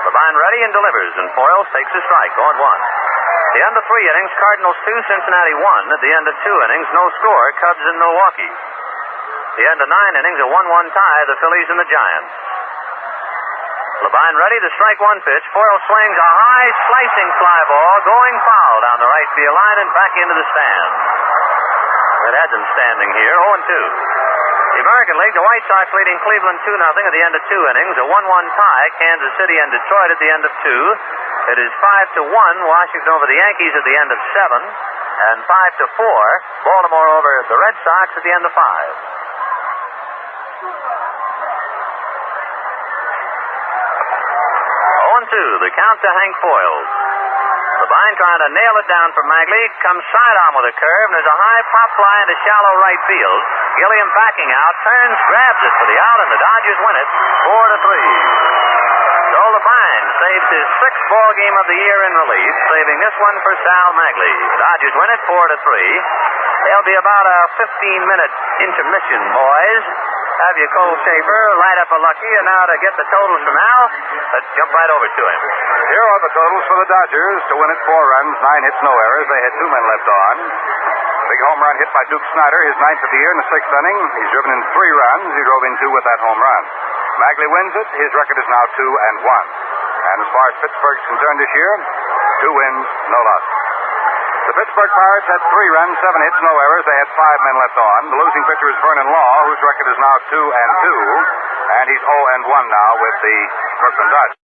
Levine ready and delivers, and Foyles takes a strike, 0-1. The end of 3 innings, Cardinals 2, Cincinnati 1. At the end of 2 innings, no score, Cubs in Milwaukee. The end of 9 innings, a 1-1 tie, the Phillies and the Giants. Levine ready to strike 1 pitch. Foyles swings a high, slicing fly ball, going foul down the right field line and back into the stands. That had them standing here, 0-2. The American League, the White Sox leading Cleveland 2-0 at the end of 2 innings. A 1-1 tie, Kansas City and Detroit at the end of 2. It is 5-1, Washington over the Yankees at the end of 7. And 5-4, Baltimore over the Red Sox at the end of 5. 0-2, the count to Hank Foyles. Levine trying to nail it down for Magley. Comes sidearm with a curve, and there's a high pop fly into shallow right field. Gilliam backing out, turns, grabs it for the out, and the Dodgers win it 4-3. So Levine saves his 6th ball game of the year in relief, saving this one for Sal Magley. The Dodgers win it 4-3. There'll be about a 15-minute intermission, boys. Have your Cole Schaefer light up a lucky, and now to get the totals from Al, let's jump right over to him. Here are the totals for the Dodgers. To win it, 4 runs, 9 hits, no errors. They had 2 men left on. Big home run hit by Duke Snider, his 9th of the year in the 6th inning. He's driven in 3 runs. He drove in 2 with that home run. Magley wins it. His record is now 2-1. And as far as Pittsburgh's concerned this year, 2 wins, no losses. The Pittsburgh Pirates had 3 runs, 7 hits, no errors. They had 5 men left on. The losing pitcher is Vernon Law, whose record is now 2-2. And he's 0-1 now with the Brooklyn Dodgers.